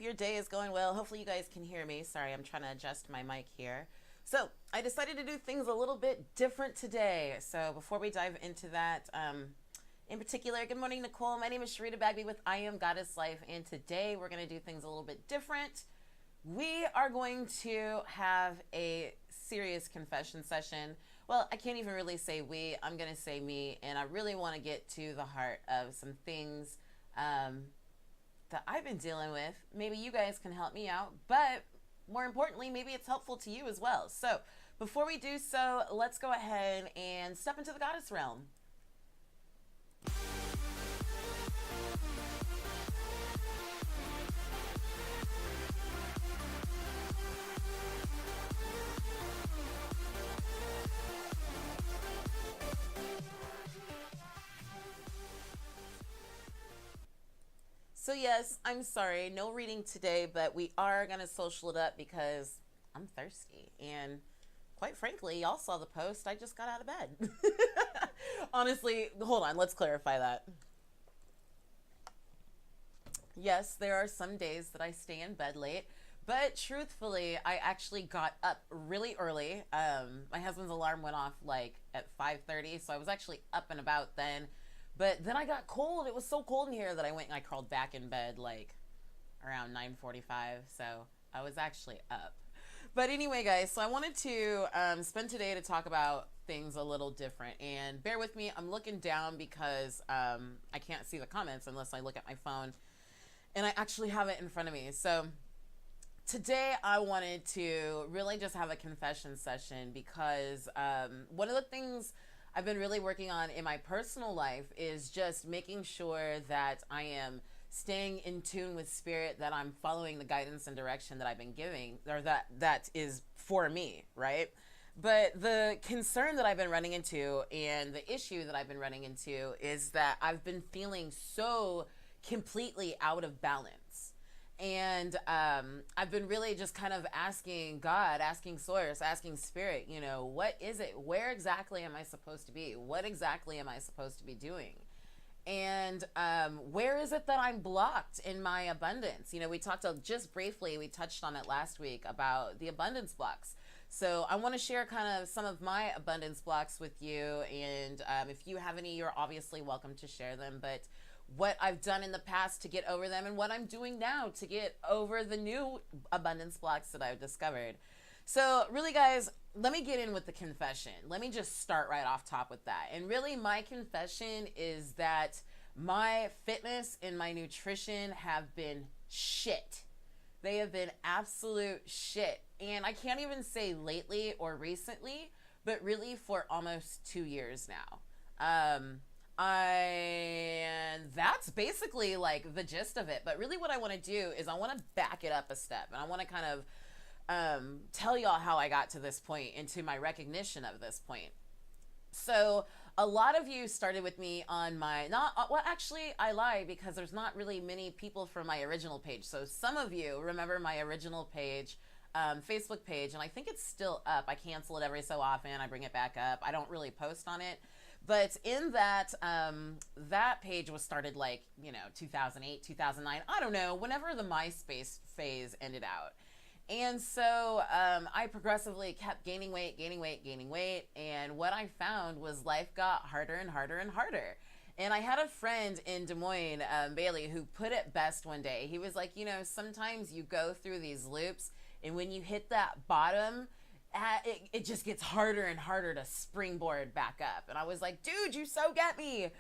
your day is going well. Hopefully, you guys can hear me. Sorry, I'm trying to adjust my mic here. So, I decided to do things a little bit different today. So, before we dive into that, in particular, good morning, Nicole. My name is Sharita Bagby with I Am Goddess Life, and today we're going to do things a little bit different. We are going to have a serious confession session. Well, I can't even really say we, I'm going to say me, and I really want to get to the heart of some things that I've been dealing with. Maybe you guys can help me out, but more importantly, maybe it's helpful to you as well. So before we do so, let's go ahead and step into the goddess realm. So yes, I'm sorry, no reading today, but we are going to social it up because I'm thirsty. And quite frankly, y'all saw the post, I just got out of bed. Honestly, hold on, let's clarify that. Yes, there are some days that I stay in bed late, but truthfully, I actually got up really early. My husband's alarm went off like at 5:30, so I was actually up and about then. But then I got cold. It was so cold in here that I went and I crawled back in bed like around 9:45. So I was actually up. But anyway, guys, so I wanted to spend today to talk about things a little different. And bear with me, I'm looking down because I can't see the comments unless I look at my phone. And I actually have it in front of me. So today I wanted to really just have a confession session because one of the things I've been really working on in my personal life is just making sure that I am staying in tune with spirit, that I'm following the guidance and direction that I've been giving, or that is for me, right? But the concern that I've been running into and the issue that I've been running into is that I've been feeling so completely out of balance. And I've been really just kind of asking God, asking Source, asking Spirit, you know, what is it? Where exactly am I supposed to be? What exactly am I supposed to be doing? And where is it that I'm blocked in my abundance? You know, we talked just briefly, we touched on it last week about the abundance blocks. So I want to share kind of some of my abundance blocks with you. And if you have any, you're obviously welcome to share them. But what I've done in the past to get over them and what I'm doing now to get over the new abundance blocks that I've discovered. So really, guys, let me get in with the confession. Let me just start right off top with that. And really, my confession is that my fitness and my nutrition have been shit. They have been absolute shit. And I can't even say lately or recently, but really for almost 2 years now. And that's basically like the gist of it. But really what I want to do is I want to back it up a step. And I want to kind of tell y'all how I got to this point and to my recognition of this point. So a lot of you started with me on my, well, actually I lie because there's not really many people from my original page. So some of you remember my original page, Facebook page, and I think it's still up. I cancel it every so often. I bring it back up. I don't really post on it. But in that, that page was started like, 2008, 2009. I don't know, whenever the MySpace phase ended out. And so I progressively kept gaining weight. And what I found was life got harder and harder and harder. And I had a friend in Des Moines, Bailey, who put it best one day. He was like, sometimes you go through these loops and when you hit that bottom, it just gets harder and harder to springboard back up. And I was like, dude, you so get me.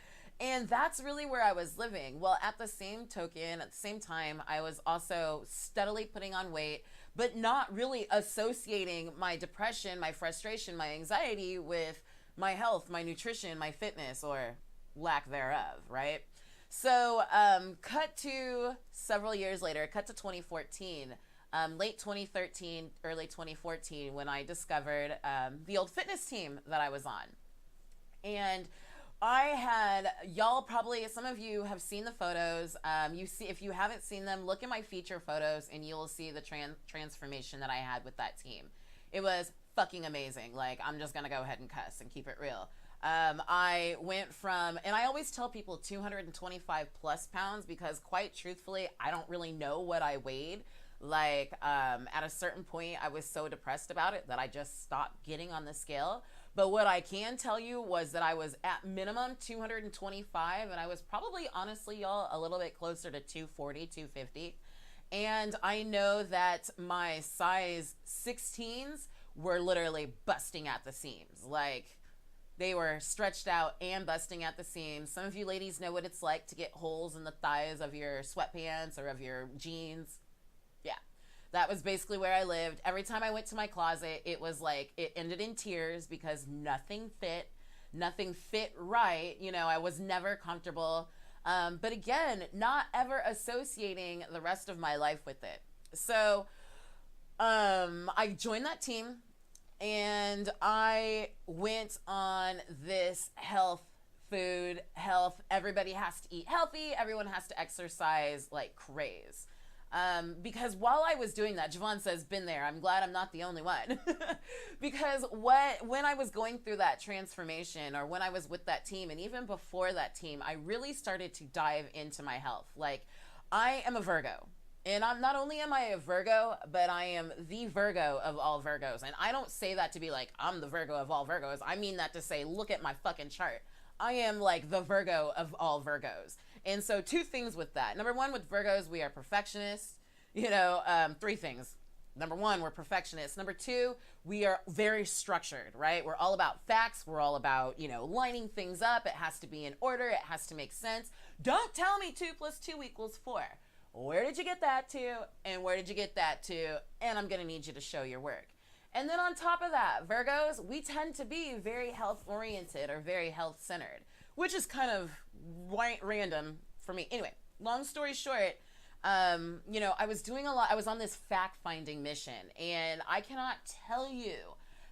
And that's really where I was living. Well, at the same token, at the same time, I was also steadily putting on weight, but not really associating my depression, my frustration, my anxiety with my health, my nutrition, my fitness, or lack thereof, right? So cut to several years later, cut to 2014. Late 2013, early 2014, when I discovered the old fitness team that I was on. And I had, y'all probably, some of you have seen the photos. If you haven't seen them, look at my feature photos and you'll see the transformation that I had with that team. It was fucking amazing. Like, I'm just gonna go ahead and cuss and keep it real. I went from, and I always tell people 225 plus pounds because, quite truthfully, I don't really know what I weighed. Like, at a certain point, I was so depressed about it that I just stopped getting on the scale. But what I can tell you was that I was at minimum 225, and I was probably, honestly, y'all, a little bit closer to 240, 250. And I know that my size 16s were literally busting at the seams. Like, they were stretched out and busting at the seams. Some of you ladies know what it's like to get holes in the thighs of your sweatpants or of your jeans. Yeah, that was basically where I lived. Every time I went to my closet, it was like it ended in tears because nothing fit. Nothing fit right. You know, I was never comfortable. But again, not ever associating the rest of my life with it. So I joined that team. And I went on this health, everybody has to eat healthy, everyone has to exercise like craze. Because while I was doing that, Javon says, been there. I'm glad I'm not the only one. Because when I was going through that transformation, or when I was with that team, and even before that team, I really started to dive into my health. Like, I am a Virgo. And I'm not only am I a Virgo, but I am the Virgo of all Virgos. And I don't say that to be like, I'm the Virgo of all Virgos. I mean that to say, look at my fucking chart. I am like the Virgo of all Virgos. And so two things with that. Number one, with Virgos, we are perfectionists. You know, three things. Number one, we're perfectionists. Number two, we are very structured, right? We're all about facts. We're all about, you know, lining things up. It has to be in order. It has to make sense. Don't tell me 2 + 2 = 4. Where did you get that to? And where did you get that to? And I'm going to need you to show your work. And then on top of that, Virgos, we tend to be very health oriented or very health centered, which is kind of random for me. Anyway, long story short, you know, I was doing a lot. I was on this fact finding mission, and I cannot tell you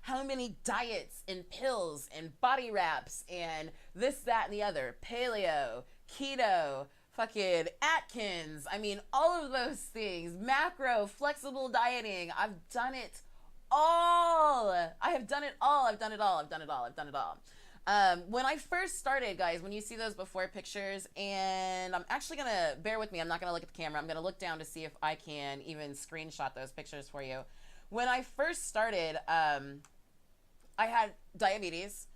how many diets and pills and body wraps and this, that, and the other, paleo, keto, fucking Atkins, I mean, all of those things, macro, flexible dieting, I've done it all. I have done it all. I've done it all. I've done it all. I've done it all. When I first started, guys, when you see those before pictures, and I'm actually going to, bear with me, I'm not going to look at the camera. I'm going to look down to see if I can even screenshot those pictures for you. When I first started, I had diabetes.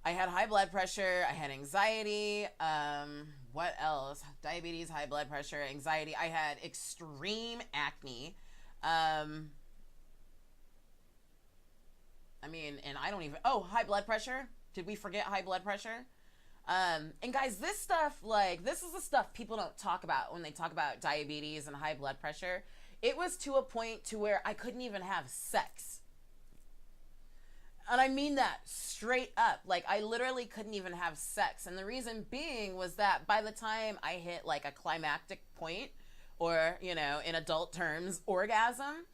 I had high blood pressure. I had anxiety. What else? Diabetes, high blood pressure, anxiety. I had extreme acne. I mean, and I don't even, high blood pressure. Did we forget high blood pressure? And guys, this stuff, like, this is the stuff people don't talk about when they talk about diabetes and high blood pressure. It was to a point to where I couldn't even have sex. And I mean that straight up. Like, I literally couldn't even have sex. And the reason being was that by the time I hit like a climactic point, or, you know, in adult terms, orgasm,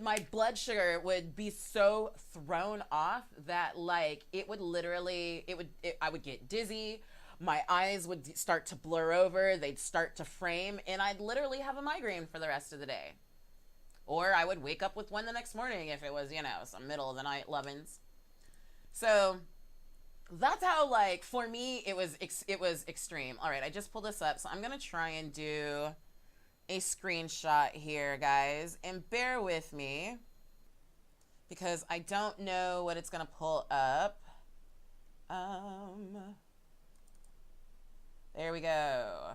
my blood sugar would be so thrown off that, like, it would literally, I would get dizzy. My eyes would start to blur over. They'd start to frame, and I'd literally have a migraine for the rest of the day. Or I would wake up with one the next morning if it was, you know, some middle of the night lovin's. So that's how, like, for me, it was extreme. All right, I just pulled this up, so I'm going to try and do a screenshot here, guys. And bear with me, because I don't know what it's going to pull up. There we go.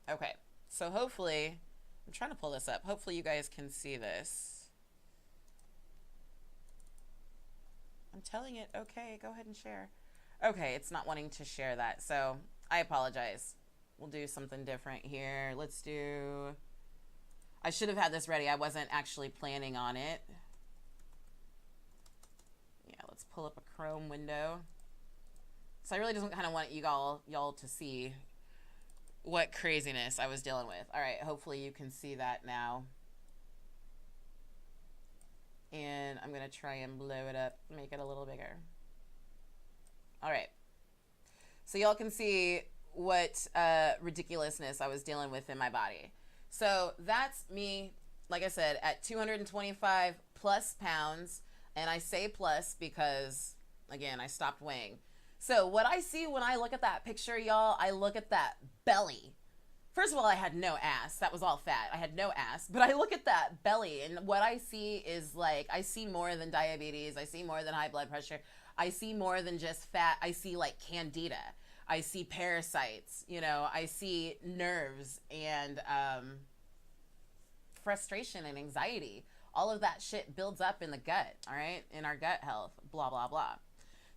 Okay, so hopefully, I'm trying to pull this up. Hopefully you guys can see this. I'm telling it, okay, go ahead and share. Okay, it's not wanting to share that, so I apologize. We'll do something different here. Let's do, I should have had this ready. I wasn't actually planning on it. Yeah, let's pull up a Chrome window. So I really just kind of want y'all to see what craziness I was dealing with. All right, hopefully you can see that now. And I'm gonna try and blow it up, make it a little bigger. All right, so y'all can see what ridiculousness I was dealing with in my body. So that's me, like I said, at 225 plus pounds. And I say plus because Again, I stopped weighing. So what I see when I look at that picture, y'all, I look at that belly. First of all, I had no ass. That was all fat. I had no ass. But I look at that belly, and what I see is like, I see more than diabetes. I see more than high blood pressure. I see more than just fat. I see like candida. I see parasites. You know, I see nerves and frustration and anxiety. All of that shit builds up in the gut, all right? In our gut health, blah, blah, blah.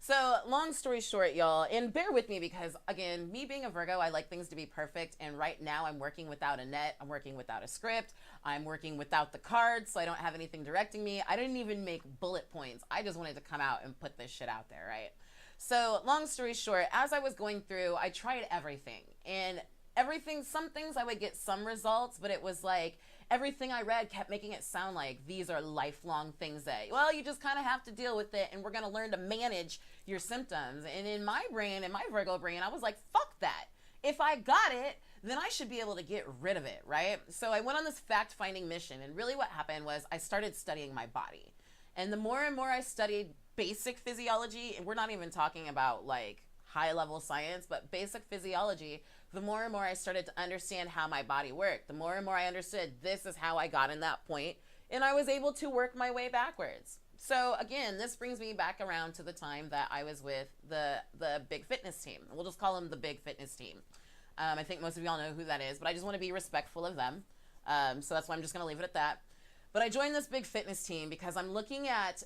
So long story short, y'all, and bear with me because, again, me being a Virgo, I like things to be perfect. And right now I'm working without a net. I'm working without a script. I'm working without the cards, so I don't have anything directing me. I didn't even make bullet points. I just wanted to come out and put this shit out there, right? So long story short, as I was going through, I tried everything. And everything, some things I would get some results, but it was like, everything I read kept making it sound like these are lifelong things that, well, you just kind of have to deal with it and we're going to learn to manage your symptoms. And in my brain, in my Virgo brain, I was like, fuck that. If I got it, then I should be able to get rid of it, right? So I went on this fact-finding mission, and really what happened was I started studying my body. And the more and more I studied basic physiology, and we're not even talking about like high-level science, but basic physiology, the more and more I started to understand how my body worked, the more and more I understood this is how I got in that point, and I was able to work my way backwards. So again, this brings me back around to the time that I was with the Big Fitness team. We'll just call them the Big Fitness team. I think most of y'all know who that is, but I just want to be respectful of them. So that's why I'm just going to leave it at that. But I joined this Big Fitness team because I'm looking at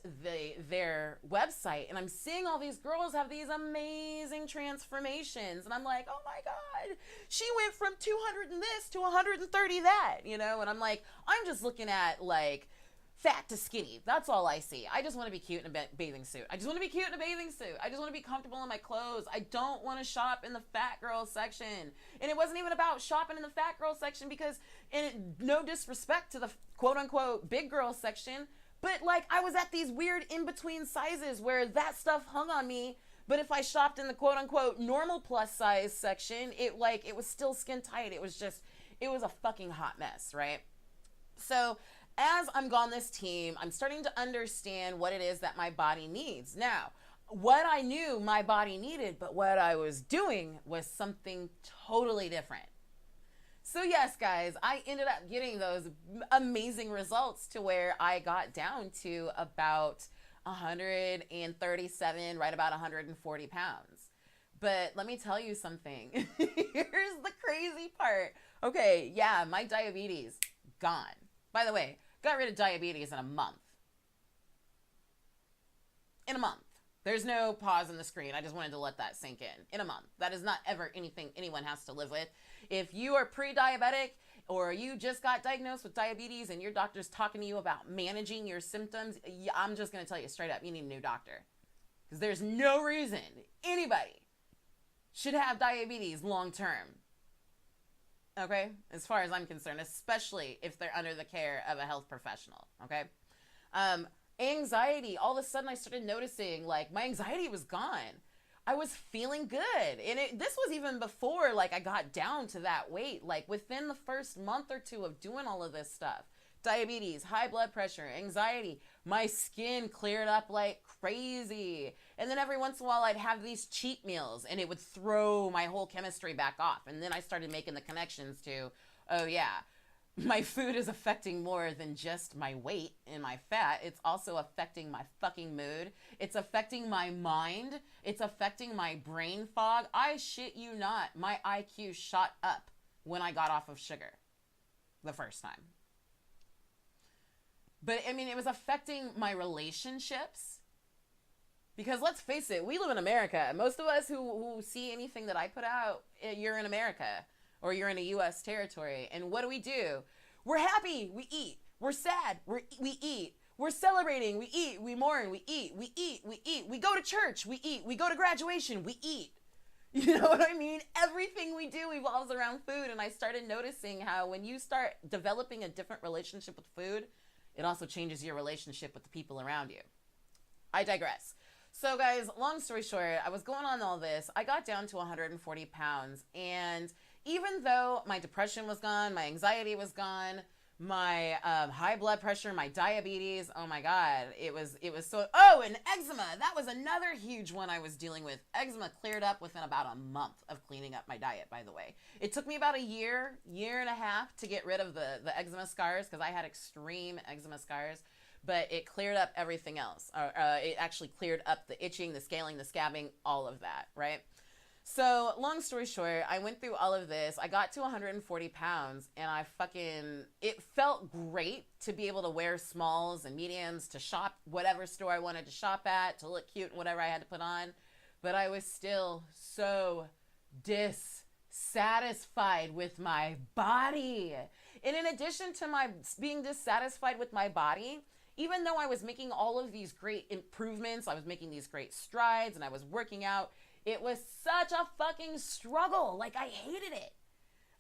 their website and I'm seeing all these girls have these amazing transformations. And I'm like, oh my God, she went from 200 and this to 130 that, you know? And I'm like, I'm just looking at like fat to skinny. That's all I see. I just want to be cute in a bathing suit. I just want to be cute in a bathing suit. I just want to be comfortable in my clothes. I don't want to shop in the fat girl section. And it wasn't even about shopping in the fat girl section because, and no disrespect to the quote unquote big girl section, but like I was at these weird in-between sizes where that stuff hung on me. But if I shopped in the quote unquote normal plus size section, it was still skin tight. It was a fucking hot mess, right? So as I'm on this team, I'm starting to understand what it is that my body needs. Now, what I knew my body needed, but what I was doing was something totally different. So yes, guys, I ended up getting those amazing results to where I got down to about 137, right about 140 pounds. But let me tell you something. Here's the crazy part. Okay, yeah, my diabetes, gone. By the way, got rid of diabetes in a month. In a month. There's no pause in the screen. I just wanted to let that sink in a month. That is not ever anything anyone has to live with. If you are pre-diabetic or you just got diagnosed with diabetes and your doctor's talking to you about managing your symptoms, I'm just going to tell you straight up, you need a new doctor. Because there's no reason anybody should have diabetes long term. Okay, as far as I'm concerned, especially if they're under the care of a health professional, okay? Anxiety, all of a sudden I started noticing, like, my anxiety was gone. I was feeling good. And this was even before, like, I got down to that weight. Like, within the first month or two of doing all of this stuff, diabetes, high blood pressure, anxiety, my skin cleared up like crazy. And then every once in a while I'd have these cheat meals and it would throw my whole chemistry back off. And then I started making the connections to, oh yeah, my food is affecting more than just my weight and my fat. It's also affecting my fucking mood. It's affecting my mind. It's affecting my brain fog. I shit you not, my IQ shot up when I got off of sugar the first time. But I mean, it was affecting my relationships. Because let's face it, we live in America. Most of us who see anything that I put out, you're in America or you're in a U.S. territory. And what do? We're happy, we eat. We're sad, we eat. We're celebrating, we eat. We mourn, we eat. We eat, we eat. We go to church, we eat. We go to graduation, we eat. You know what I mean? Everything we do evolves around food. And I started noticing how when you start developing a different relationship with food, it also changes your relationship with the people around you. I digress. So guys, long story short, I was going on all this. I got down to 140 pounds. And even though my depression was gone, my anxiety was gone, my high blood pressure, my diabetes. Oh my God. It was so, oh, and eczema. That was another huge one I was dealing with. Eczema cleared up within about a month of cleaning up my diet, by the way. It took me about a year and a half to get rid of the eczema scars because I had extreme eczema scars, but it cleared up everything else. It actually cleared up the itching, the scaling, the scabbing, all of that, right? So, long story short, I went through all of this. I got to 140 pounds and it felt great to be able to wear smalls and mediums, to shop whatever store I wanted to shop at, to look cute, whatever I had to put on. But I was still so dissatisfied with my body. And in addition to my being dissatisfied with my body, even though I was making all of these great improvements, I was making these great strides and I was working out, it was such a fucking struggle. Like, I hated it.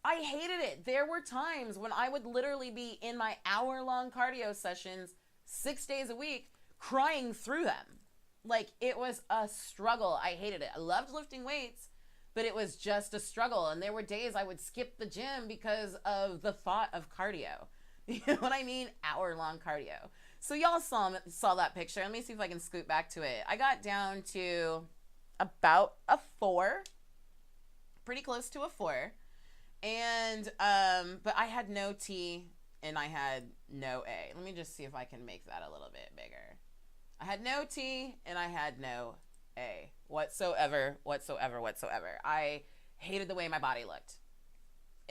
I hated it. There were times when I would literally be in my hour-long cardio sessions 6 days a week crying through them. Like, it was a struggle. I hated it. I loved lifting weights, but it was just a struggle. And there were days I would skip the gym because of the thought of cardio. You know what I mean? Hour-long cardio. So y'all saw that picture. Let me see if I can scoot back to it. I got down to about a 4, pretty close to a 4, and but I had no T and I had no A. Let me just see if I can make that a little bit bigger. I had no T and I had no A whatsoever. I hated the way my body looked.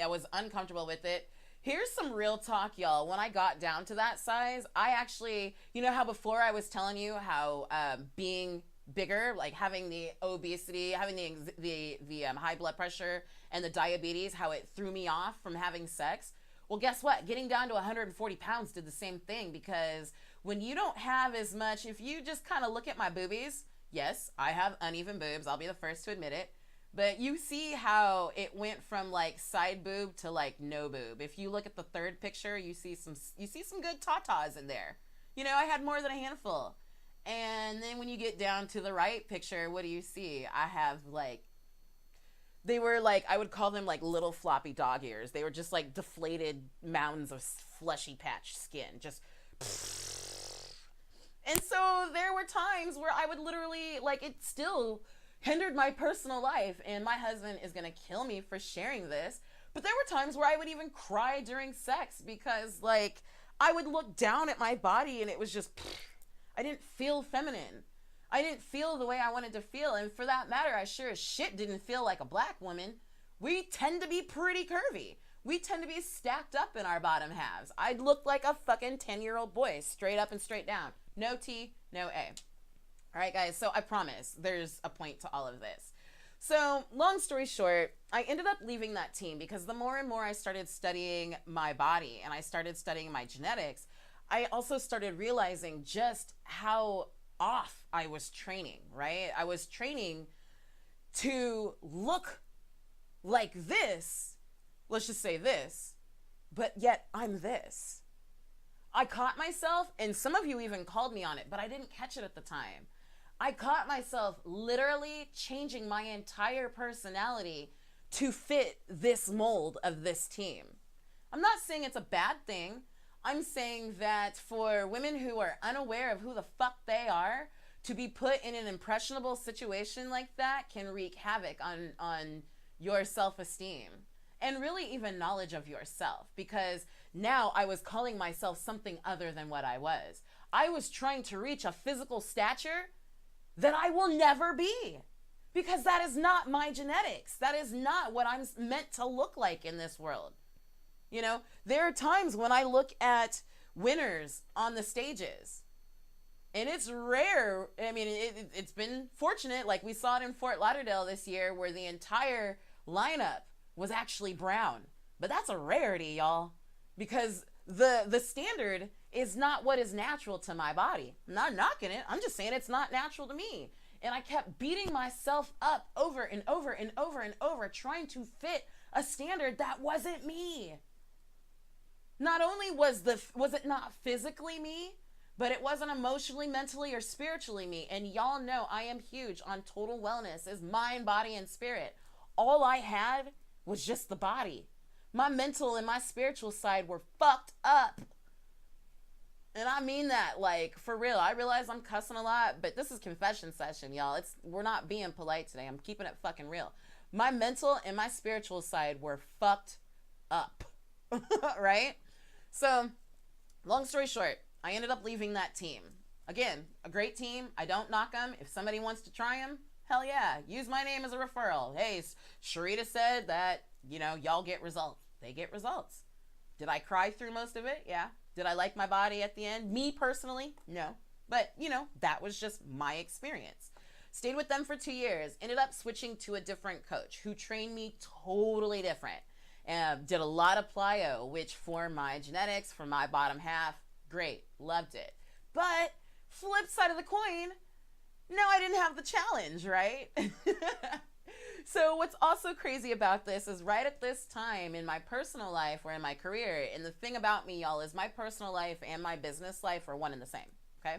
I was uncomfortable with it. Here's some real talk, y'all. When I got down to that size, I actually, you know how before I was telling you how being bigger, like having the obesity, having the high blood pressure and the diabetes, how it threw me off from having sex. Well, guess what? Getting down to 140 pounds did the same thing, because when you don't have as much, if you just kind of look at my boobies, yes, I have uneven boobs. I'll be the first to admit it. But you see how it went from like side boob to like no boob. If you look at the third picture, you see some good tatas in there. You know, I had more than a handful. And then when you get down to the right picture, what do you see? I have they were like, I would call them like little floppy dog ears. They were just like deflated mounds of fleshy patch skin. Just. And so there were times where I would literally, like, it still hindered my personal life. And my husband is going to kill me for sharing this. But there were times where I would even cry during sex because, like, I would look down at my body and it was just. I didn't feel feminine. I didn't feel the way I wanted to feel. And for that matter, I sure as shit didn't feel like a black woman. We tend to be pretty curvy. We tend to be stacked up in our bottom halves. I'd look like a fucking 10-year-old boy, straight up and straight down. No T, no A. All right, guys, so I promise there's a point to all of this. So long story short, I ended up leaving that team because the more and more I started studying my body and I started studying my genetics, I also started realizing just how off I was training, right? I was training to look like this, let's just say this, but yet I'm this. I caught myself, and some of you even called me on it, but I didn't catch it at the time. I caught myself literally changing my entire personality to fit this mold of this team. I'm not saying it's a bad thing. I'm saying that for women who are unaware of who the fuck they are, to be put in an impressionable situation like that can wreak havoc on your self-esteem and really even knowledge of yourself, because now I was calling myself something other than what I was. I was trying to reach a physical stature that I will never be, because that is not my genetics. That is not what I'm meant to look like in this world. You know, there are times when I look at winners on the stages, and it's rare. I mean, it's been fortunate. Like we saw it in Fort Lauderdale this year where the entire lineup was actually brown. But that's a rarity, y'all, because the standard is not what is natural to my body. I'm not knocking it. I'm just saying it's not natural to me. And I kept beating myself up over and over and over and over, trying to fit a standard that wasn't me. Not only was it not physically me, but it wasn't emotionally, mentally, or spiritually me. And y'all know I am huge on total wellness as mind, body, and spirit. All I had was just the body. My mental and my spiritual side were fucked up. And I mean that, like, for real. I realize I'm cussing a lot, but this is confession session, y'all. We're not being polite today. I'm keeping it fucking real. My mental and my spiritual side were fucked up. Right? So, long story short, I ended up leaving that team. Again, a great team. I don't knock them. If somebody wants to try them, hell yeah. Use my name as a referral. Hey, Sharita said that, y'all get results. They get results. Did I cry through most of it? Yeah. Did I like my body at the end? Me personally? No. But, that was just my experience. Stayed with them for 2 years. Ended up switching to a different coach who trained me totally different. Did a lot of plyo, which for my genetics, for my bottom half, great. Loved it. But flip side of the coin, no, I didn't have the challenge, right? So what's also crazy about this is right at this time in my personal life or in my career, and the thing about me, y'all, is my personal life and my business life are one and the same, okay?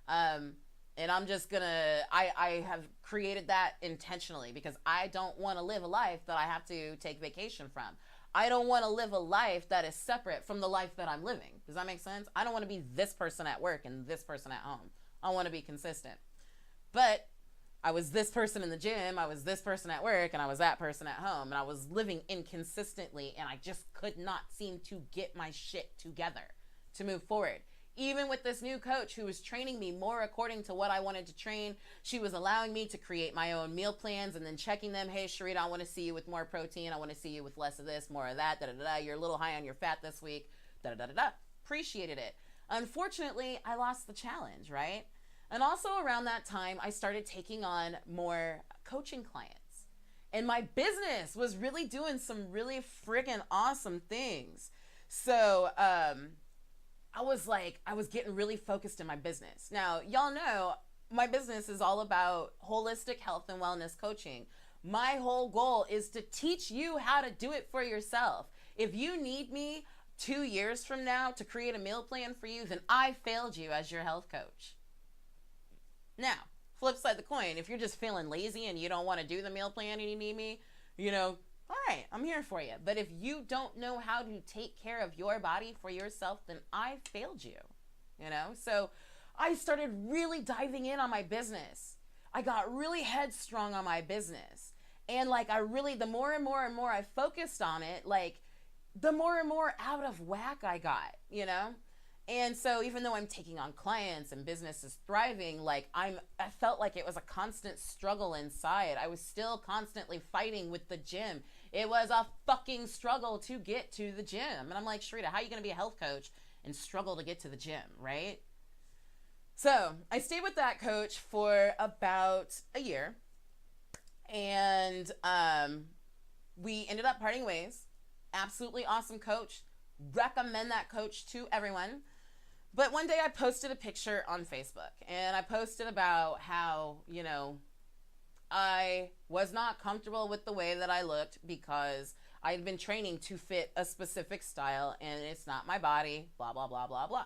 And I'm just gonna, I have created that intentionally because I don't want to live a life that I have to take vacation from. I don't want to live a life that is separate from the life that I'm living. Does that make sense? I don't want to be this person at work and this person at home. I want to be consistent. But I was this person in the gym, I was this person at work, and I was that person at home. And I was living inconsistently, and I just could not seem to get my shit together to move forward. Even with this new coach who was training me more according to what I wanted to train, she was allowing me to create my own meal plans and then checking them. Hey, Sharita, I want to see you with more protein. I want to see you with less of this, more of that, da-da-da-da. You're a little high on your fat this week, da-da-da-da-da. Appreciated it. Unfortunately, I lost the challenge, right? And also around that time, I started taking on more coaching clients. And my business was really doing some really friggin' awesome things. So I was getting really focused in my business. Now, y'all know my business is all about holistic health and wellness coaching. My whole goal is to teach you how to do it for yourself. If you need me 2 years from now to create a meal plan for you, then I failed you as your health coach. Now, flip side of the coin, if you're just feeling lazy and you don't want to do the meal plan and you need me, all right, I'm here for you. But if you don't know how to take care of your body for yourself, then I failed you, So I started really diving in on my business. I got really headstrong on my business. And the more and more and more I focused on it, the more and more out of whack I got, And so even though I'm taking on clients and business is thriving, I felt like it was a constant struggle inside. I was still constantly fighting with the gym. It was a fucking struggle to get to the gym. And I'm like, Sharita, how are you going to be a health coach and struggle to get to the gym, right? So I stayed with that coach for about a year. And we ended up parting ways. Absolutely awesome coach. Recommend that coach to everyone. But one day I posted a picture on Facebook and I posted about how, I was not comfortable with the way that I looked because I had been training to fit a specific style and it's not my body, blah, blah, blah, blah, blah.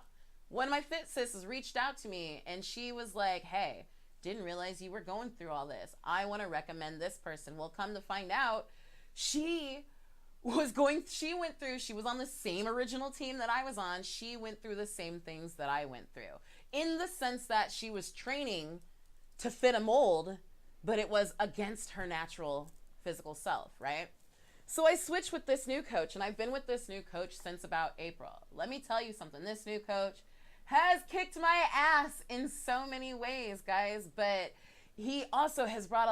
One of my fit sisters reached out to me and she was like, hey, didn't realize you were going through all this. I want to recommend this person. Well, come to find out, she was on the same original team that I was on. She went through the same things that I went through in the sense that she was training to fit a mold, but it was against her natural physical self, right? So I switched with this new coach and I've been with this new coach since about April. Let me tell you something. This new coach has kicked my ass in so many ways, guys, but he also has brought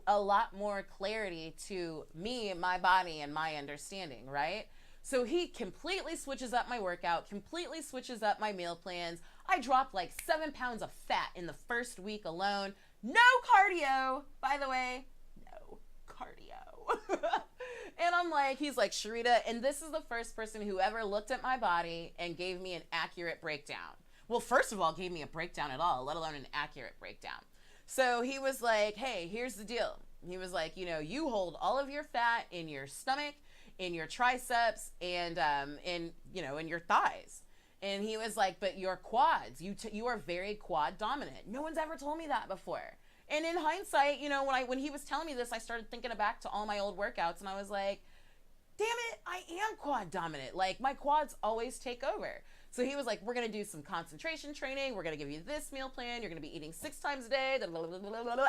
a lot more clarity to me, my body, and my understanding, right? So he completely switches up my workout, completely switches up my meal plans. I dropped 7 pounds of fat in the first week alone. No cardio, by the way. No cardio. And he's like, Sharita, and this is the first person who ever looked at my body and gave me an accurate breakdown. Well, first of all, gave me a breakdown at all, let alone an accurate breakdown. So he was like, hey, here's the deal. He was like, you hold all of your fat in your stomach, in your triceps, and in your thighs. And he was like, but your quads, you are very quad dominant. No one's ever told me that before. And in hindsight, when he was telling me this, I started thinking back to all my old workouts and I was like, damn it, I am quad dominant. Like, my quads always take over. So he was like, we're going to do some concentration training. We're going to give you this meal plan. You're going to be eating 6 times a day. Blah, blah, blah, blah, blah.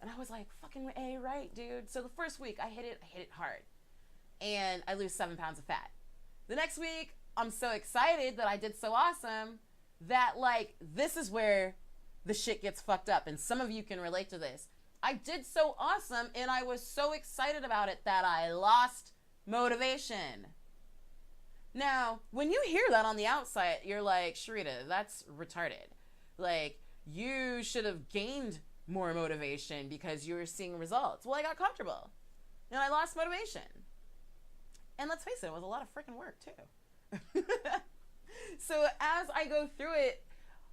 And I was like, fucking A, right, dude. So the first week, I hit it hard. And I lose 7 pounds of fat. The next week, I'm so excited that I did so awesome that, like, this is where the shit gets fucked up. And some of you can relate to this. I did so awesome, and I was so excited about it that I lost motivation. Now, when you hear that on the outside, you're like, Sharita, that's retarded. Like, you should have gained more motivation because you were seeing results. Well, I got comfortable, and I lost motivation. And let's face it, it was a lot of freaking work, too. So as I go through it,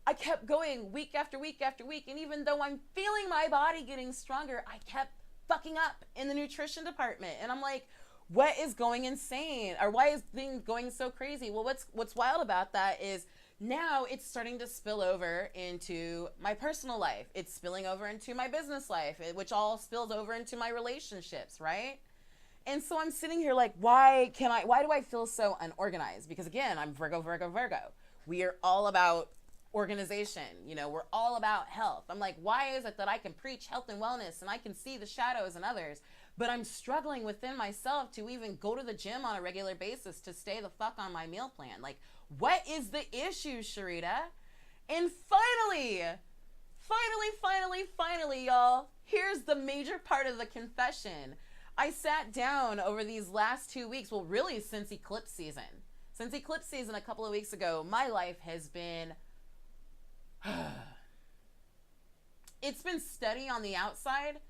I kept going week after week after week. And even though I'm feeling my body getting stronger, I kept fucking up in the nutrition department. And I'm like, what is going insane? Or why is things going so crazy? Well, what's wild about that is now it's starting to spill over into my personal life. It's spilling over into my business life, which all spills over into my relationships, right? And so I'm sitting here like, why do I feel so unorganized? Because again, I'm Virgo, Virgo, Virgo. We are all about organization. You know, we're all about health. I'm like, why is it that I can preach health and wellness and I can see the shadows in others, but I'm struggling within myself to even go to the gym on a regular basis to stay the fuck on my meal plan? Like, what is the issue, Sharita? And finally, y'all, here's the major part of the confession. I sat down over these last 2 weeks, well, really since eclipse season. Since eclipse season a couple of weeks ago, my life has been, it's been steady on the outside,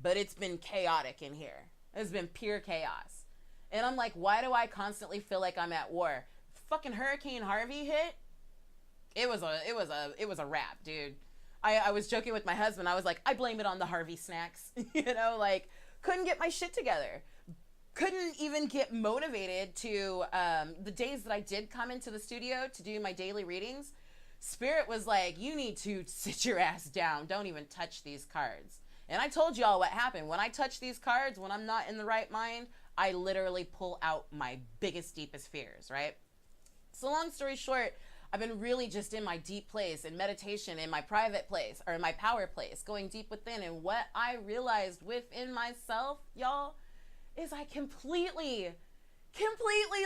but it's been chaotic in here. It's been pure chaos. And I'm like, why do I constantly feel like I'm at war? Fucking Hurricane Harvey hit. It was a wrap, dude. I was joking with my husband. I was like, I blame it on the Harvey snacks. You know, like, couldn't get my shit together. Couldn't even get motivated to, the days that I did come into the studio to do my daily readings, Spirit was like, you need to sit your ass down. Don't even touch these cards. And I told y'all what happened. When I touch these cards, when I'm not in the right mind, I literally pull out my biggest, deepest fears, right? So long story short, I've been really just in my deep place, in meditation, in my private place, or in my power place, going deep within. And what I realized within myself, y'all, is I completely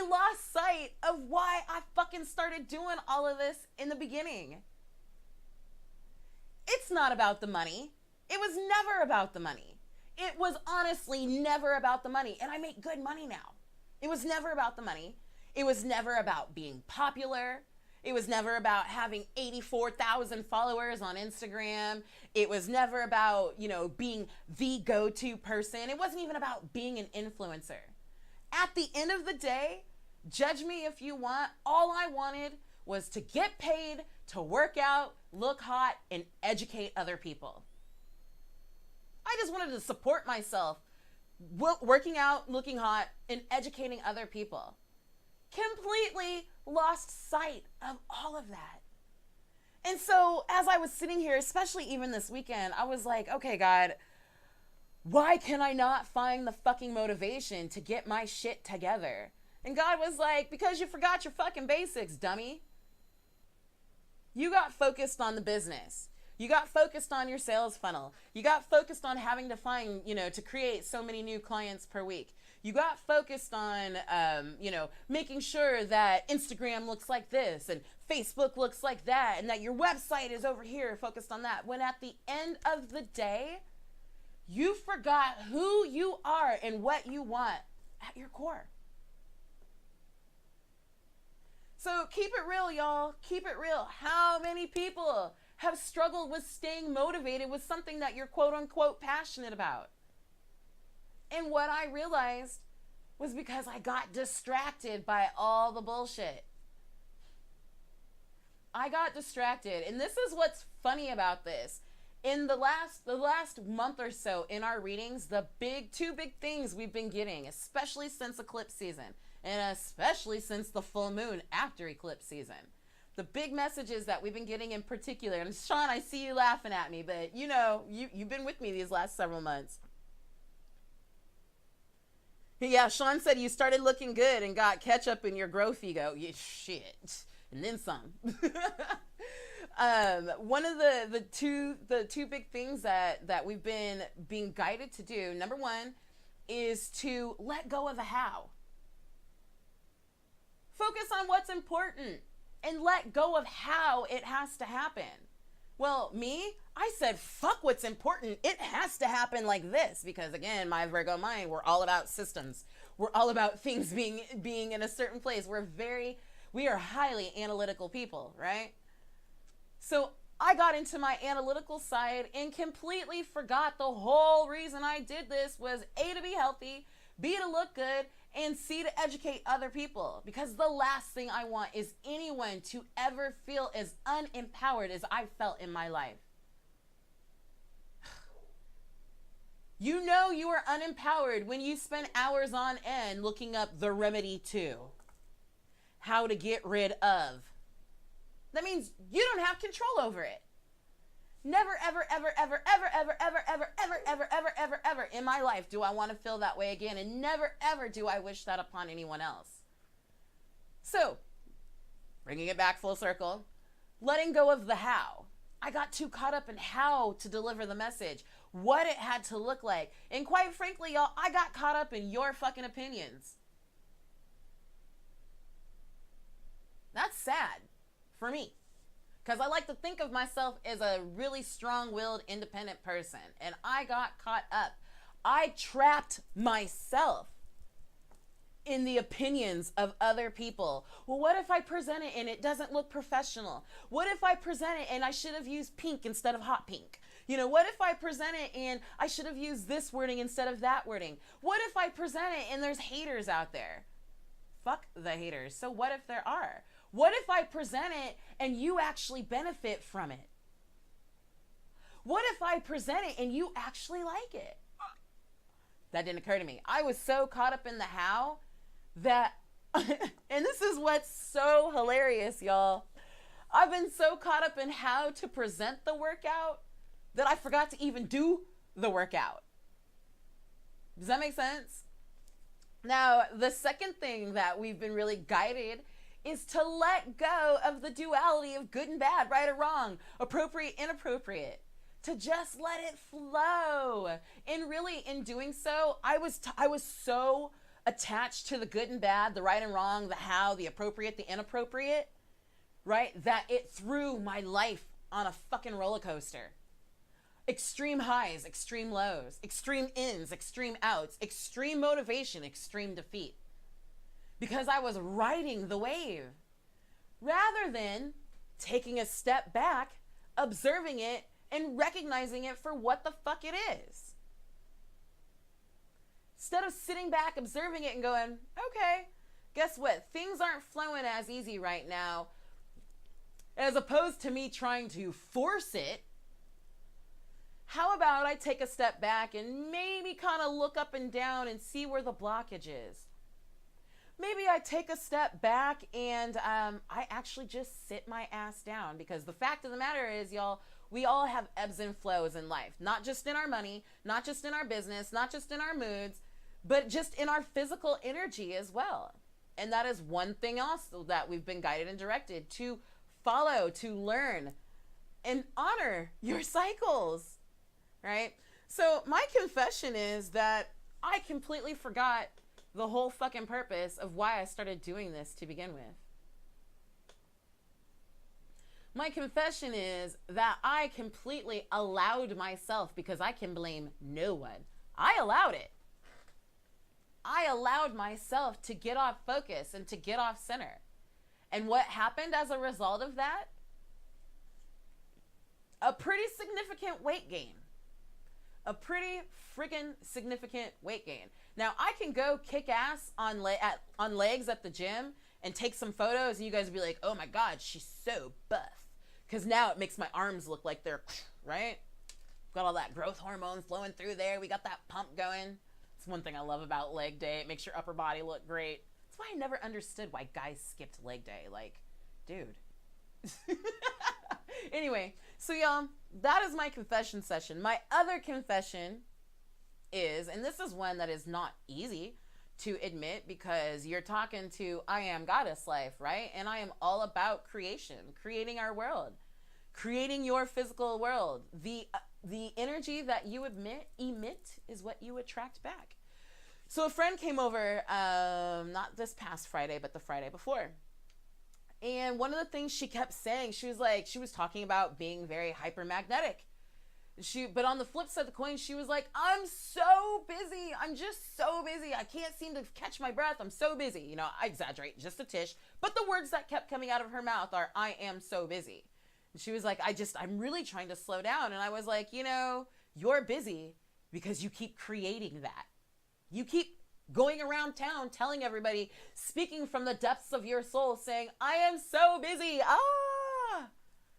lost sight of why I fucking started doing all of this in the beginning. It's not about the money. It was never about the money. It was honestly never about the money. And I make good money now. It was never about the money. It was never about being popular. It was never about having 84,000 followers on Instagram. It was never about, you know, being the go-to person. It wasn't even about being an influencer. At the end of the day, judge me if you want, all I wanted was to get paid, to work out, look hot, and educate other people. I just wanted to support myself, working out, looking hot, and educating other people. Completely lost sight of all of that. And so as I was sitting here, especially even this weekend, I was like, okay, God, why can I not find the fucking motivation to get my shit together? And God was like, because you forgot your fucking basics, dummy. You got focused on the business. You got focused on your sales funnel. You got focused on having to find, you know, to create so many new clients per week. You got focused on, making sure that Instagram looks like this and Facebook looks like that and that your website is over here focused on that. When at the end of the day, you forgot who you are and what you want at your core. So keep it real, y'all. Keep it real. How many people have struggled with staying motivated with something that you're quote unquote passionate about? And what I realized was because I got distracted by all the bullshit. I got distracted. And this is what's funny about this. In the last month or so in our readings, the two big things we've been getting, especially since eclipse season, and especially since the full moon after eclipse season, the big messages that we've been getting in particular, and Sean, I see you laughing at me, but you know, you've been with me these last several months, Yeah, Sean said you started looking good and got ketchup in your growth ego. Yeah, shit. And then some. One of the two big things that we've been being guided to do, number one, is to let go of the how. Focus on what's important and let go of how it has to happen. Well, me, I said, fuck what's important. It has to happen like this because, again, my Virgo mind, we're all about systems. We're all about things being in a certain place. We are highly analytical people, right? So I got into my analytical side and completely forgot the whole reason I did this was A, to be healthy, B, to look good, and C, to educate other people. Because the last thing I want is anyone to ever feel as unempowered as I felt in my life. You know you are unempowered when you spend hours on end looking up the remedy to how to get rid of. That means you don't have control over it. Never, ever, ever, ever, ever, ever, ever, ever, ever, ever, ever, ever, ever in my life do I want to feel that way again. And never, ever do I wish that upon anyone else. So, bringing it back full circle, letting go of the how. I got too caught up in how to deliver the message, what it had to look like. And quite frankly, y'all, I got caught up in your fucking opinions. That's sad for me. Because I like to think of myself as a really strong-willed, independent person. And I got caught up. I trapped myself in the opinions of other people. Well, what if I present it and it doesn't look professional? What if I present it and I should have used pink instead of hot pink? You know, what if I present it and I should have used this wording instead of that wording? What if I present it and there's haters out there? Fuck the haters. So what if there are? What if I present it and you actually benefit from it? What if I present it and you actually like it? That didn't occur to me. I was so caught up in the how that, and this is what's so hilarious, y'all. I've been so caught up in how to present the workout that I forgot to even do the workout. Does that make sense? Now, the second thing that we've been really guided is to let go of the duality of good and bad, right or wrong, appropriate, inappropriate, to just let it flow. And really, in doing so, I was so attached to the good and bad, the right and wrong, the how, the appropriate, the inappropriate, right, that it threw my life on a fucking roller coaster. Extreme highs, extreme lows, extreme ins, extreme outs, extreme motivation, extreme defeat. Because I was riding the wave rather than taking a step back, observing it, and recognizing it for what the fuck it is. Instead of sitting back, observing it and going, okay, guess what? Things aren't flowing as easy right now. As opposed to me trying to force it, how about I take a step back and maybe kind of look up and down and see where the blockage is? Maybe I take a step back and I actually just sit my ass down, because the fact of the matter is, y'all, we all have ebbs and flows in life, not just in our money, not just in our business, not just in our moods, but just in our physical energy as well. And that is one thing also that we've been guided and directed to follow, to learn, and honor your cycles, right? So my confession is that I completely forgot the whole fucking purpose of why I started doing this to begin with. My confession is that I completely allowed myself, because I can blame no one. I allowed it. I allowed myself to get off focus and to get off center. And what happened as a result of that? A pretty significant weight gain. A pretty freaking significant weight gain. Now, I can go kick ass on legs at the gym and take some photos, and you guys will be like, oh my God, she's so buff. Because now it makes my arms look like they're, right? Got all that growth hormone flowing through there. We got that pump going. It's one thing I love about leg day. It makes your upper body look great. That's why I never understood why guys skipped leg day. Like, dude. Anyway, so y'all, that is my confession session. My other confession is, and this is one that is not easy to admit because you're talking to I am goddess life, right? And I am all about creation, creating our world, creating your physical world. The energy that you emit is what you attract back. So a friend came over, not this past Friday, but the Friday before. And one of the things she kept saying, she was talking about being very hypermagnetic. But on the flip side of the coin, she was like, I'm so busy. I'm just so busy. I can't seem to catch my breath. I'm so busy. You know, I exaggerate just a tish, but the words that kept coming out of her mouth are, I am so busy. And she was like, I'm really trying to slow down. And I was like, you know, you're busy because you keep creating that. You keep going around town telling everybody, speaking from the depths of your soul, saying, I am so busy.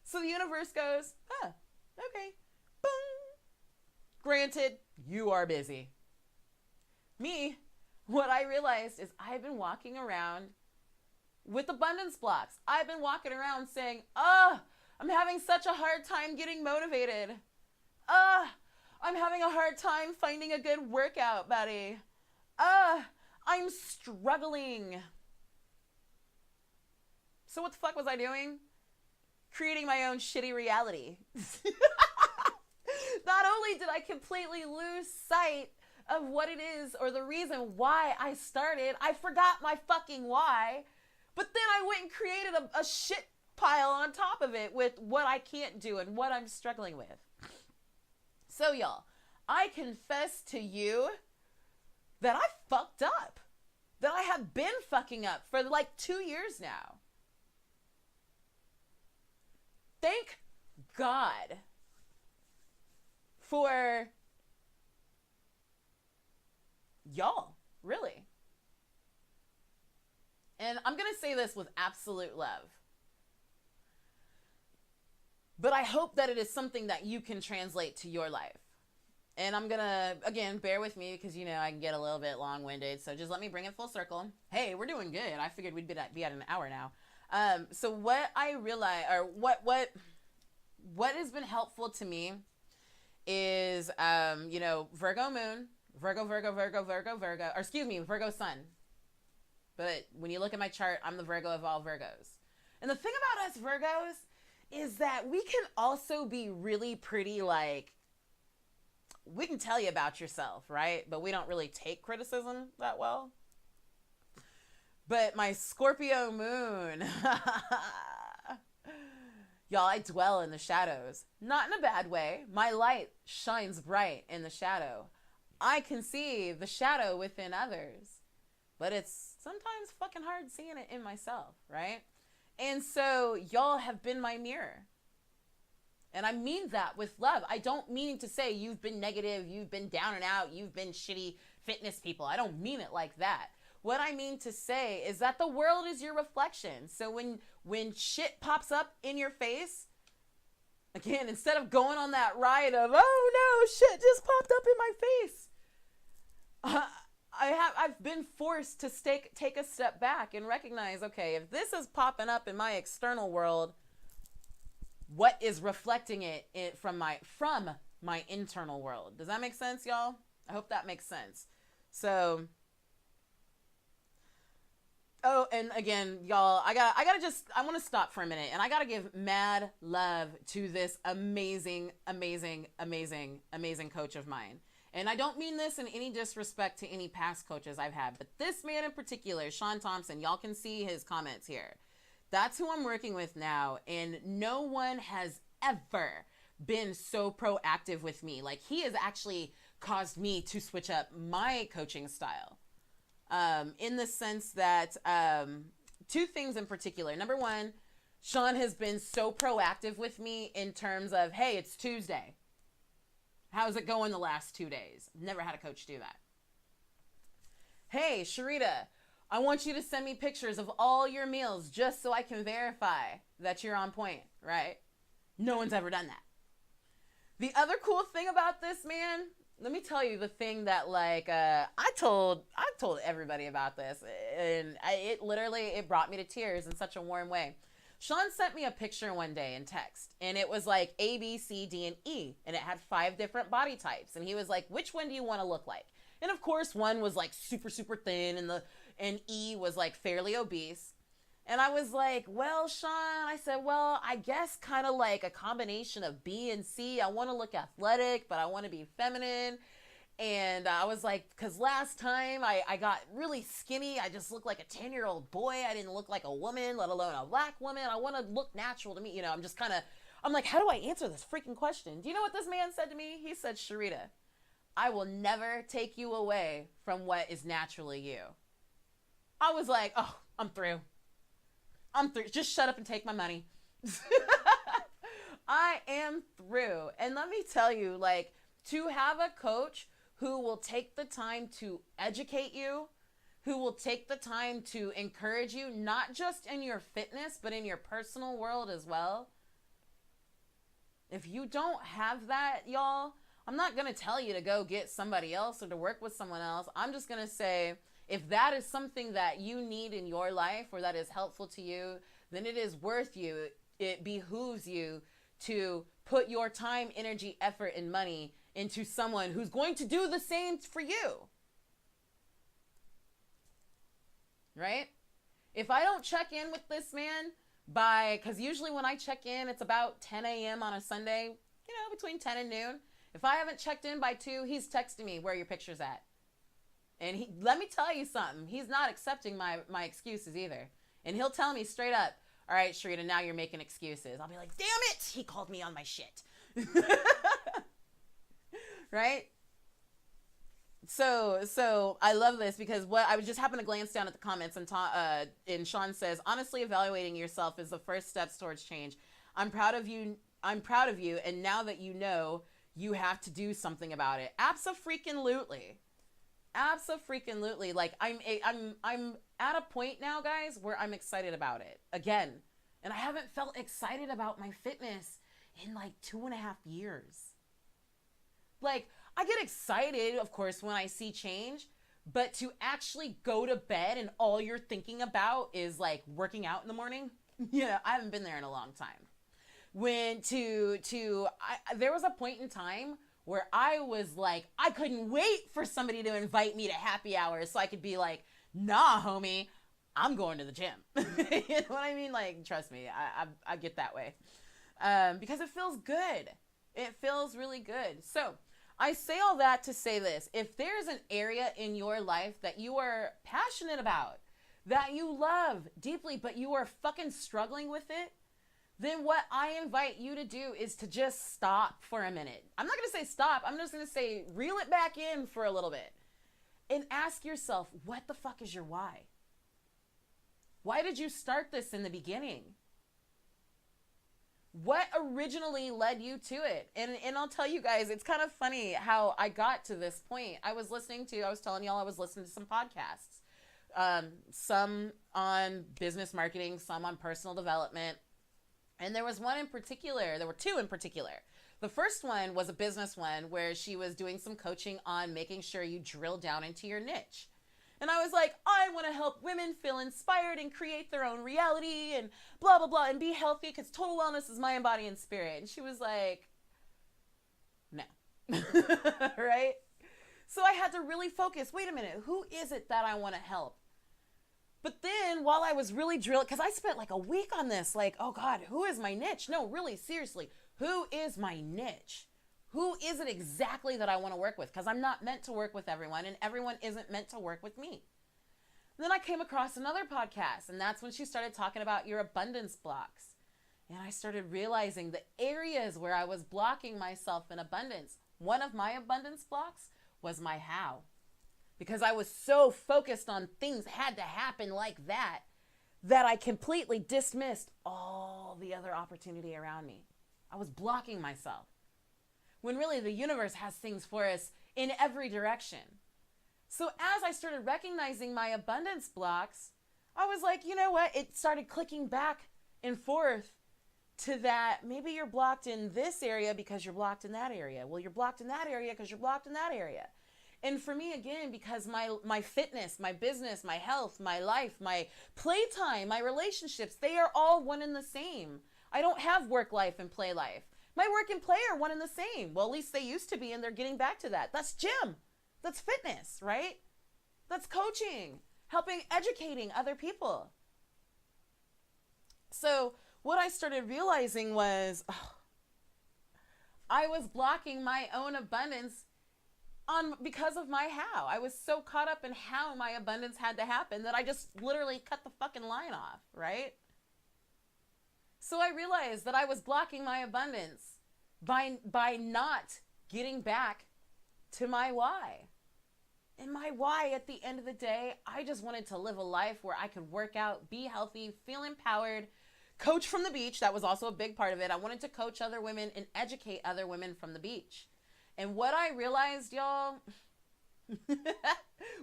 So the universe goes, okay. Boom. Granted, you are busy. Me, what I realized is I've been walking around with abundance blocks. I've been walking around saying, I'm having such a hard time getting motivated. I'm having a hard time finding a good workout, buddy. I'm struggling. So what the fuck was I doing? Creating my own shitty reality. Not only did I completely lose sight of what it is or the reason why I started, I forgot my fucking why, but then I went and created a shit pile on top of it with what I can't do and what I'm struggling with. So y'all, I confess to you that I fucked up, that I have been fucking up for like 2 years now. Thank God for y'all, really. And I'm going to say this with absolute love. But I hope that it is something that you can translate to your life. And I'm going to, again, bear with me because, you know, I can get a little bit long-winded. So just let me bring it full circle. Hey, we're doing good. I figured we'd be at an hour now. So what I realize, or what has been helpful to me is, you know, Virgo moon, Virgo, or excuse me, Virgo sun. But when you look at my chart, I'm the Virgo of all Virgos. And the thing about us Virgos is that we can also be really pretty, like, we can tell you about yourself, right? But we don't really take criticism that well. But my Scorpio moon, y'all, I dwell in the shadows. Not in a bad way. My light shines bright in the shadow. I can see the shadow within others. But it's sometimes fucking hard seeing it in myself, right? And so y'all have been my mirror. And I mean that with love. I don't mean to say you've been negative, you've been down and out, you've been shitty fitness people. I don't mean it like that. What I mean to say is that the world is your reflection. So when shit pops up in your face, again, instead of going on that ride of, oh no, shit just popped up in my face, I've been forced to take a step back and recognize, okay, if this is popping up in my external world, what is reflecting it from my internal world? Does that make sense, y'all? I hope that makes sense. So, oh, and again, y'all, I want to stop for a minute, and I gotta give mad love to this amazing coach of mine. And I don't mean this in any disrespect to any past coaches I've had, but this man in particular, Sean Thompson, y'all can see his comments here. That's who I'm working with now, and no one has ever been so proactive with me. Like, he has actually caused me to switch up my coaching style. In the sense that, two things in particular. Number one, Sean has been so proactive with me in terms of, hey, it's Tuesday. How's it going the last 2 days? Never had a coach do that. Hey, Sharita, I want you to send me pictures of all your meals just so I can verify that you're on point, right? No one's ever done that. The other cool thing about this, man, let me tell you the thing that, like, I told everybody about this, and it brought me to tears in such a warm way. Sean sent me a picture one day in text, and it was like A, B, C, D, and E, and it had 5 different body types, and he was like, which one do you want to look like? And of course, one was like super, super thin, and E was like fairly obese. And I was like, well, Sean, I said, well, I guess kind of like a combination of B and C. I want to look athletic, but I want to be feminine. And I was like, because last time I got really skinny. I just looked like a 10-year-old boy. I didn't look like a woman, let alone a black woman. I want to look natural to me. I'm like, how do I answer this freaking question? Do you know what this man said to me? He said, Sharita, I will never take you away from what is naturally you. I was like, oh, I'm through. Just shut up and take my money. I am through. And let me tell you, like, to have a coach who will take the time to educate you, who will take the time to encourage you, not just in your fitness, but in your personal world as well. If you don't have that, y'all, I'm not going to tell you to go get somebody else or to work with someone else. I'm just going to say, if that is something that you need in your life or that is helpful to you, then it is worth you. It behooves you to put your time, energy, effort, and money into someone who's going to do the same for you. Right? If I don't check in with this man because usually when I check in, it's about 10 a.m. on a Sunday, between 10 and noon. If I haven't checked in by 2, he's texting me, where your picture's at. And let me tell you something. He's not accepting my excuses either. And he'll tell me straight up, all right, Sharita, now you're making excuses. I'll be like, damn it, he called me on my shit. Right? So I love this because what I was just happened to glance down at the comments and Sean says, honestly, evaluating yourself is the first steps towards change. I'm proud of you. And now that you know, you have to do something about it. Abso-freaking-lutely. Abso-freaking-lutely. Like I'm at a point now, guys, where I'm excited about it again. And I haven't felt excited about my fitness in like 2.5 years. Like, I get excited, of course, when I see change, but to actually go to bed and all you're thinking about is like working out in the morning, I haven't been there in a long time. There was a point in time where I was like, I couldn't wait for somebody to invite me to happy hours so I could be like, nah, homie, I'm going to the gym. You know what I mean? Like, trust me, I get that way. Because it feels good. It feels really good. So I say all that to say this. If there's an area in your life that you are passionate about, that you love deeply, but you are fucking struggling with it, then what I invite you to do is to just stop for a minute. I'm not going to say stop. I'm just going to say reel it back in for a little bit and ask yourself, what the fuck is your why? Why did you start this in the beginning? What originally led you to it? And I'll tell you guys, it's kind of funny how I got to this point. I was telling y'all I was listening to some podcasts. Some on business marketing, some on personal development. And there was one in particular, there were 2 in particular. The first one was a business one where she was doing some coaching on making sure you drill down into your niche. And I was like, I want to help women feel inspired and create their own reality and blah, blah, blah, and be healthy because total wellness is mind, body, and spirit. And she was like, no. Right? So I had to really focus. Wait a minute. Who is it that I want to help? But then while I was really drilling, because I spent like a week on this, like, oh God, who is my niche? No, really, seriously, who is my niche? Who is it exactly that I want to work with? Because I'm not meant to work with everyone, and everyone isn't meant to work with me. And then I came across another podcast, and that's when she started talking about your abundance blocks. And I started realizing the areas where I was blocking myself in abundance. One of my abundance blocks was my how. Because I was so focused on things had to happen like that I completely dismissed all the other opportunity around me. I was blocking myself. When really the universe has things for us in every direction. So as I started recognizing my abundance blocks, I was like, you know what? It started clicking back and forth to that maybe you're blocked in this area because you're blocked in that area. Well, you're blocked in that area because you're blocked in that area. And for me, again, because my fitness, my business, my health, my life, my playtime, my relationships, they are all one and the same. I don't have work life and play life. My work and play are one and the same. Well, at least they used to be, and they're getting back to that. That's gym. That's fitness, right? That's coaching, helping, educating other people. So what I started realizing was, I was blocking my own abundance because of my how. I was so caught up in how my abundance had to happen that I just literally cut the fucking line off, right? So I realized that I was blocking my abundance by not getting back to my why. And my why, at the end of the day, I just wanted to live a life where I could work out, be healthy, feel empowered, coach from the beach. That was also a big part of it. I wanted to coach other women and educate other women from the beach. And what I realized, y'all,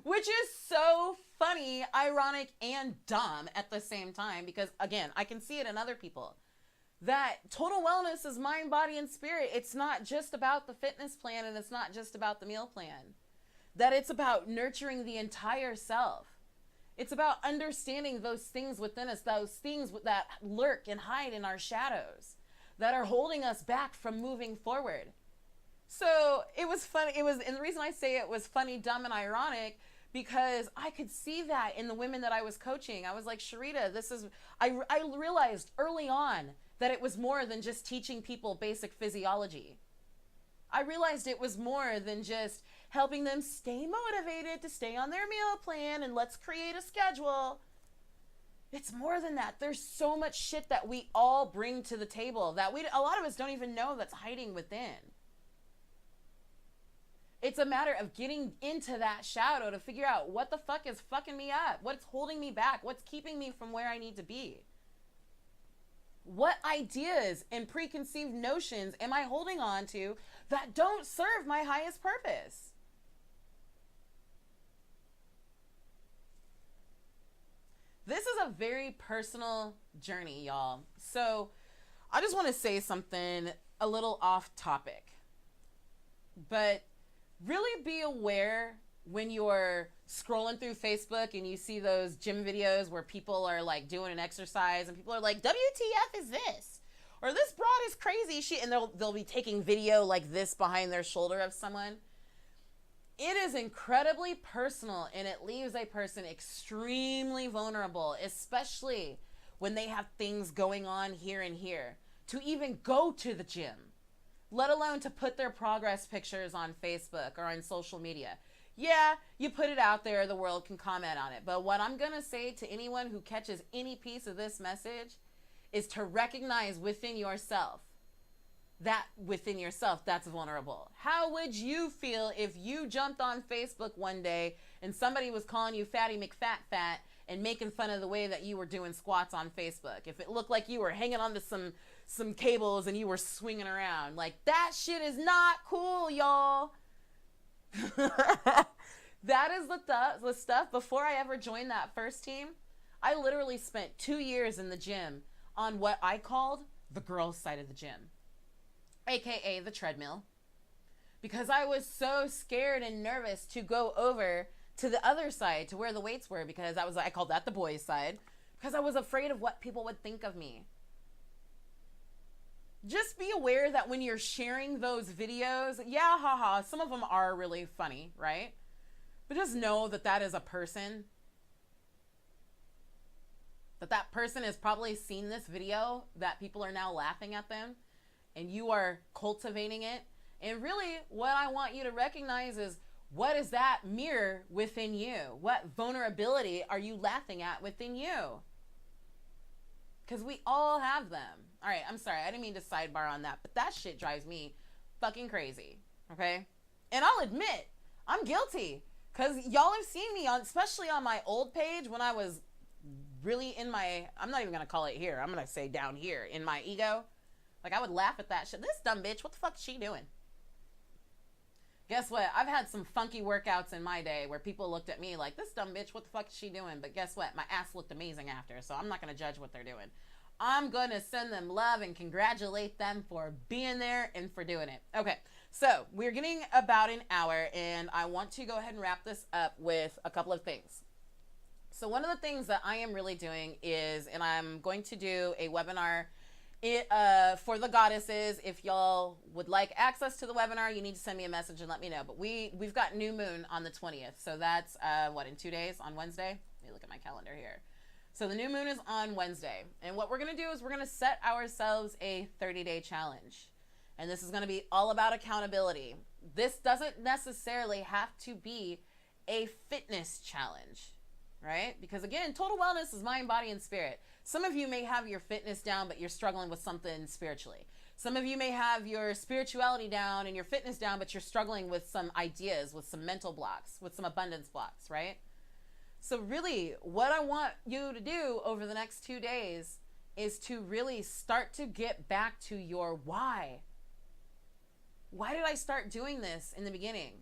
which is so funny, ironic, and dumb at the same time, because again, I can see it in other people, that total wellness is mind, body, and spirit. It's not just about the fitness plan, and it's not just about the meal plan. That it's about nurturing the entire self. It's about understanding those things within us, those things that lurk and hide in our shadows, that are holding us back from moving forward. So it was funny. And the reason I say it was funny, dumb, and ironic, because I could see that in the women that I was coaching. I was like, Sharita, I realized early on that it was more than just teaching people basic physiology. I realized it was more than just helping them stay motivated to stay on their meal plan and let's create a schedule. It's more than that. There's so much shit that we all bring to the table that a lot of us don't even know that's hiding within. It's a matter of getting into that shadow to figure out what the fuck is fucking me up, what's holding me back, what's keeping me from where I need to be. What ideas and preconceived notions am I holding on to that don't serve my highest purpose? This is a very personal journey, y'all. So I just want to say something a little off topic, but really be aware when you're scrolling through Facebook and you see those gym videos where people are like doing an exercise and people are like, WTF is this? Or this broad is crazy. And they'll be taking video like this behind their shoulder of someone. It is incredibly personal, and it leaves a person extremely vulnerable, especially when they have things going on here and here, to even go to the gym, let alone to put their progress pictures on Facebook or on social media. Yeah, you put it out there, the world can comment on it. But what I'm going to say to anyone who catches any piece of this message is to recognize within yourself that's vulnerable. How would you feel if you jumped on Facebook one day and somebody was calling you Fatty McFat and making fun of the way that you were doing squats on Facebook? If it looked like you were hanging onto some cables and you were swinging around, like, that shit is not cool, y'all. That is the stuff. Before I ever joined that first team, I literally spent 2 years in the gym on what I called the girls' side of the gym, aka the treadmill, because I was so scared and nervous to go over to the other side to where the weights were, because I called that the boys' side, because I was afraid of what people would think of me. Just be aware that when you're sharing those videos, yeah, haha, some of them are really funny, right? But just know that that is a person. That person has probably seen this video, that people are now laughing at them, and you are cultivating it. And really, what I want you to recognize is, what is that mirror within you? What vulnerability are you laughing at within you? Because we all have them. All right, I'm sorry. I didn't mean to sidebar on that, but that shit drives me fucking crazy, okay? And I'll admit, I'm guilty. Because y'all have seen me, especially on my old page, when I was really in my, I'm not even going to call it here. I'm going to say down here, in my ego. Like, I would laugh at that shit. This dumb bitch, what the fuck is she doing? Guess what? I've had some funky workouts in my day where people looked at me like, this dumb bitch, what the fuck is she doing? But guess what? My ass looked amazing after, so I'm not going to judge what they're doing. I'm going to send them love and congratulate them for being there and for doing it. Okay, so we're getting about an hour, and I want to go ahead and wrap this up with a couple of things. So one of the things that I am really doing is, and I'm going to do a webinar For the goddesses, if y'all would like access to the webinar, you need to send me a message and let me know. But we've got new moon on the 20th. So that's what, in 2 days, on Wednesday? Let me look at my calendar here. So the new moon is on Wednesday. And what we're going to do is we're going to set ourselves a 30-day challenge. And this is going to be all about accountability. This doesn't necessarily have to be a fitness challenge, right? Because again, total wellness is mind, body, and spirit. Some of you may have your fitness down, but you're struggling with something spiritually. Some of you may have your spirituality down and your fitness down, but you're struggling with some ideas, with some mental blocks, with some abundance blocks, right? So really, what I want you to do over the next 2 days is to really start to get back to your why. Why did I start doing this in the beginning?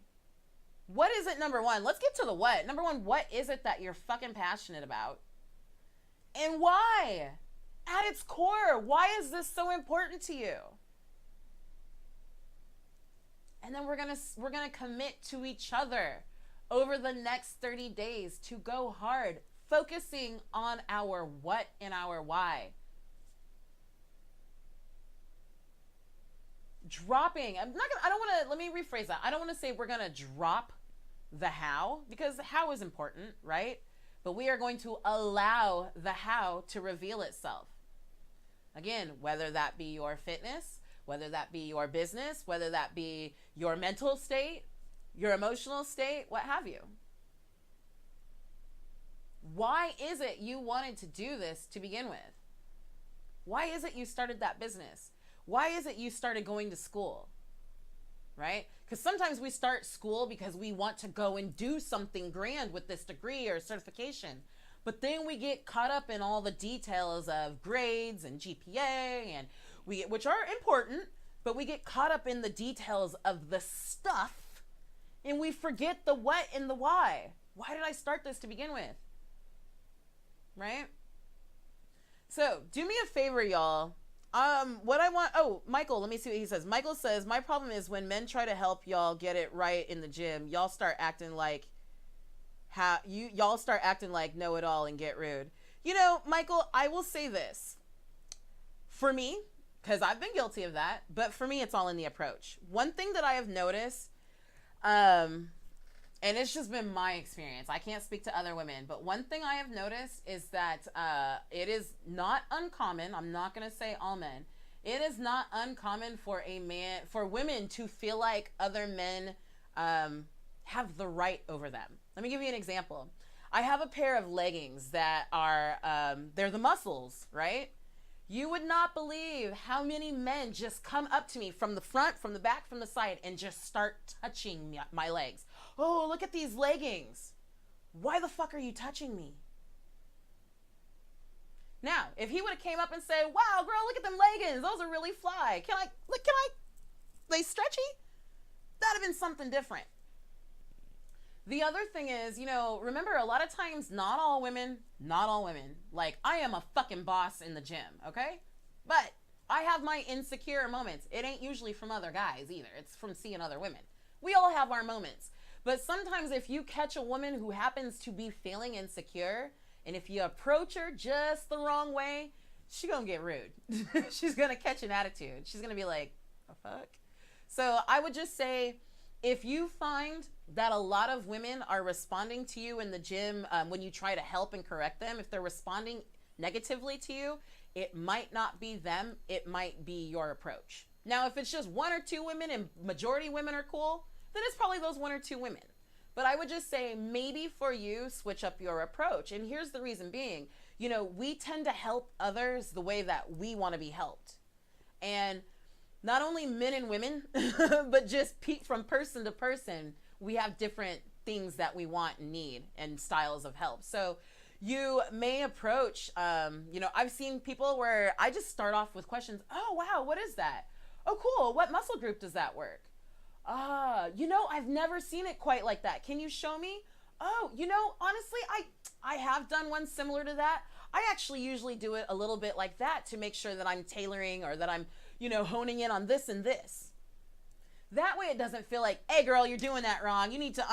What is it, number one? Let's get to the what. Number one, what is it that you're fucking passionate about? And why? At its core, why is this so important to you? And then we're gonna commit to each other over the next 30 days to go hard, focusing on our what and our why. Dropping, let me rephrase that. I don't want to say we're gonna drop the how, because the how is important, right? But we are going to allow the how to reveal itself. Again, whether that be your fitness, whether that be your business, whether that be your mental state, your emotional state, what have you. Why is it you wanted to do this to begin with? Why is it you started that business? Why is it you started going to school? Right? Because sometimes we start school because we want to go and do something grand with this degree or certification. But then we get caught up in all the details of grades and GPA, and which are important, but we get caught up in the details of the stuff, and we forget the what and the why. Why did I start this to begin with? Right? So do me a favor, y'all. Michael, let me see what he says. Michael says, my problem is when men try to help y'all get it right in the gym, y'all start acting like know-it-all and get rude. You know, Michael, I will say this. For me, because I've been guilty of that, but for me, it's all in the approach. One thing that I have noticed, and it's just been my experience, I can't speak to other women, but one thing I have noticed is that it is not uncommon, I'm not going to say all men, it is not uncommon for women to feel like other men have the right over them. Let me give you an example. I have a pair of leggings that are, they're the muscles, right? You would not believe how many men just come up to me from the front, from the back, from the side, and just start touching my legs. Oh, look at these leggings. Why the fuck are you touching me? Now, if he would have came up and said, wow, girl, look at them leggings. Those are really fly. They stretchy? That'd have been something different. The other thing is, remember, a lot of times, not all women, like, I am a fucking boss in the gym, okay? But I have my insecure moments. It ain't usually from other guys either. It's from seeing other women. We all have our moments. But sometimes if you catch a woman who happens to be feeling insecure, and if you approach her just the wrong way, she's gonna get rude. She's gonna catch an attitude. She's gonna be like, the fuck? So I would just say, if you find that a lot of women are responding to you in the gym when you try to help and correct them, if they're responding negatively to you, it might not be them, it might be your approach. Now, if it's just 1 or 2 women and majority women are cool, then it's probably those 1 or 2 women. But I would just say, maybe for you, switch up your approach. And here's the reason being, we tend to help others the way that we want to be helped. And not only men and women, but just from person to person, we have different things that we want and need and styles of help. So you may approach, I've seen people where I just start off with questions. Oh, wow, what is that? Oh, cool. What muscle group does that work? I've never seen it quite like that. Can you show me? Oh, honestly, I have done one similar to that. I actually usually do it a little bit like that to make sure that I'm tailoring or that I'm, honing in on this and this. That way it doesn't feel like, hey girl, you're doing that wrong. You need to,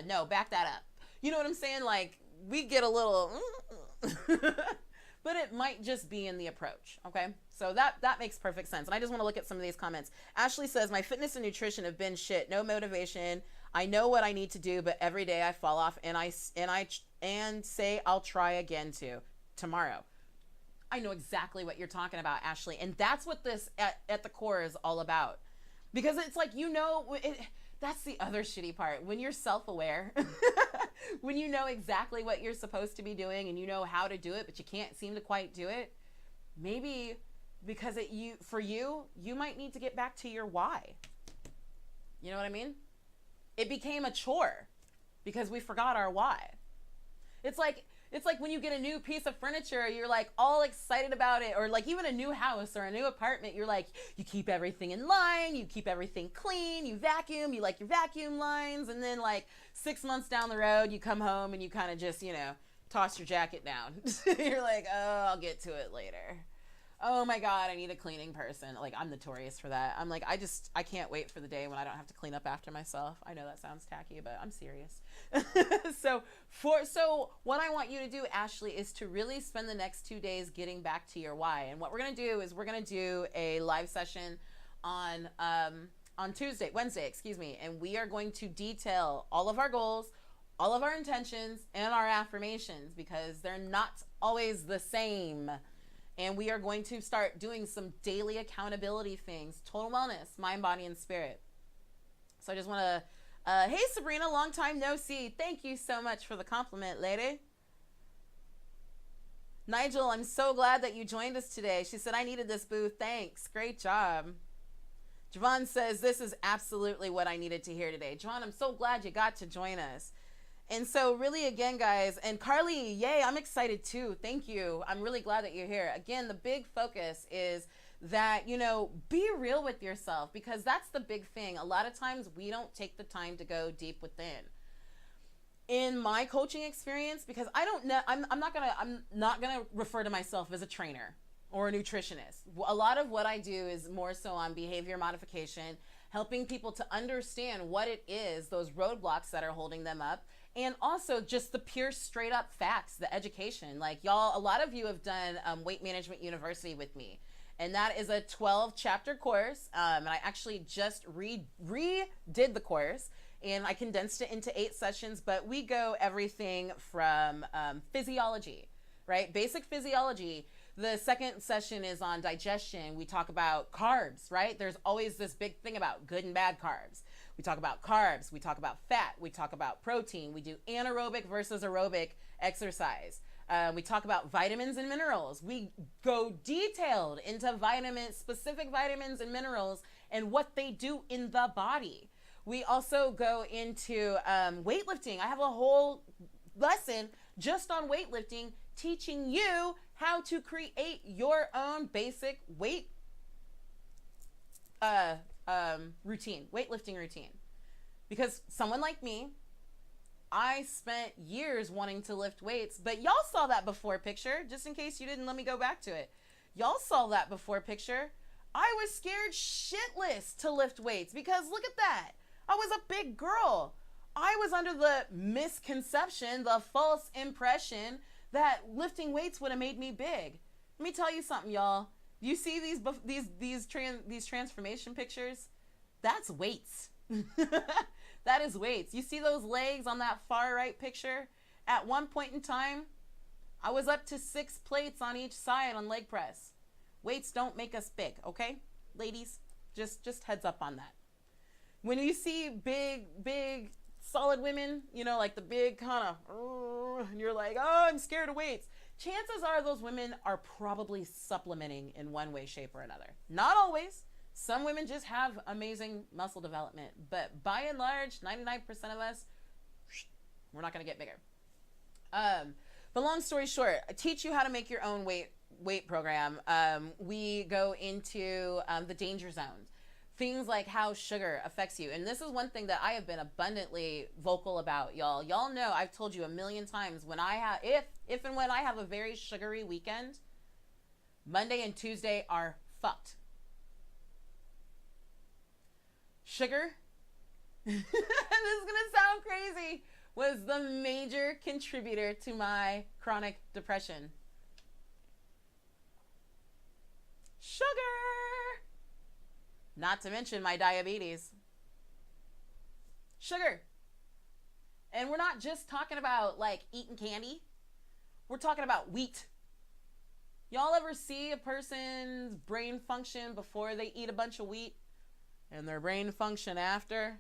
no, back that up. You know what I'm saying? Like, we get a little, but it might just be in the approach. Okay. So that makes perfect sense. And I just want to look at some of these comments. Ashley says, my fitness and nutrition have been shit. No motivation. I know what I need to do, but every day I fall off and say I'll try again tomorrow. I know exactly what you're talking about, Ashley. And that's what this at the core is all about. Because it's like, that's the other shitty part. When you're self-aware, when you know exactly what you're supposed to be doing and you know how to do it, but you can't seem to quite do it, maybe because you might need to get back to your why. You know what I mean? It became a chore because we forgot our why. It's like when you get a new piece of furniture, you're like all excited about it, or like even a new house or a new apartment, you're like, you keep everything in line, you keep everything clean, you vacuum, you like your vacuum lines, and then like 6 months down the road, you come home and you kind of just, toss your jacket down. You're like, oh, I'll get to it later. Oh my God, I need a cleaning person. Like, I'm notorious for that. I'm like, I can't wait for the day when I don't have to clean up after myself. I know that sounds tacky, but I'm serious. So what I want you to do, Ashley, is to really spend the next 2 days getting back to your why. And what we're going to do is we're going to do a live session on Wednesday, and we are going to detail all of our goals, all of our intentions, and our affirmations, because they're not always the same. And we are going to start doing some daily accountability things, total wellness, mind, body, and spirit. So I just want to, hey Sabrina, long time no see. Thank you so much for the compliment, lady. Nigel, I'm so glad that you joined us today. She said, I needed this, boo. Thanks. Great job. Javon says, this is absolutely what I needed to hear today. Javon, I'm so glad you got to join us. And so really, again, guys, and Carly, yay, I'm excited too. Thank you. I'm really glad that you're here. Again, the big focus is that, be real with yourself, because that's the big thing. A lot of times we don't take the time to go deep within. In my coaching experience, because I don't know, I'm not gonna refer to myself as a trainer or a nutritionist. A lot of what I do is more so on behavior modification, helping people to understand what it is, those roadblocks that are holding them up. And also just the pure straight up facts, the education. Like y'all, a lot of you have done Weight Management University with me. And that is a 12 chapter course. And I actually just redid the course and I condensed it into 8 sessions, but we go everything from physiology, right? Basic physiology. The second session is on digestion. We talk about carbs, right? There's always this big thing about good and bad carbs. We talk about carbs, we talk about fat, we talk about protein, we do anaerobic versus aerobic exercise. We talk about vitamins and minerals. We go detailed into specific vitamins and minerals and what they do in the body. We also go into weightlifting. I have a whole lesson just on weightlifting, teaching you how to create your own basic weight weightlifting routine. Because someone like me, I spent years wanting to lift weights, but y'all saw that before picture, just in case you didn't let me go back to it. Y'all saw that before picture. I was scared shitless to lift weights because look at that. I was a big girl. I was under the misconception, the false impression that lifting weights would have made me big. Let me tell you something, y'all. You see these transformation pictures? That's weights. That is weights. You see those legs on that far right picture? At one point in time, I was up to 6 plates on each side on leg press. Weights don't make us big, okay? Ladies, just heads up on that. When you see big, solid women, like the big kind of, and you're like, oh, I'm scared of weights. Chances are those women are probably supplementing in one way, shape, or another. Not always. Some women just have amazing muscle development, but by and large, 99% of us, we're not going to get bigger. But long story short, I teach you how to make your own weight program. We go into the danger zones, things like how sugar affects you. And this is one thing that I have been abundantly vocal about, y'all. Y'all know I've told you a million times when I have, if and when I have a very sugary weekend, Monday and Tuesday are fucked. Sugar, this is gonna sound crazy, was the major contributor to my chronic depression. Sugar. Not to mention my diabetes. Sugar. And we're not just talking about like eating candy. We're talking about wheat. Y'all ever see a person's brain function before they eat a bunch of wheat and their brain function after?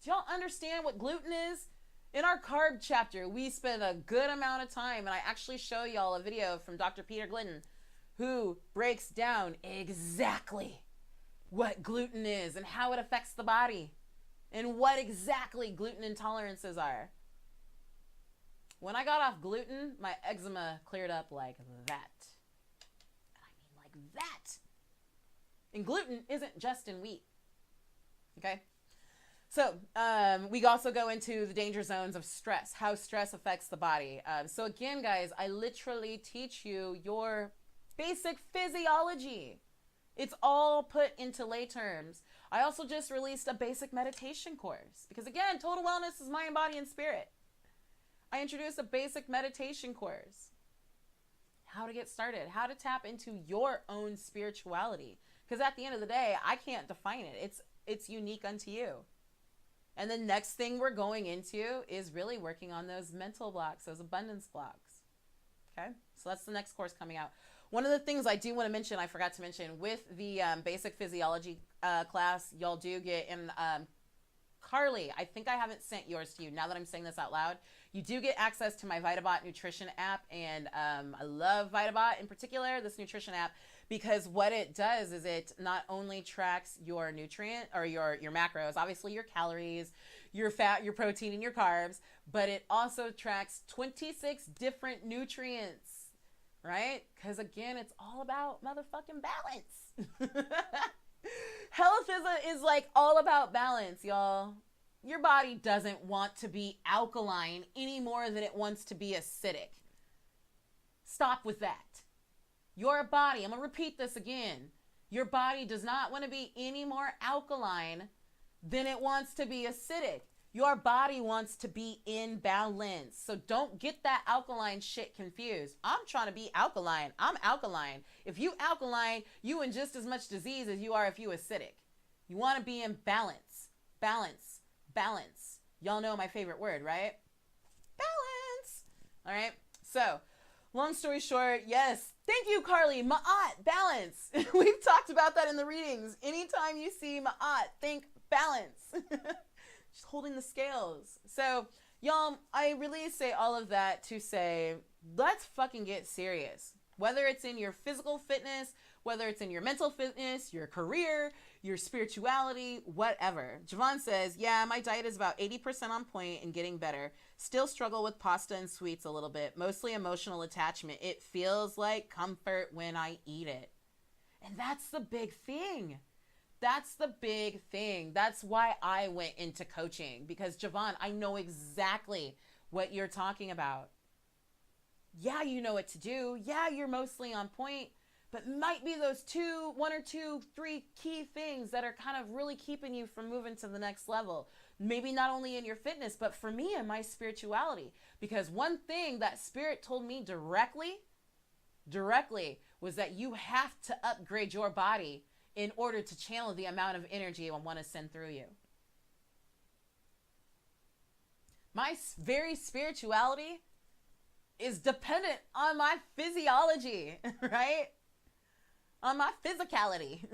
Do y'all understand what gluten is? In our carb chapter, we spend a good amount of time, and I actually show y'all a video from Dr. Peter Glidden, who breaks down exactly what gluten is and how it affects the body and what exactly gluten intolerances are. When I got off gluten, my eczema cleared up like that. I mean like that. And gluten isn't just in wheat. Okay? So we also go into the danger zones of stress, how stress affects the body. So again, guys, I literally teach you your basic physiology. It's all put into lay terms. I also just released a basic meditation course because again, total wellness is mind, body, and spirit. I introduced a basic meditation course. How to get started, how to tap into your own spirituality. Because at the end of the day, I can't define it. It's unique unto you. And the next thing we're going into is really working on those mental blocks, those abundance blocks. Okay, so that's the next course coming out. One of the things I do want to mention, I forgot to mention, with the basic physiology class, y'all do get in Carly, I think I haven't sent yours to you. Now that I'm saying this out loud, you do get access to my VitaBot nutrition app, and I love VitaBot in particular, this nutrition app, because what it does is it not only tracks your nutrient or your macros, obviously your calories, your fat, your protein, and your carbs, but it also tracks 26 different nutrients, right? Because again, it's all about motherfucking balance. Health is like all about balance, y'all. Your body doesn't want to be alkaline any more than it wants to be acidic. Stop with that. Your body, I'm going to repeat this again. Your body does not want to be any more alkaline than it wants to be acidic. Your body wants to be in balance. So don't get that alkaline shit confused. I'm trying to be alkaline. I'm alkaline. If you alkaline, you in just as much disease as you are if you acidic. You want to be in balance. Balance. Balance. Y'all know my favorite word, right? Balance. All right. So, long story short, yes. Thank you, Carly. Ma'at, balance. We've talked about that in the readings. Anytime you see Ma'at, think balance. Just holding the scales. So, y'all, I really say all of that to say, let's fucking get serious. Whether it's in your physical fitness, whether it's in your mental fitness, your career, your spirituality, whatever. Javon says, yeah, my diet is about 80% on point and getting better. Still struggle with pasta and sweets a little bit. Mostly emotional attachment. It feels like comfort when I eat it. And that's the big thing. That's the big thing. That's why I went into coaching. Because Javon, I know exactly what you're talking about. Yeah, you know what to do. Yeah, you're mostly on point. But might be those one or two, three key things that are kind of really keeping you from moving to the next level. Maybe not only in your fitness, but for me and my spirituality. Because one thing that spirit told me directly, was that you have to upgrade your body in order to channel the amount of energy I want to send through you. My very spirituality is dependent on my physiology, right? On my physicality.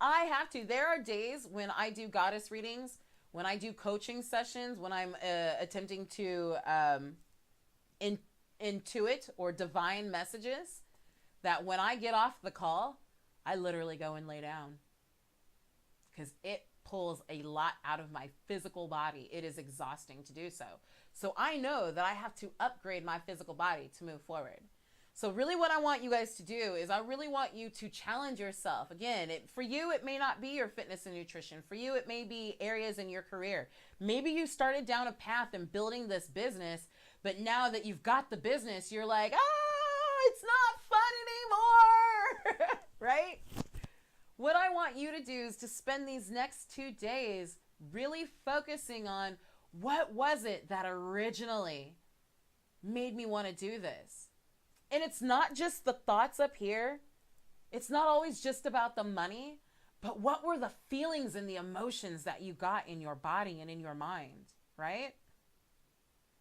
I have to. There are days when I do goddess readings, when I do coaching sessions, when I'm attempting to intuit or divine messages, that when I get off the call, I literally go and lay down. Because it pulls a lot out of my physical body. It is exhausting to do so. So I know that I have to upgrade my physical body to move forward. So really what I want you guys to do is I really want you to challenge yourself. Again, for you, it may not be your fitness and nutrition. For you, it may be areas in your career. Maybe you started down a path in building this business, but now that you've got the business, you're like, it's not fun anymore, right? What I want you to do is to spend these next 2 days really focusing on what was it that originally made me want to do this? And it's not just the thoughts up here. It's not always just about the money, but what were the feelings and the emotions that you got in your body and in your mind, right?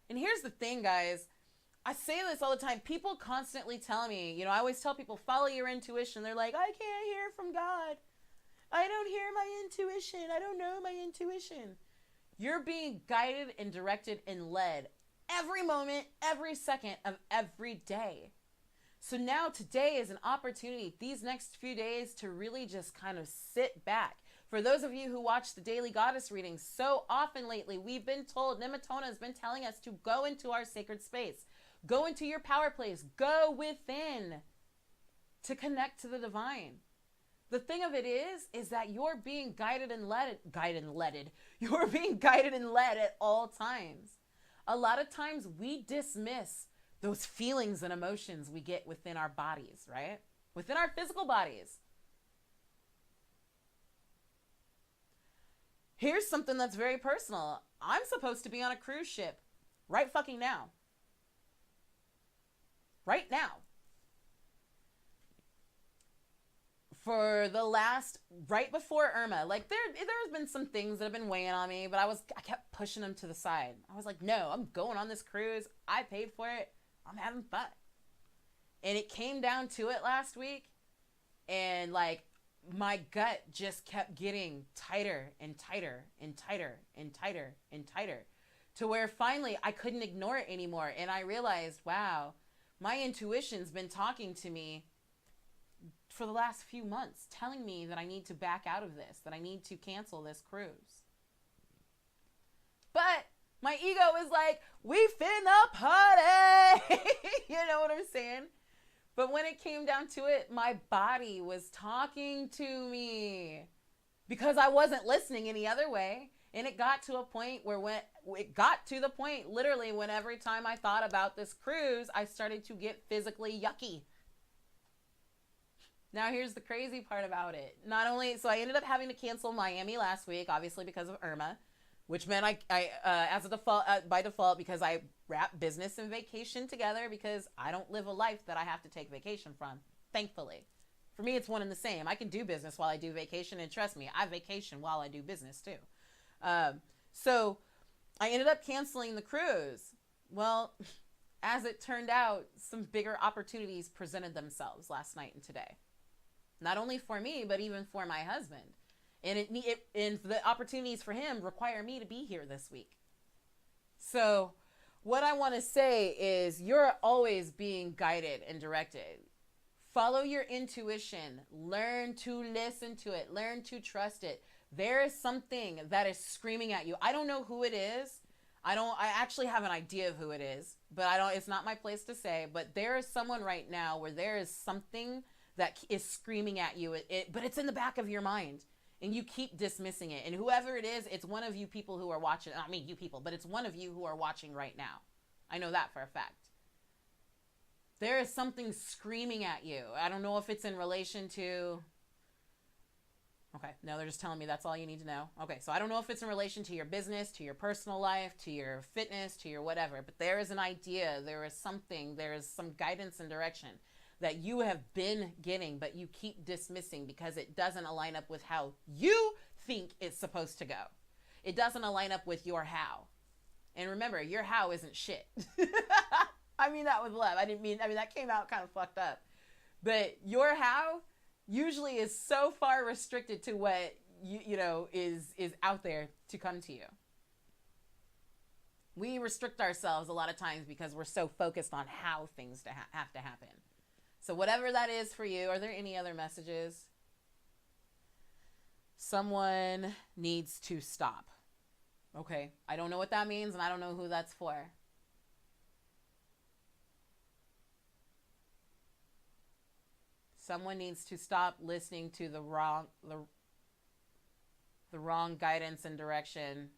And here's the thing, guys. I say this all the time. People constantly tell me, I always tell people, follow your intuition. They're like, I can't hear from God. I don't hear my intuition. I don't know my intuition. You're being guided and directed and led every moment, every second of every day. So now today is an opportunity, these next few days, to really just kind of sit back. For those of you who watch the Daily Goddess readings, so often lately we've been told, Nematona has been telling us to go into our sacred space. Go into your power place. Go within to connect to the divine. The thing of it is that you're being guided and led. You're being guided and led at all times. A lot of times we dismiss those feelings and emotions we get within our bodies, right? Within our physical bodies. Here's something that's very personal. I'm supposed to be on a cruise ship right fucking now. Right now. For the last, right before Irma, like there's been some things that have been weighing on me, but I kept pushing them to the side. I was like, no, I'm going on this cruise. I paid for it. I'm having fun. And it came down to it last week, and like my gut just kept getting tighter and tighter and tighter and tighter and tighter, to where finally I couldn't ignore it anymore. And I realized, wow, my intuition's been talking to me for the last few months, telling me that I need to back out of this, that I need to cancel this cruise. But my ego is like, we finna party. You know what I'm saying? But when it came down to it, my body was talking to me because I wasn't listening any other way. And it got to a point where literally when every time I thought about this cruise, I started to get physically yucky. Now, here's the crazy part about it. So I ended up having to cancel Miami last week, obviously because of Irma, which meant by default, because I wrap business and vacation together, because I don't live a life that I have to take vacation from, thankfully. For me, it's one and the same. I can do business while I do vacation, and trust me, I vacation while I do business too. So I ended up canceling the cruise. Well, as it turned out, some bigger opportunities presented themselves last night and today. Not only for me, but even for my husband. And the opportunities for him require me to be here this week. So what I want to say is, you're always being guided and directed. Follow your intuition. Learn to listen to it. Learn to trust it. There is something that is screaming at you. I don't know who it is. I actually have an idea of who it is, but it's not my place to say. But there is someone right now where there is something that is screaming at you, but it's in the back of your mind. And you keep dismissing it. And whoever it is, it's one of you people who are watching. I mean, you people, but it's one of you who are watching right now. I know that for a fact. There is something screaming at you. I don't know if it's in relation to... Okay, no, they're just telling me that's all you need to know. Okay, so I don't know if it's in relation to your business, to your personal life, to your fitness, to your whatever. But there is an idea. There is some guidance and direction that you have been getting, but you keep dismissing because it doesn't align up with how you think it's supposed to go. It doesn't align up with your how. And remember, your how isn't shit. I mean that with love. I mean that came out kind of fucked up. But your how usually is so far restricted to what is out there to come to you. We restrict ourselves a lot of times because we're so focused on how things have to happen. So whatever that is for you, are there any other messages? Someone needs to stop. Okay, I don't know what that means, and I don't know who that's for. Someone needs to stop listening to the wrong guidance and direction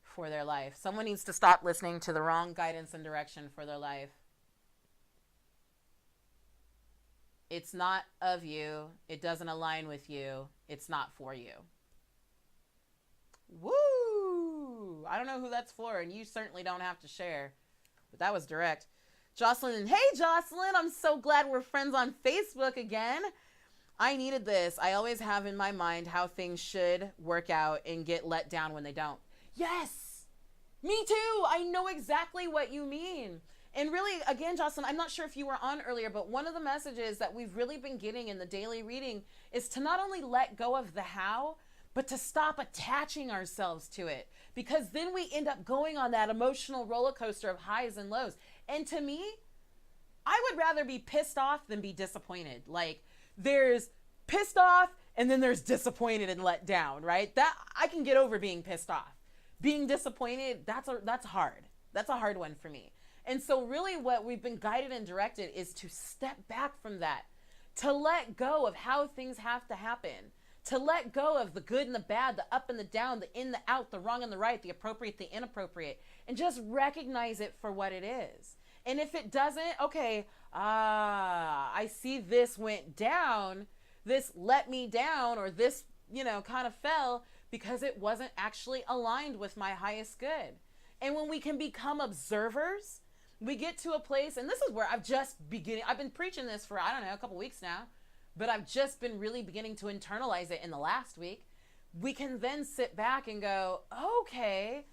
for their life. Someone needs to stop listening to the wrong guidance and direction for their life. It's not of you. It doesn't align with you. It's not for you. Woo! I don't know who that's for, and you certainly don't have to share. but that was direct. Jocelyn, hey Jocelyn, I'm so glad we're friends on Facebook again. I needed this. I always have in my mind how things should work out and get let down when they don't. Yes, me too. I know exactly what you mean. And really, again, Jocelyn, I'm not sure if you were on earlier, but one of the messages that we've really been getting in the daily reading is to not only let go of the how, but to stop attaching ourselves to it, because then we end up going on that emotional roller coaster of highs and lows. And to me, I would rather be pissed off than be disappointed. Like, there's pissed off and then there's disappointed and let down, right? That I can get over being pissed off. Being disappointed, that's hard. That's a hard one for me. And so really what we've been guided and directed is to step back from that, to let go of how things have to happen, to let go of the good and the bad, the up and the down, the in, the out, the wrong and the right, the appropriate, the inappropriate, and just recognize it for what it is. And if it doesn't, okay, I see this went down, this let me down, or this, kind of fell because it wasn't actually aligned with my highest good. And when we can become observers, we get to a place, and this is where I've been preaching this for, I don't know, a couple weeks now, but I've just been really beginning to internalize it in the last week. We can then sit back and go, okay,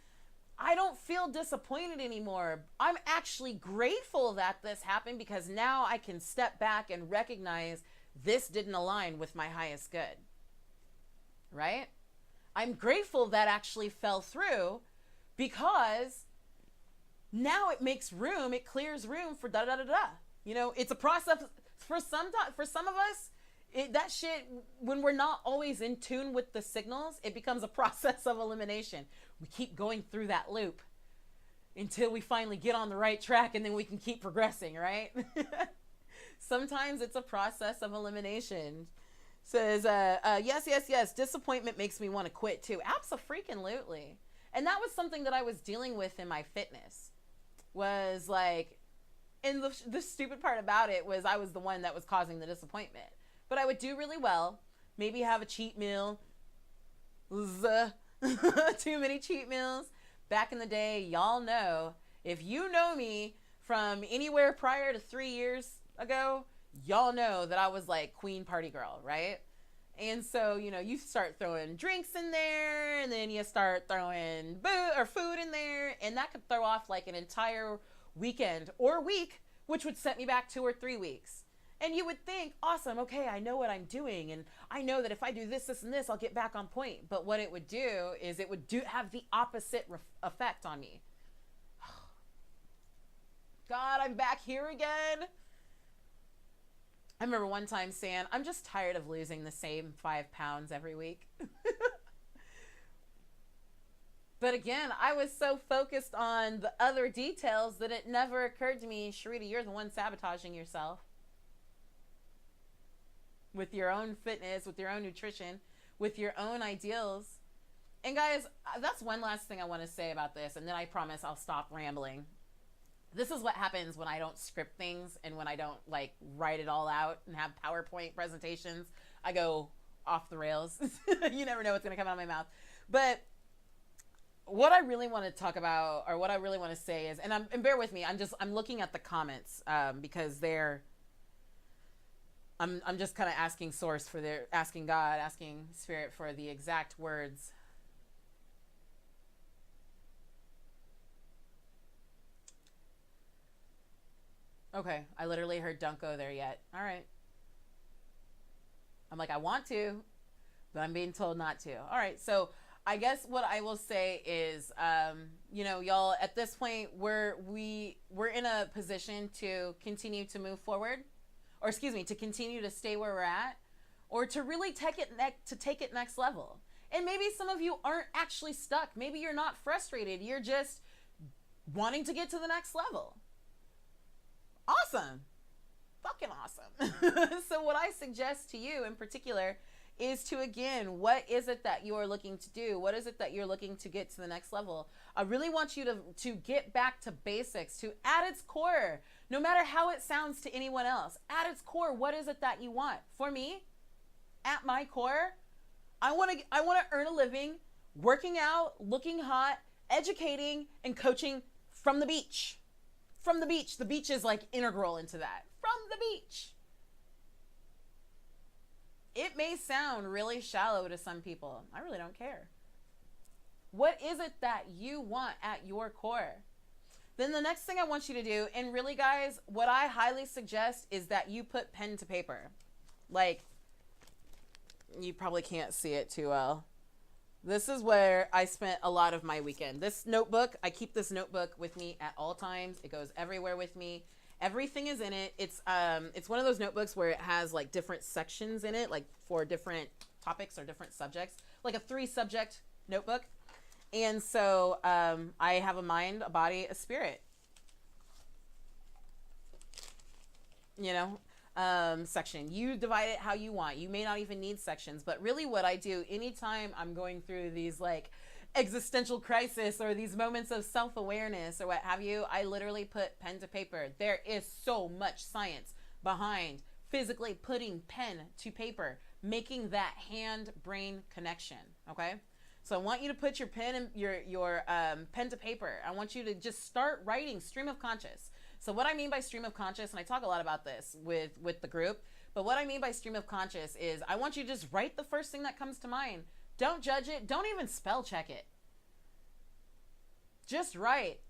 I don't feel disappointed anymore. I'm actually grateful that this happened, because now I can step back and recognize this didn't align with my highest good, right? I'm grateful that actually fell through, because now it makes room, it clears room for da-da-da-da. It's a process for some of us. That shit, when we're not always in tune with the signals, it becomes a process of elimination. We keep going through that loop until we finally get on the right track, and then we can keep progressing, right? Sometimes it's a process of elimination. Says, yes. Disappointment makes me want to quit too. Abso-freaking-lutely. And that was something that I was dealing with in my fitness. Was like, and the stupid part about it was I was the one that was causing the disappointment. But I would do really well, maybe have a cheat meal, too many cheat meals. Back in the day, y'all know, if you know me from anywhere prior to 3 years ago, y'all know that I was like queen party girl, right? And so, you start throwing drinks in there, and then you start throwing food in there, and that could throw off like an entire weekend or week, which would set me back 2 or 3 weeks. And you would think, awesome, okay, I know what I'm doing, and I know that if I do this, this, and this, I'll get back on point. But what it would do is it would have the opposite effect on me. God, I'm back here again. I remember one time saying, I'm just tired of losing the same 5 pounds every week. But again, I was so focused on the other details that it never occurred to me, Sharita, you're the one sabotaging yourself. With your own fitness, with your own nutrition, with your own ideals. And guys, that's one last thing I want to say about this, and then I promise I'll stop rambling. This is what happens when I don't script things, and when I don't write it all out and have PowerPoint presentations. I go off the rails. You never know what's going to come out of my mouth. But what I really want to talk about, or what I really want to say is, and bear with me, I'm looking at the comments because I'm just kind of asking source asking God, asking Spirit for the exact words. Okay, I literally heard don't go there yet. All right. I'm like, I want to, but I'm being told not to. All right, so I guess what I will say is, y'all, at this point, we're in a position to continue to move forward. Or to continue to stay where we're at, or to really take it next level. And maybe some of you aren't actually stuck. Maybe you're not frustrated. You're just wanting to get to the next level. Awesome. Fucking awesome. So what I suggest to you in particular is to, again, what is it that you are looking to do? What is it that you're looking to get to the next level? I really want you to get back to basics, to at its core, no matter how it sounds to anyone else, at its core, what is it that you want? For me, at my core, I want to earn a living, working out, looking hot, educating, and coaching from the beach. From the beach. The beach is like integral into that. From the beach. It may sound really shallow to some people. I really don't care. What is it that you want at your core? Then the next thing I want you to do, and really guys, what I highly suggest is that you put pen to paper. Like, you probably can't see it too well. This is where I spent a lot of my weekend. This notebook, I keep this notebook with me at all times. It goes everywhere with me. Everything is in it. It's one of those notebooks where it has like different sections in it, like for different topics or different subjects, like a 3-subject notebook. And so I have a mind, a body, a spirit, you know, section. You divide it how you want. You may not even need sections, but really what I do anytime I'm going through these like existential crisis or these moments of self-awareness or what have you, I literally put pen to paper. There is so much science behind physically putting pen to paper, making that hand-brain connection, okay? So I want you to put your pen and your pen to paper. I want you to just start writing stream of conscious. So what I mean by stream of conscious, and I talk a lot about this with the group, but what I mean by stream of conscious is I want you to just write the first thing that comes to mind. Don't judge it. Don't even spell check it. Just write.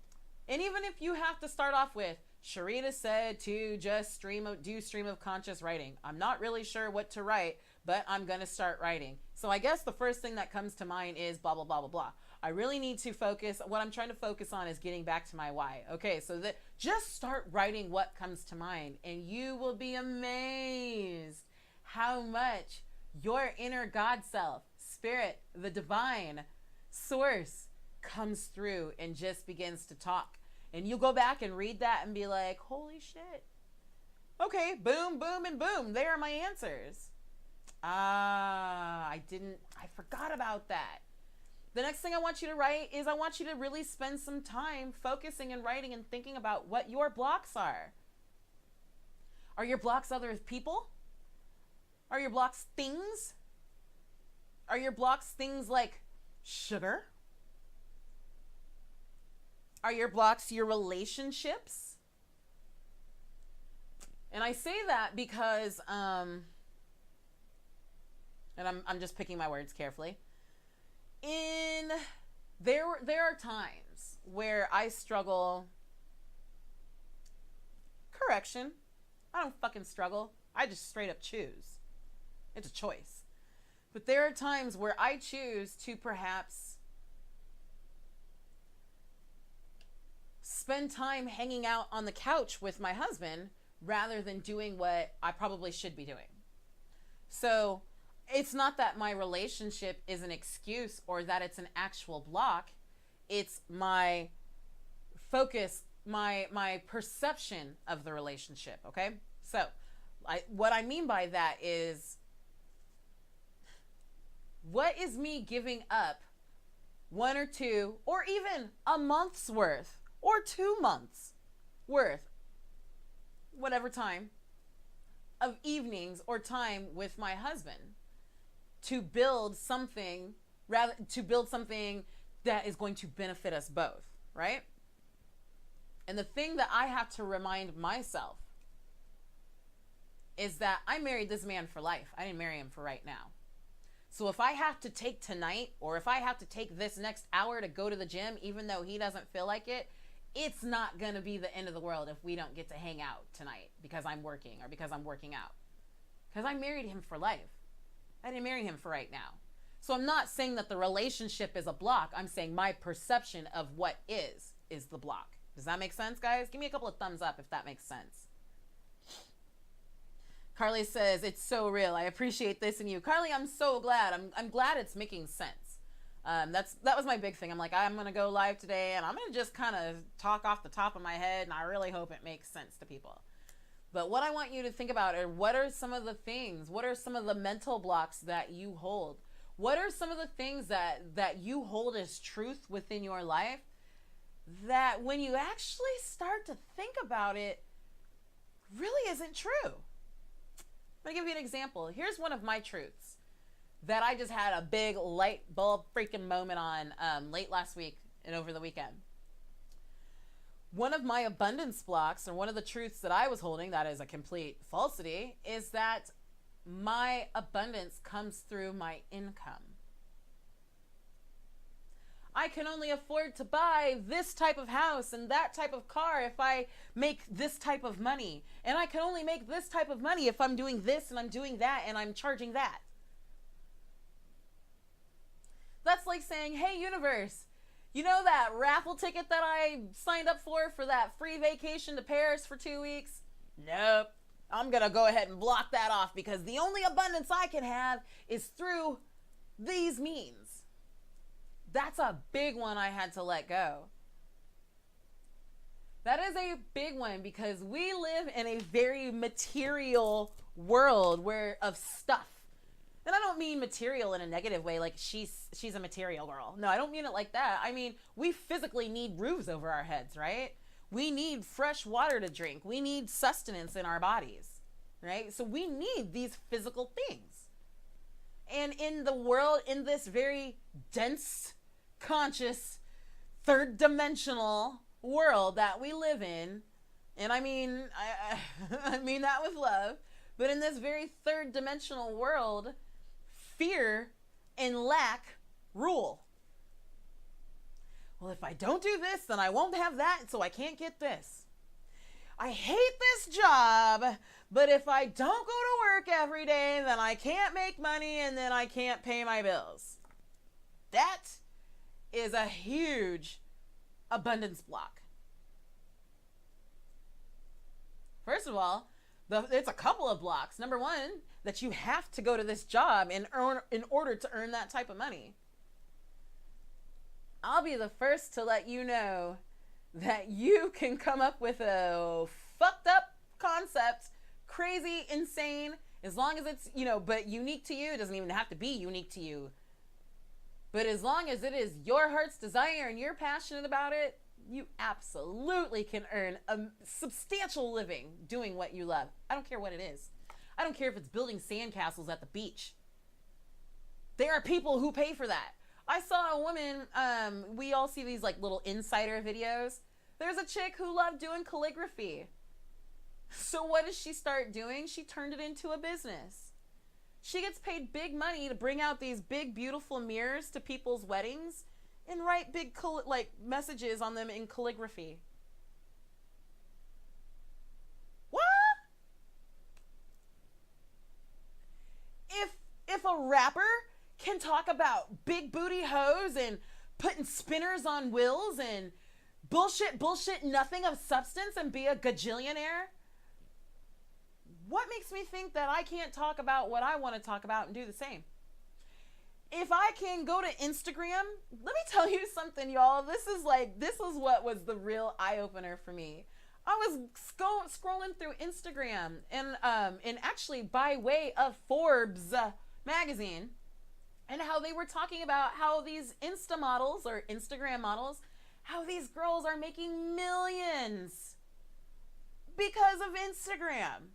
And even if you have to start off with, Sharita said to just do stream of conscious writing. I'm not really sure what to write, but I'm going to start writing. So I guess the first thing that comes to mind is blah, blah, blah, blah, blah. I really need to focus. What I'm trying to focus on is getting back to my why. Okay, so that just start writing what comes to mind, and you will be amazed how much your inner God self, spirit, the divine source comes through and just begins to talk. And you'll go back and read that and be like, holy shit. Okay, boom, boom, and boom. There are my answers. I forgot about that. The next thing I want you to write is I want you to really spend some time focusing and writing and thinking about what your blocks are. Are your blocks other people? Are your blocks things? Are your blocks things like sugar? Are your blocks your relationships? And I say that because, and I'm just picking my words carefully. There are times where I struggle. Correction. I don't fucking struggle. I just straight up choose. It's a choice. But there are times where I choose to perhaps spend time hanging out on the couch with my husband rather than doing what I probably should be doing. So it's not that my relationship is an excuse or that it's an actual block. It's my focus, my perception of the relationship, okay? So what I mean by that is, what is me giving up 1 or 2 or even a month's worth or 2 months worth, whatever time, of evenings or time with my husband to build something that is going to benefit us both, right? And the thing that I have to remind myself is that I married this man for life. I didn't marry him for right now. So if I have to take tonight, or if I have to take this next hour to go to the gym, even though he doesn't feel like it, it's not going to be the end of the world if we don't get to hang out tonight because I'm working or because I'm working out. Because I married him for life. I didn't marry him for right now. So I'm not saying that the relationship is a block. I'm saying my perception of what is the block. Does that make sense, guys? Give me a couple of thumbs up if that makes sense. Carly says, it's so real. I appreciate this in you. Carly, I'm so glad. I'm glad it's making sense. That was my big thing. I'm like, I'm going to go live today and I'm going to just kind of talk off the top of my head, and I really hope it makes sense to people. But what I want you to think about are, what are some of the things, what are some of the mental blocks that you hold? What are some of the things that you hold as truth within your life that when you actually start to think about it, really isn't true? I'm going to give you an example. Here's one of my truths that I just had a big light bulb freaking moment on late last week and over the weekend. One of my abundance blocks, or one of the truths that I was holding that is a complete falsity, is that my abundance comes through my income. I can only afford to buy this type of house and that type of car if I make this type of money. And I can only make this type of money if I'm doing this and I'm doing that and I'm charging that. That's like saying, hey, universe, you know that raffle ticket that I signed up for that free vacation to Paris for 2 weeks? Nope. I'm going to go ahead and block that off because the only abundance I can have is through these means. That's a big one I had to let go. That is a big one because we live in a very material world of stuff. And I don't mean material in a negative way, like she's a material girl. No, I don't mean it like that. I mean, we physically need roofs over our heads, right? We need fresh water to drink. We need sustenance in our bodies, right? So we need these physical things. And in the world, in this very dense, conscious, third dimensional world that we live in, and I mean I mean that with love, but in this very third dimensional world, fear and lack rule. Well, if I don't do this, then I won't have that, so I can't get this. I hate this job, but if I don't go to work every day, then I can't make money and then I can't pay my bills. That is a huge abundance block. First of all, it's a couple of blocks. Number one, that you have to go to this job in order to earn that type of money. I'll be the first to let you know that you can come up with a fucked up concept, crazy, insane, as long as it's, but unique to you. It doesn't even have to be unique to you. But as long as it is your heart's desire and you're passionate about it, you absolutely can earn a substantial living doing what you love. I don't care what it is. I don't care if it's building sandcastles at the beach. There are people who pay for that. I saw a woman, we all see these like little insider videos. There's a chick who loved doing calligraphy. So what does she start doing? She turned it into a business. She gets paid big money to bring out these big, beautiful mirrors to people's weddings and write big messages on them in calligraphy. What? If a rapper can talk about big booty hoes and putting spinners on wheels and bullshit, nothing of substance and be a gajillionaire, what makes me think that I can't talk about what I want to talk about and do the same? If I can go to Instagram, let me tell you something, y'all. This is what was the real eye-opener for me. I was scrolling through Instagram and actually by way of Forbes magazine, and how they were talking about how these Insta models or Instagram models, how these girls are making millions because of Instagram.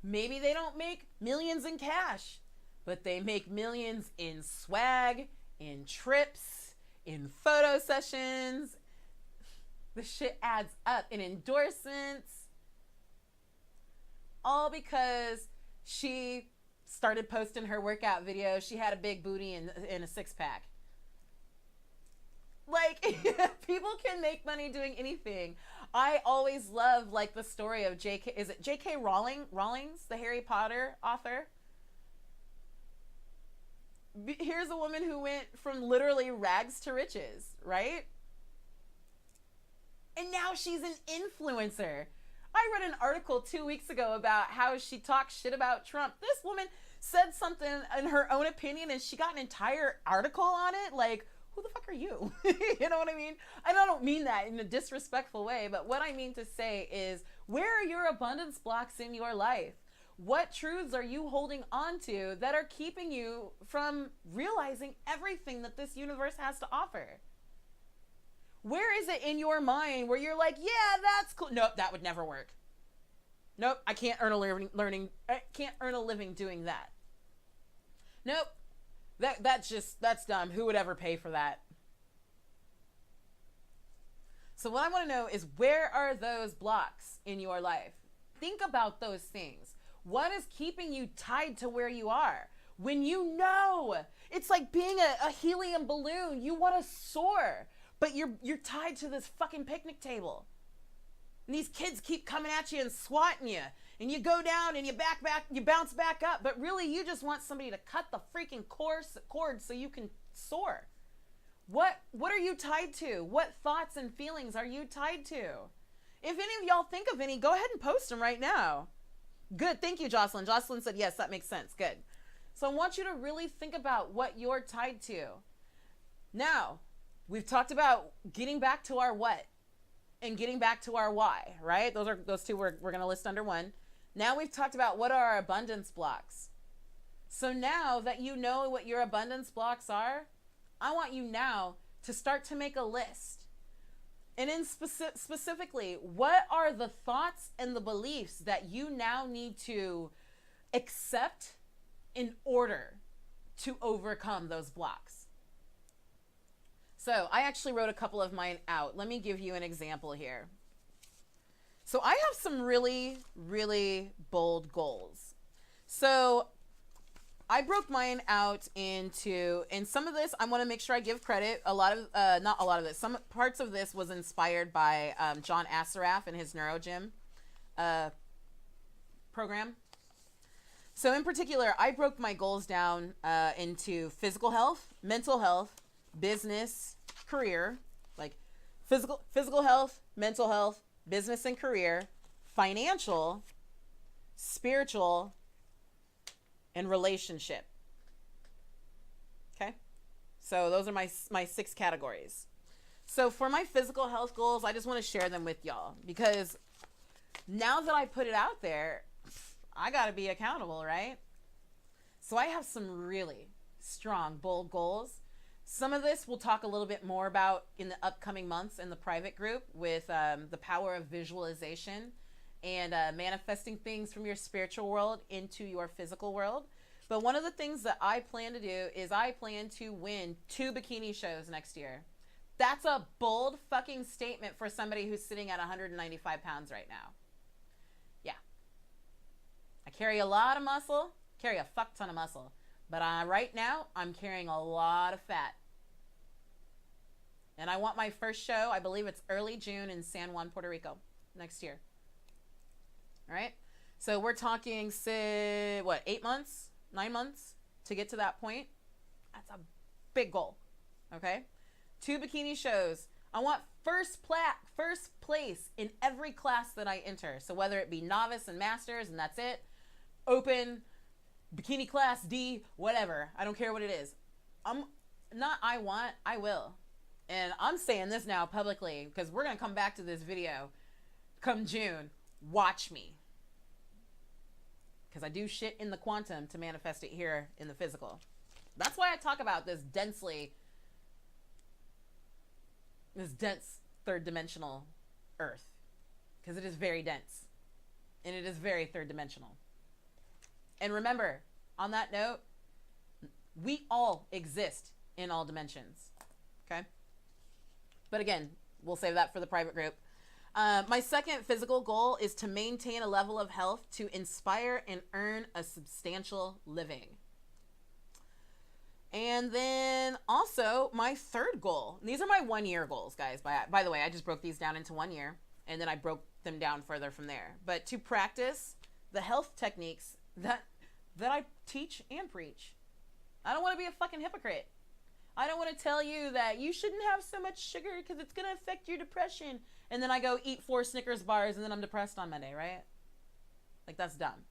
Maybe they don't make millions in cash, but they make millions in swag, in trips, in photo sessions. The shit adds up in endorsements. All because she started posting her workout videos. She had a big booty and a six-pack. Like, people can make money doing anything. I always love, like, the story of J.K. Rowling's, the Harry Potter author? Here's a woman who went from literally rags to riches, right? And now she's an influencer. I read an article 2 weeks ago about how she talks shit about Trump. This woman said something in her own opinion and she got an entire article on it. Like, who the fuck are you? You know what I mean? And I don't mean that in a disrespectful way, but what I mean to say is, where are your abundance blocks in your life? What truths are you holding on to that are keeping you from realizing everything that this universe has to offer? Where is it in your mind where you're like, yeah, that's cool. Nope, that would never work. Nope, I can't earn a living doing that. Nope. That's dumb. Who would ever pay for that? So what I want to know is, where are those blocks in your life? Think about those things. What is keeping you tied to where you are? When you know, it's like being a helium balloon. You want to soar, but you're tied to this fucking picnic table. And these kids keep coming at you and swatting you. And you go down and you bounce back up. But really, you just want somebody to cut the freaking cord so you can soar. What are you tied to? What thoughts and feelings are you tied to? If any of y'all think of any, go ahead and post them right now. Good. Thank you, Jocelyn. Jocelyn said, yes, that makes sense. Good. So I want you to really think about what you're tied to. Now, we've talked about getting back to our what and getting back to our why, right? Those two we're going to list under one. Now we've talked about what are our abundance blocks. So now that you know what your abundance blocks are, I want you now to start to make a list. And in specifically, what are the thoughts and the beliefs that you now need to accept in order to overcome those blocks? So I actually wrote a couple of mine out. Let me give you an example here. So I have some really, really bold goals. So I broke mine out into, and some of this, I want to make sure I give credit. Not a lot of this. Some parts of this was inspired by John Assaraf and his NeuroGym program. So in particular, I broke my goals down into physical health, mental health, business, career, like physical health, mental health, business and career, financial, spiritual, and relationship. Okay? So those are my 6 categories. So for my physical health goals, I just want to share them with y'all, because now that I put it out there, I got to be accountable, right? So I have some really strong, bold goals. Some of this we'll talk a little bit more about in the upcoming months in the private group with the power of visualization and manifesting things from your spiritual world into your physical world. But one of the things that I plan to do is I plan to win 2 bikini shows next year. That's a bold fucking statement for somebody who's sitting at 195 pounds right now. Yeah. I carry a lot of muscle, carry a fuck ton of muscle. But right now, I'm carrying a lot of fat. And I want my first show, I believe it's early June in San Juan, Puerto Rico, next year. All right? So we're talking, 8 months, 9 months to get to that point? That's a big goal, okay? 2 bikini shows. I want first place in every class that I enter. So whether it be novice and masters, and that's it, open, bikini class D, whatever. I don't care what it is. I will. And I'm saying this now publicly because we're going to come back to this video come June. Watch me. Because I do shit in the quantum to manifest it here in the physical. That's why I talk about this dense third dimensional earth. Because it is very dense. And it is very third dimensional. And remember, on that note, we all exist in all dimensions, okay? But again, we'll save that for the private group. My second physical goal is to maintain a level of health to inspire and earn a substantial living. And then also my third goal, these are my 1-year goals, guys. By the way, I just broke these down into 1 year, and then I broke them down further from there. But to practice the health techniques that I teach and preach. I don't want to be a fucking hypocrite. I don't want to tell you that you shouldn't have so much sugar because it's going to affect your depression. And then I go eat 4 Snickers bars and then I'm depressed on Monday, right? Like, that's dumb.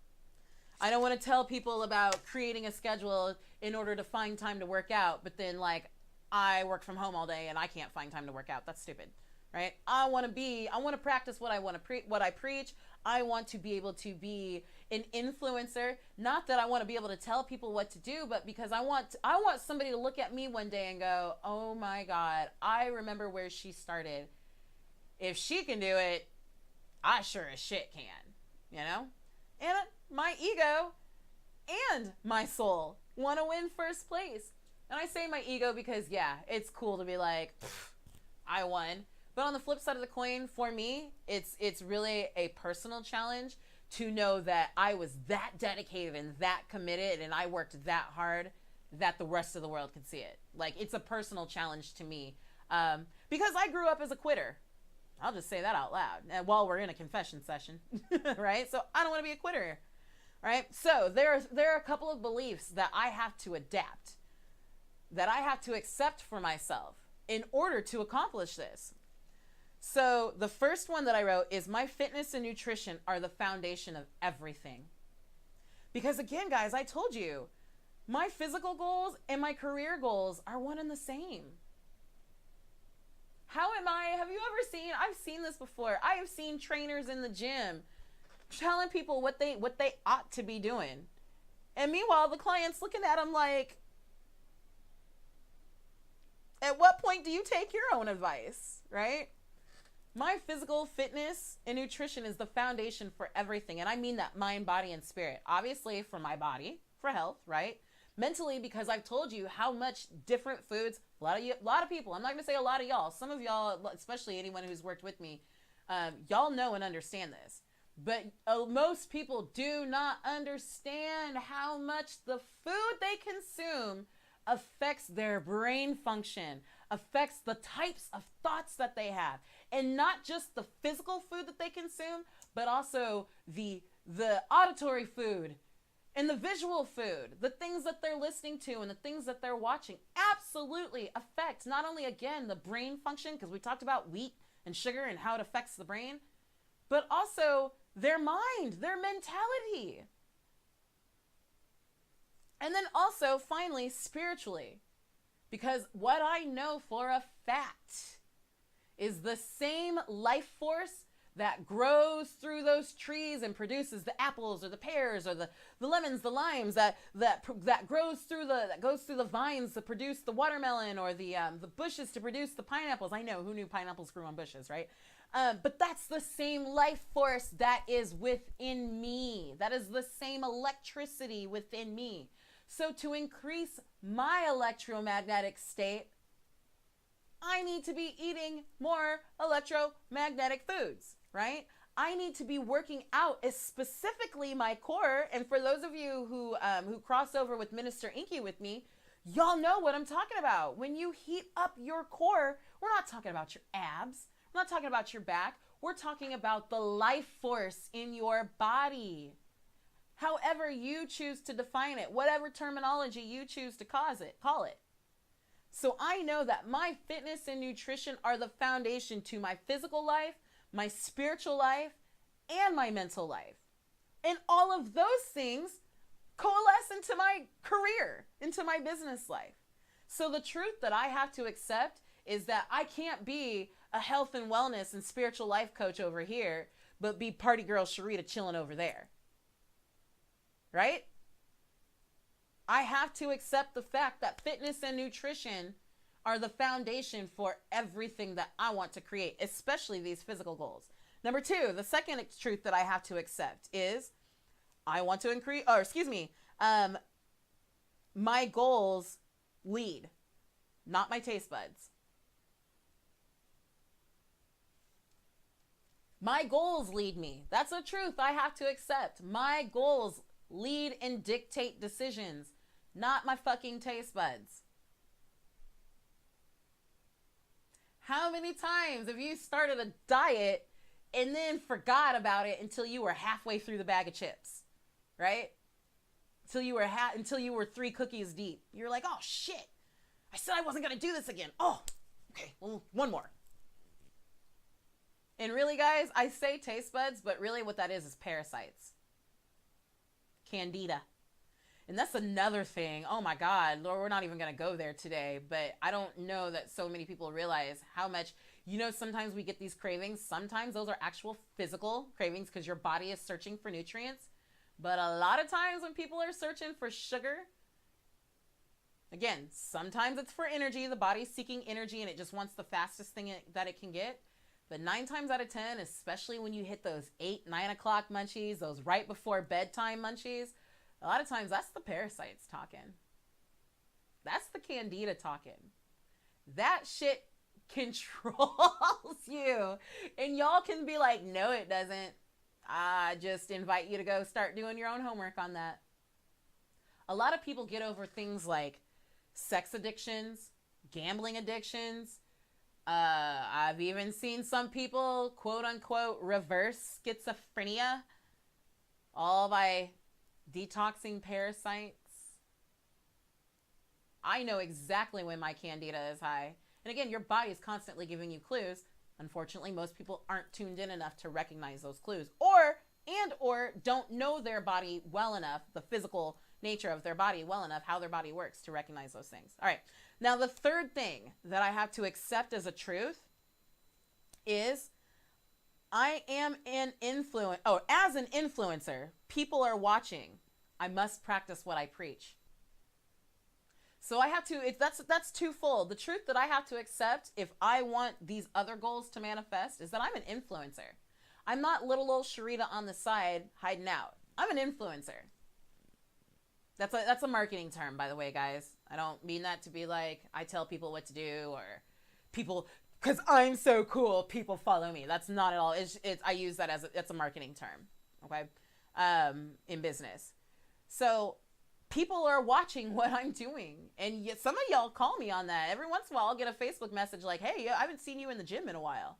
I don't want to tell people about creating a schedule in order to find time to work out, but then like I work from home all day and I can't find time to work out. That's stupid, right? I want to practice what I preach. I want to be able to be an influencer. Not that I want to be able to tell people what to do, but because I want somebody to look at me one day and go, oh my God, I remember where she started. If she can do it, I sure as shit can, you know? And my ego and my soul want to win first place. And I say my ego because, yeah, it's cool to be like, I won. But on the flip side of the coin, for me, it's really a personal challenge to know that I was that dedicated and that committed and I worked that hard that the rest of the world could see it. Like, it's a personal challenge to me, because I grew up as a quitter. I'll just say that out loud while we're in a confession session, right? So I don't want to be a quitter, right? So there are a couple of beliefs that I have to adapt, that I have to accept for myself in order to accomplish this. So the first one that I wrote is my fitness and nutrition are the foundation of everything. Because again, guys, I told you, my physical goals and my career goals are one and the same. Have you ever seen, I've seen this before. I have seen trainers in the gym telling people what they ought to be doing. And meanwhile, the client's looking at them like, at what point do you take your own advice, right? My physical fitness and nutrition is the foundation for everything. And I mean that mind, body, and spirit. Obviously for my body, for health, right? Mentally, because I've told you how much different foods, a lot of people, I'm not going to say a lot of y'all, some of y'all, especially anyone who's worked with me, y'all know and understand this. But most people do not understand how much the food they consume affects their brain function, affects the types of thoughts that they have. And not just the physical food that they consume, but also the auditory food and the visual food, the things that they're listening to and the things that they're watching absolutely affect not only, again, the brain function, because we talked about wheat and sugar and how it affects the brain, but also their mind, their mentality. And then also, finally, spiritually, because what I know for a fact is the same life force that grows through those trees and produces the apples or the pears or the lemons, the limes, that goes through the vines to produce the watermelon, or the bushes to produce the pineapples. I know, who knew pineapples grew on bushes, right? But that's the same life force that is within me. That is the same electricity within me. So to increase my electromagnetic state, I need to be eating more electromagnetic foods, right? I need to be working out, specifically my core. And for those of you who cross over with Minister Inky with me, y'all know what I'm talking about. When you heat up your core, we're not talking about your abs. We're not talking about your back. We're talking about the life force in your body. However you choose to define it, whatever terminology you choose to call it. So I know that my fitness and nutrition are the foundation to my physical life, my spiritual life, and my mental life. And all of those things coalesce into my career, into my business life. So the truth that I have to accept is that I can't be a health and wellness and spiritual life coach over here, but be party girl Sharita chilling over there. Right? I have to accept the fact that fitness and nutrition are the foundation for everything that I want to create, especially these physical goals. Number two, the second truth that I have to accept is I want to increase, my goals lead, not my taste buds. My goals lead me. That's a truth I have to accept. My goals lead and dictate decisions, not my fucking taste buds. How many times have you started a diet and then forgot about it until you were halfway through the bag of chips, right? Until you were 3 cookies deep. You're like, oh shit, I said I wasn't gonna do this again. Oh, okay, well, one more. And really, guys, I say taste buds, but really what that is parasites. Candida. And that's another thing. Oh my God, Lord, we're not even going to go there today, but I don't know that so many people realize how much, sometimes we get these cravings. Sometimes those are actual physical cravings because your body is searching for nutrients. But a lot of times when people are searching for sugar, again, sometimes it's for energy. The body's seeking energy and it just wants the fastest thing that it can get. But 9 times out of 10, especially when you hit those 8, 9 o'clock munchies, those right before bedtime munchies, a lot of times that's the parasites talking. That's the candida talking. That shit controls you. And y'all can be like, no, it doesn't. I just invite you to go start doing your own homework on that. A lot of people get over things like sex addictions, gambling addictions. I've even seen some people, quote unquote, reverse schizophrenia, all by detoxing parasites. I know exactly when my candida is high. And again, your body is constantly giving you clues. Unfortunately, most people aren't tuned in enough to recognize those clues, or don't know their body well enough, the physical nature of their body well enough, how their body works to recognize those things. All right. Now, the third thing that I have to accept as a truth is I am an influencer. Oh, as an influencer, people are watching. I must practice what I preach. So I have to, that's twofold. The truth that I have to accept if I want these other goals to manifest is that I'm an influencer. I'm not little old Sharita on the side hiding out. I'm an influencer. That's a marketing term, by the way, guys. I don't mean that to be like I tell people what to do or people, because I'm so cool, people follow me. That's not at all. I use that as it's a marketing term, okay, in business. So people are watching what I'm doing. And yet some of y'all call me on that. Every once in a while, I'll get a Facebook message like, hey, I haven't seen you in the gym in a while.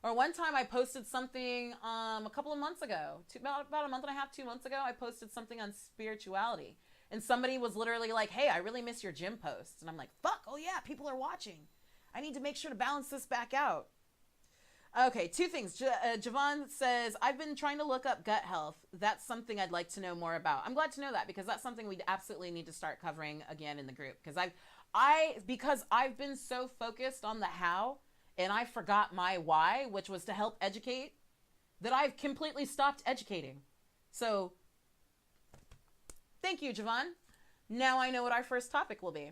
Or one time I posted something a couple of months ago, about a month and a half, 2 months ago, I posted something on spirituality. And somebody was literally like, hey, I really miss your gym posts. And I'm like, fuck, oh yeah, people are watching. I need to make sure to balance this back out. Okay, two things. Javon says, I've been trying to look up gut health. That's something I'd like to know more about. I'm glad to know that because that's something we absolutely need to start covering again in the group. Because I've been so focused on the how and I forgot my why, which was to help educate, that I've completely stopped educating. So thank you, Javon. Now I know what our first topic will be.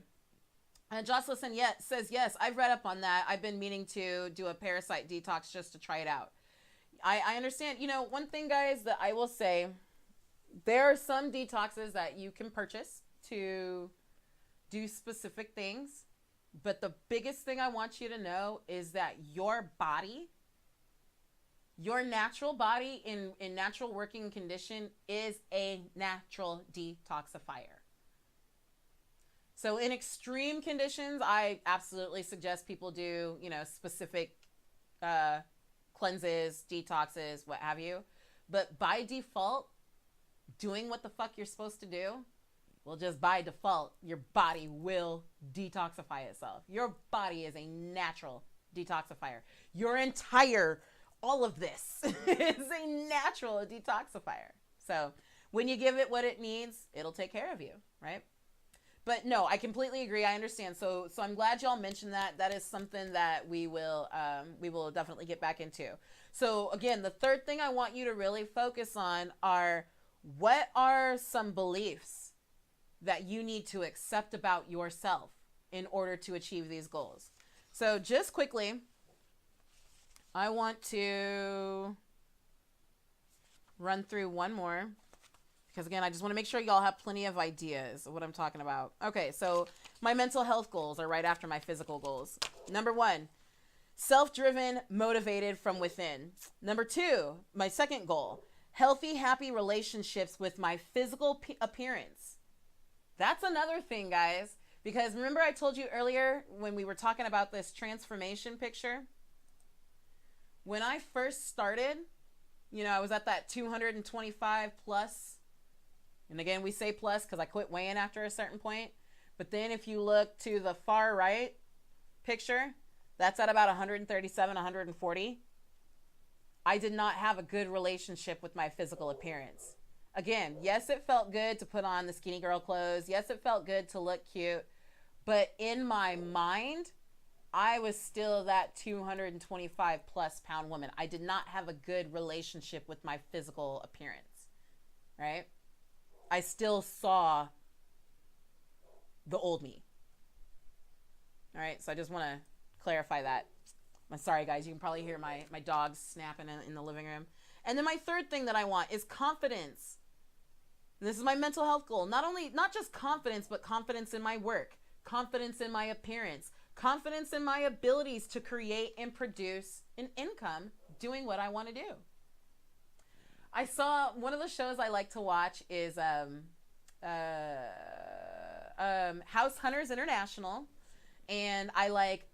Jocelyn says, yes, I've read up on that. I've been meaning to do a parasite detox just to try it out. I understand. You know, one thing, guys, that I will say, there are some detoxes that you can purchase to do specific things. But the biggest thing I want you to know is that your body, your natural body in natural working condition is a natural detoxifier. So in extreme conditions, I absolutely suggest people do, specific cleanses, detoxes, what have you. But by default, doing what the fuck you're supposed to do, well, just by default, your body will detoxify itself. Your body is a natural detoxifier. All of this is a natural detoxifier. So when you give it what it needs, it'll take care of you, right? But no, I completely agree. I understand. So I'm glad y'all mentioned that. That is something that we will definitely get back into. So again, the third thing I want you to really focus on are what are some beliefs that you need to accept about yourself in order to achieve these goals. So just quickly, I want to run through one more. Because again, I just want to make sure y'all have plenty of ideas of what I'm talking about. Okay, so my mental health goals are right after my physical goals. Number 1, self-driven, motivated from within. Number 2, my second goal, healthy, happy relationships with my physical appearance. That's another thing, guys. Because remember I told you earlier when we were talking about this transformation picture? When I first started, I was at that 225 plus. And again, we say plus because I quit weighing after a certain point. But then if you look to the far right picture, that's at about 137, 140. I did not have a good relationship with my physical appearance. Again, yes, it felt good to put on the skinny girl clothes. Yes, it felt good to look cute. But in my mind, I was still that 225 plus pound woman. I did not have a good relationship with my physical appearance, right? I still saw the old me. All right, so I just want to clarify that. I'm sorry, guys. You can probably hear my dogs snapping in the living room. And then my third thing that I want is confidence. And this is my mental health goal. Not just confidence, but confidence in my work, confidence in my appearance, confidence in my abilities to create and produce an income doing what I want to do. I saw one of the shows I like to watch is House Hunters International, and I like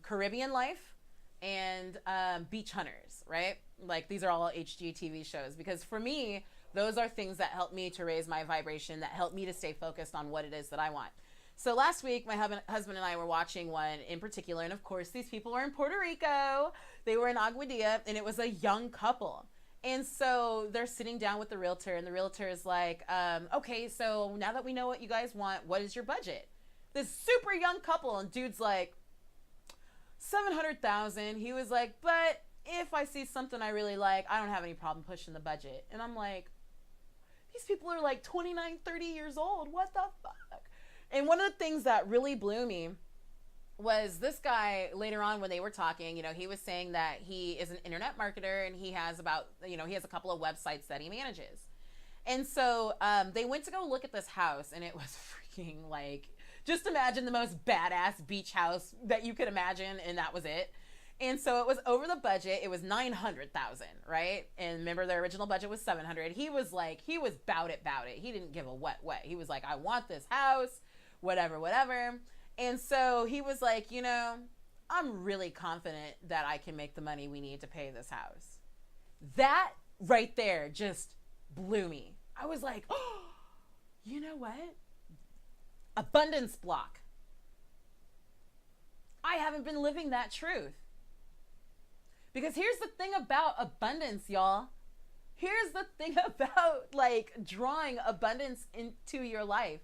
Caribbean Life and Beach Hunters, right? Like, these are all HGTV shows, because for me, those are things that help me to raise my vibration, that help me to stay focused on what it is that I want. So last week, my husband and I were watching one in particular, and of course, these people are in Puerto Rico. They were in Aguadilla, and it was a young couple. And so they're sitting down with the realtor, and the realtor is like, okay, so now that we know what you guys want, what is your budget? This super young couple, and dude's like, 700,000. He was like, but if I see something I really like, I don't have any problem pushing the budget. And I'm like, these people are like 29, 30 years old. What the fuck? And one of the things that really blew me was this guy later on when they were talking, you know, he was saying that he is an internet marketer, and he has about, you know, he has a couple of websites that he manages. And so they went to go look at this house, and it was freaking like, just imagine the most badass beach house that you could imagine, and that was it. And so it was over the budget. It was 900,000, right? And remember, their original budget was 700. He was like, he was bout it. He didn't give a what. He was like, I want this house, whatever. And so he was like, you know, I'm really confident that I can make the money we need to pay this house. That right there just blew me. I was like, oh, you know what? Abundance block. I haven't been living that truth. Because here's the thing about abundance, y'all. Here's the thing about like drawing abundance into your life.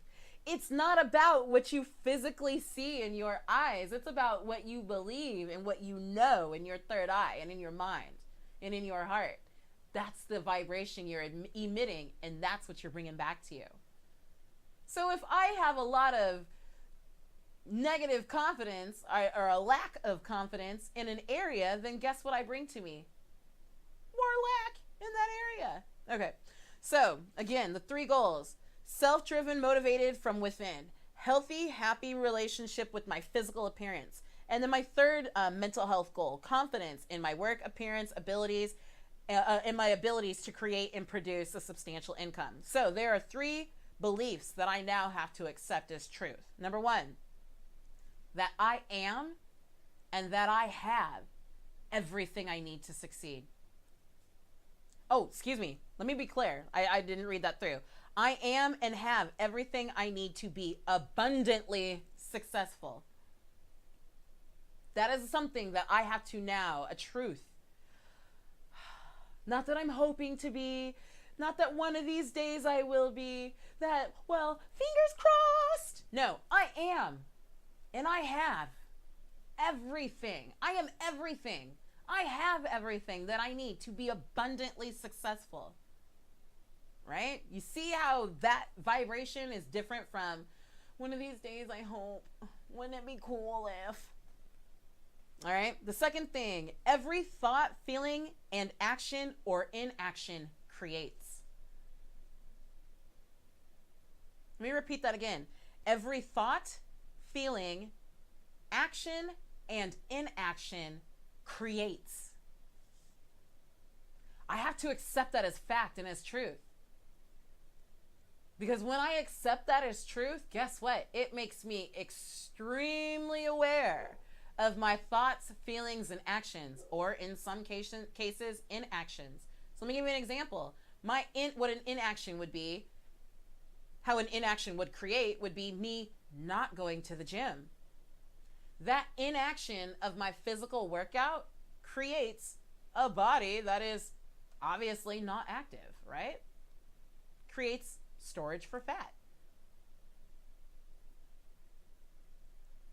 It's not about what you physically see in your eyes. It's about what you believe and what you know in your third eye and in your mind and in your heart. That's the vibration you're emitting, and that's what you're bringing back to you. So if I have a lot of negative confidence or a lack of confidence in an area, then guess what I bring to me? More lack in that area. Okay, so again, the 3 goals: self-driven, motivated from within, healthy, happy relationship with my physical appearance, and then my 3rd mental health goal: confidence in my work, appearance, abilities, and my abilities to create and produce a substantial income. So there are 3 beliefs that I now have to accept as truth. Number 1, that I am and that I have everything I need to succeed. Oh, excuse me. Let me be clear. I didn't read that through. I am and have everything I need to be abundantly successful. That is something that I have to now, a truth. Not that I'm hoping to be, not that one of these days I will be, that, well, fingers crossed. No, I am. And I have everything. I am everything. I have everything that I need to be abundantly successful. Right? You see how that vibration is different from one of these days, I hope. Wouldn't it be cool if? All right. The second thing, every thought, feeling, and action or inaction creates. Let me repeat that again. Every thought, feeling, action, and inaction creates. I have to accept that as fact and as truth. Because when I accept that as truth, guess what? It makes me extremely aware of my thoughts, feelings, and actions, or in some cases, inactions. So let me give you an example. What an inaction would be, how an inaction would create would be me not going to the gym. That inaction of my physical workout creates a body that is obviously not active, right? Creates storage for fat.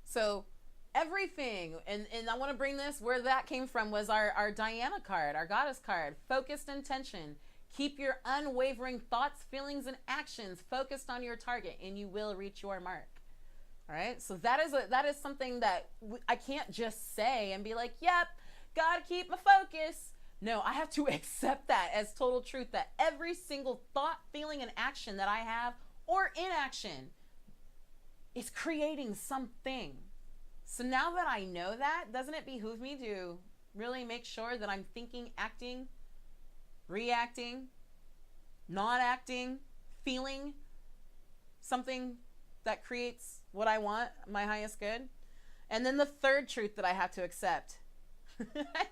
So everything, and I want to bring this, where that came from was our Diana card, our goddess card, focused intention. Keep your unwavering thoughts, feelings, and actions focused on your target, and you will reach your mark. All right, so that is something that I can't just say and be like, yep, gotta keep my focus. No, I have to accept that as total truth, that every single thought, feeling, and action that I have or inaction is creating something. So now that I know that, doesn't it behoove me to really make sure that I'm thinking, acting, reacting, not acting, feeling something that creates what I want, my highest good? And then the third truth that I have to accept.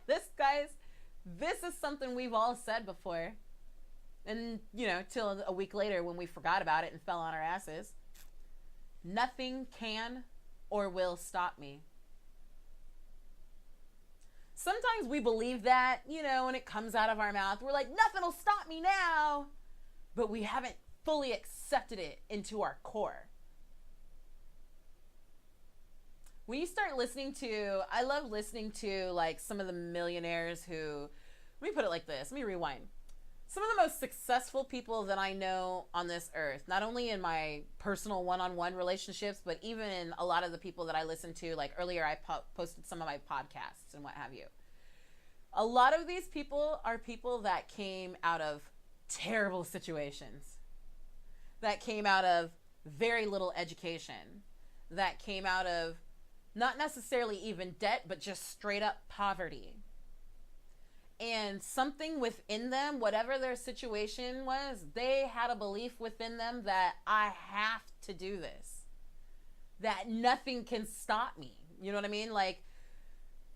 This is something we've all said before. And, till a week later when we forgot about it and fell on our asses. Nothing can or will stop me. Sometimes we believe that, when it comes out of our mouth, we're like, nothing will stop me now. But we haven't fully accepted it into our core. When you start I love listening to like some of the millionaires who, let me put it like this, let me rewind. Some of the most successful people that I know on this earth, not only in my personal one-on-one relationships, but even in a lot of the people that I listen to, like earlier I posted some of my podcasts and what have you. A lot of these people are people that came out of terrible situations, that came out of very little education, that came out of not necessarily even debt, but just straight up poverty. And something within them, whatever their situation was, they had a belief within them that I have to do this, that nothing can stop me. You know what I mean? Like,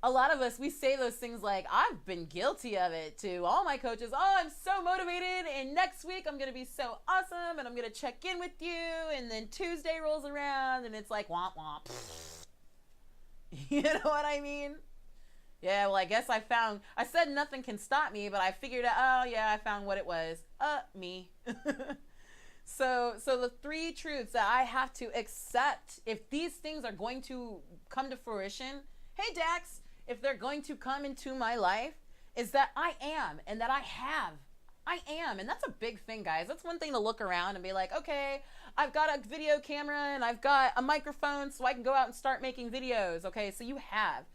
a lot of us, we say those things like, I've been guilty of it, to all my coaches. Oh, I'm so motivated, and next week I'm going to be so awesome, and I'm going to check in with you, and then Tuesday rolls around, and it's like, womp womp. You know what I mean? Yeah, well, I guess I said nothing can stop me, but I figured out, oh yeah, I found what it was. Me. So the three truths that I have to accept, if these things are going to come to fruition, hey Dax, if they're going to come into my life, is that I am, and that I have. I am, and that's a big thing, guys. That's one thing to look around and be like, okay, I've got a video camera and I've got a microphone so I can go out and start making videos. Okay, so you have.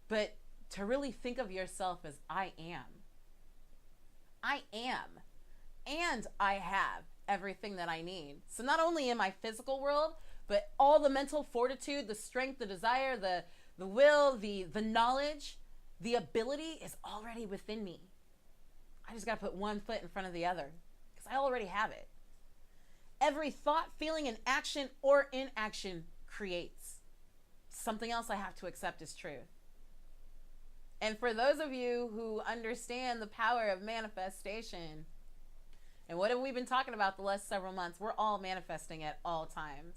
But to really think of yourself as I am. I am. And I have everything that I need. So not only in my physical world, but all the mental fortitude, the strength, the desire, the will, the knowledge, the ability is already within me. I just got to put one foot in front of the other because I already have it. Every thought, feeling, and action or inaction creates. Something else I have to accept is truth. And for those of you who understand the power of manifestation, and what have we been talking about the last several months? We're all manifesting at all times.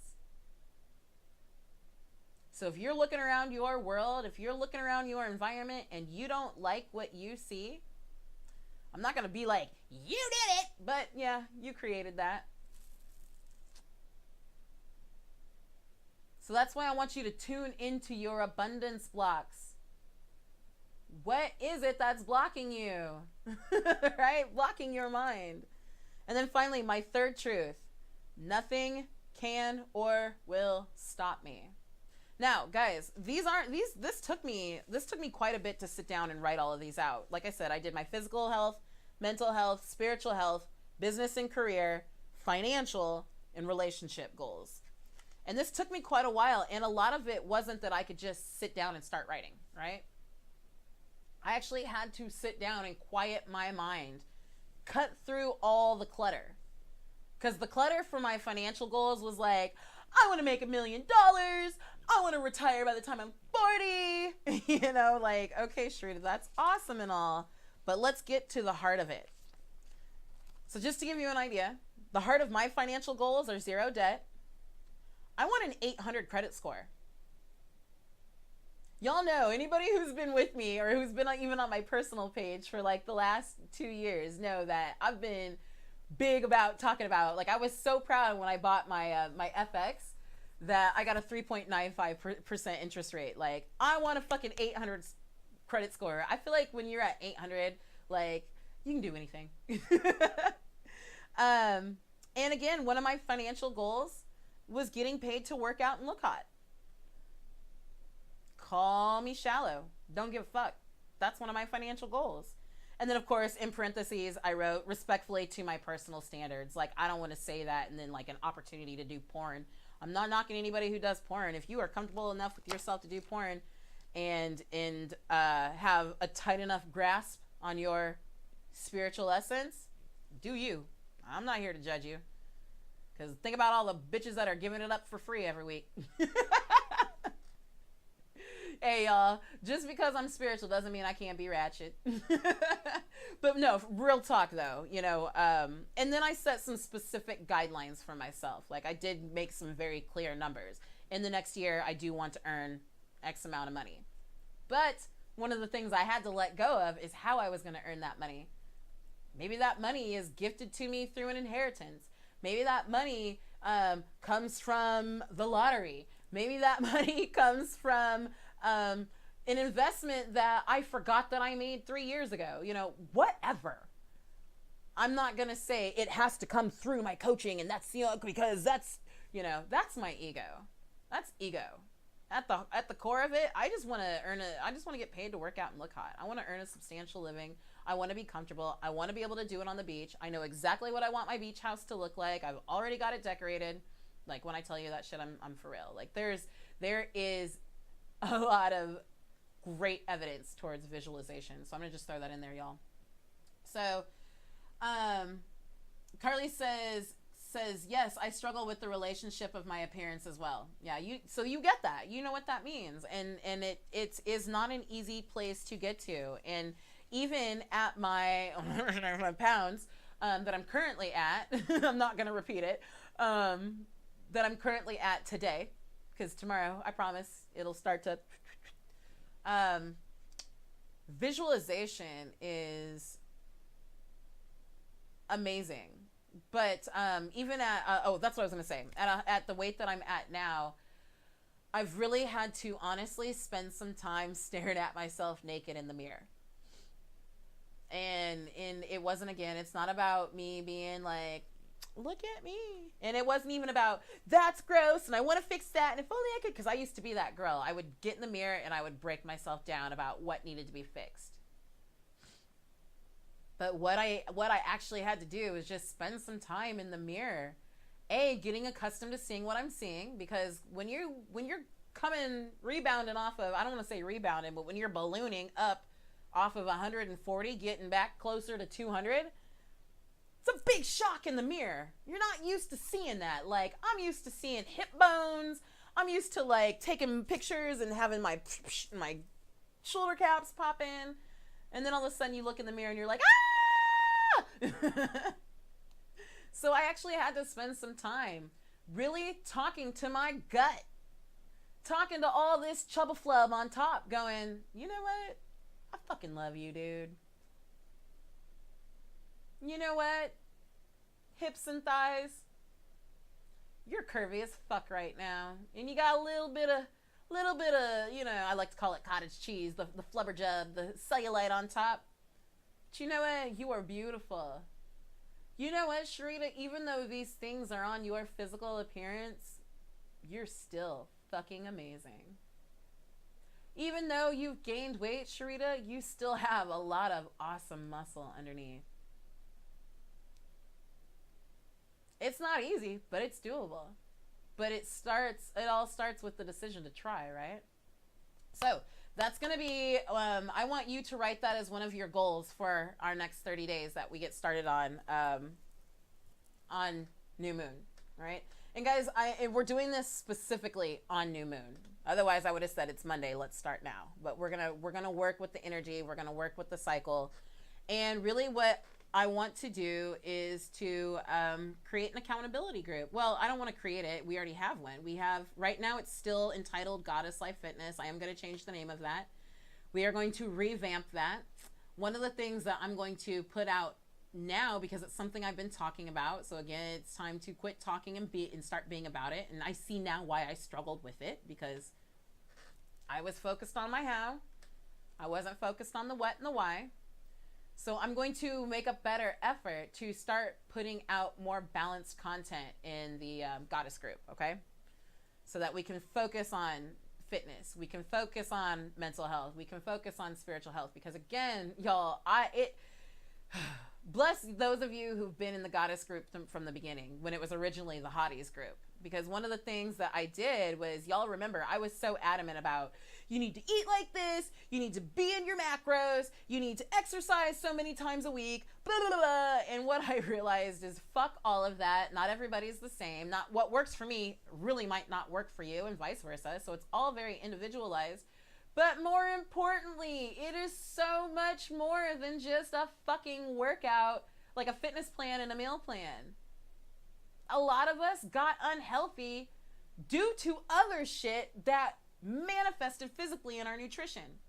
So if you're looking around your world, if you're looking around your environment and you don't like what you see, I'm not going to be like, you did it, but yeah, you created that. So that's why I want you to tune into your abundance blocks. What is it that's blocking you? Right? Blocking your mind. And then finally, my third truth. Nothing can or will stop me. Now, guys, this took me quite a bit to sit down and write all of these out. Like I said, I did my physical health, mental health, spiritual health, business and career, financial, and relationship goals. And this took me quite a while, and a lot of it wasn't that I could just sit down and start writing, right? I actually had to sit down and quiet my mind, cut through all the clutter. Because the clutter for my financial goals was like, I want to make $1 million. I want to retire by the time I'm 40. You know, like, okay, Sharita, that's awesome and all, but let's get to the heart of it. So just to give you an idea, the heart of my financial goals are 0 debt. I want an 800 credit score. Y'all know, anybody who's been with me or who's been even on my personal page for like the last 2 years know that I've been big about talking about, like, I was so proud when I bought my my FX that I got a 3.95% interest rate. Like, I want a fucking 800 credit score. I feel like when you're at 800, like, you can do anything. And again, one of my financial goals was getting paid to work out and look hot. Call me shallow. Don't give a fuck. That's one of my financial goals. And then, of course, in parentheses, I wrote respectfully to my personal standards. Like, I don't want to say that and then like an opportunity to do porn I'm not knocking anybody who does porn. If you are comfortable enough with yourself to do porn and have a tight enough grasp on your spiritual essence, do you. I'm not here to judge you. Because think about all the bitches that are giving it up for free every week. Hey, y'all, just because I'm spiritual doesn't mean I can't be ratchet. But no, real talk though, you know, and then I set some specific guidelines for myself. Like I did make some very clear numbers. In the next year, I do want to earn X amount of money. But one of the things I had to let go of is how I was going to earn that money. Maybe that money is gifted to me through an inheritance. Maybe that money comes from the lottery. Maybe that money comes from an investment that I forgot that I made 3 years ago. You know, whatever. I'm not going to say it has to come through my coaching and that's, you know, because that's, you know, that's my ego. That's ego. At the core of it, I just want to get paid to work out and look hot. I want to earn a substantial living. I want to be comfortable. I want to be able to do it on the beach. I know exactly what I want my beach house to look like. I've already got it decorated. Like when I tell you that shit, I'm for real. Like there is a lot of great evidence towards visualization. So I'm going to just throw that in there, y'all. So, Carly says, yes, I struggle with the relationship of my appearance as well. Yeah, so you get that. You know what that means. And it is not an easy place to get to. And even at my pounds that I'm currently at, I'm not going to repeat it, that I'm currently at today, because tomorrow, I promise, it'll start to... visualization is amazing. But even at... that's what I was going to say. At the weight that I'm at now, I've really had to honestly spend some time staring at myself naked in the mirror. And it wasn't, again, it's not about me being like, look at me. And it wasn't even about, that's gross and I want to fix that. And if only I could, because I used to be that girl. I would get in the mirror and I would break myself down about what needed to be fixed. But what I actually had to do was just spend some time in the mirror, getting accustomed to seeing what I'm seeing. Because when you're coming, rebounding off of, I don't want to say rebounding, but when you're ballooning up off of 140, getting back closer to 200, it's a big shock in the mirror. You're not used to seeing that. Like, I'm used to seeing hip bones. I'm used to like taking pictures and having my shoulder caps pop in. And then all of a sudden you look in the mirror and you're like, ah! So I actually had to spend some time really talking to my gut. Talking to all this chubba flub on top going, you know what? I fucking love you, dude. You know what? Hips and thighs. You're curvy as fuck right now. And you got a little bit of, you know, I like to call it cottage cheese, the flubberjub, the cellulite on top. But you know what? You are beautiful. You know what, Sharita? Even though these things are on your physical appearance, you're still fucking amazing. Even though you've gained weight, Sharita, you still have a lot of awesome muscle underneath. It's not easy, but it's doable. But it all starts with the decision to try, right? So that's going to be, I want you to write that as one of your goals for our next 30 days that we get started on new moon, right? And guys, we're doing this specifically on new moon. Otherwise, I would have said it's Monday. Let's start now. But we're gonna work with the energy. We're gonna work with the cycle, and really, what I want to do is to create an accountability group. Well, I don't want to create it. We already have one. We have right now. It's still entitled Goddess Life Fitness. I am going to change the name of that. We are going to revamp that. One of the things that I'm going to put out now, because it's something I've been talking about. So again, it's time to quit talking and start being about it. And I see now why I struggled with it, because I was focused on my how. I wasn't focused on the what and the why. So I'm going to make a better effort to start putting out more balanced content in the Goddess group, okay? So that we can focus on fitness. We can focus on mental health. We can focus on spiritual health. Because again, y'all, Bless those of you who've been in the goddess group from the beginning when it was originally the hotties group. Because one of the things that I did was, y'all remember, I was so adamant about, you need to eat like this, you need to be in your macros, you need to exercise so many times a week, blah, blah, blah. And what I realized is, fuck all of that. Not everybody's the same. Not what works for me really might not work for you, and vice versa. So it's all very individualized. But more importantly, it is so much more than just a fucking workout, like a fitness plan and a meal plan. A lot of us got unhealthy due to other shit that manifested physically in our nutrition.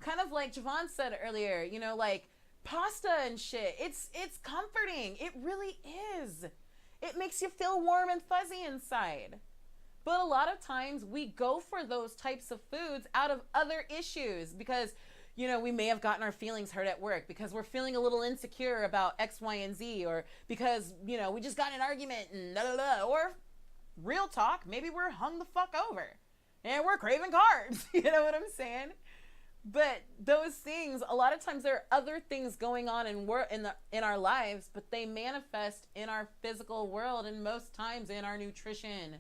Kind of like Javon said earlier, you know, like pasta and shit. It's comforting. It really is. It makes you feel warm and fuzzy inside. But a lot of times we go for those types of foods out of other issues because, you know, we may have gotten our feelings hurt at work because we're feeling a little insecure about X, Y, and Z, or because, you know, we just got in an argument and da da da, or real talk, maybe we're hung the fuck over and we're craving carbs. You know what I'm saying? But those things, a lot of times there are other things going on in our lives, but they manifest in our physical world and most times in our nutrition.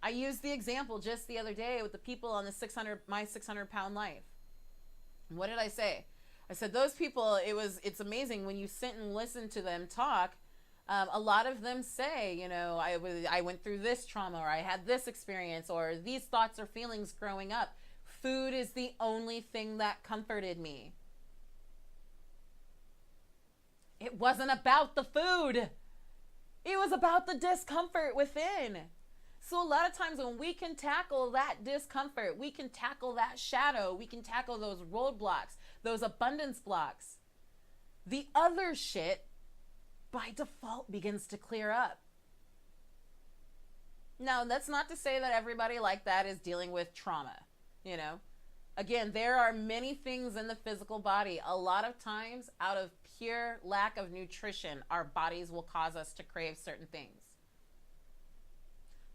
I used the example just the other day with the people on the My 600 Pound Life. What did I say? I said those people, it's amazing when you sit and listen to them talk. A lot of them say, you know, I went through this trauma, or I had this experience, or these thoughts or feelings growing up. Food is the only thing that comforted me. It wasn't about the food. It was about the discomfort within. So a lot of times when we can tackle that discomfort, we can tackle that shadow, we can tackle those roadblocks, those abundance blocks, the other shit by default begins to clear up. Now, that's not to say that everybody like that is dealing with trauma, you know. Again, there are many things in the physical body. A lot of times, out of pure lack of nutrition, our bodies will cause us to crave certain things.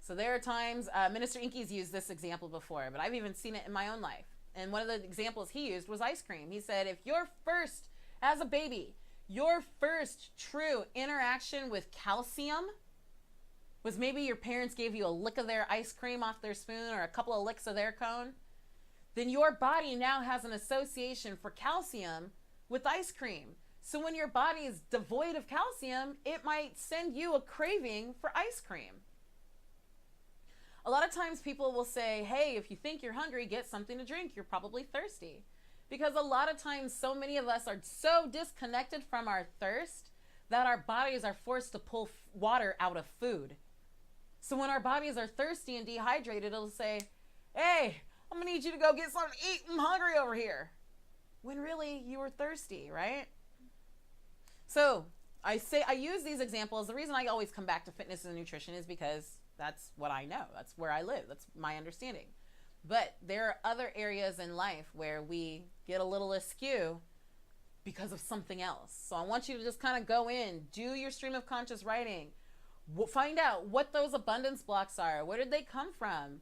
So there are times, Minister Inky's used this example before, but I've even seen it in my own life. And one of the examples he used was ice cream. He said, if your first, as a baby, your first true interaction with calcium was maybe your parents gave you a lick of their ice cream off their spoon or a couple of licks of their cone, then your body now has an association for calcium with ice cream. So when your body is devoid of calcium, it might send you a craving for ice cream. A lot of times people will say, hey, if you think you're hungry, get something to drink. You're probably thirsty. Because a lot of times, so many of us are so disconnected from our thirst that our bodies are forced to pull water out of food. So when our bodies are thirsty and dehydrated, it'll say, hey, I'm gonna need you to go get something to eat. I'm hungry over here. When really you were thirsty, right? So I use these examples. The reason I always come back to fitness and nutrition is because that's what I know. That's where I live. That's my understanding. But there are other areas in life where we get a little askew because of something else. So I want you to just kind of go in, do your stream of conscious writing, find out what those abundance blocks are. Where did they come from?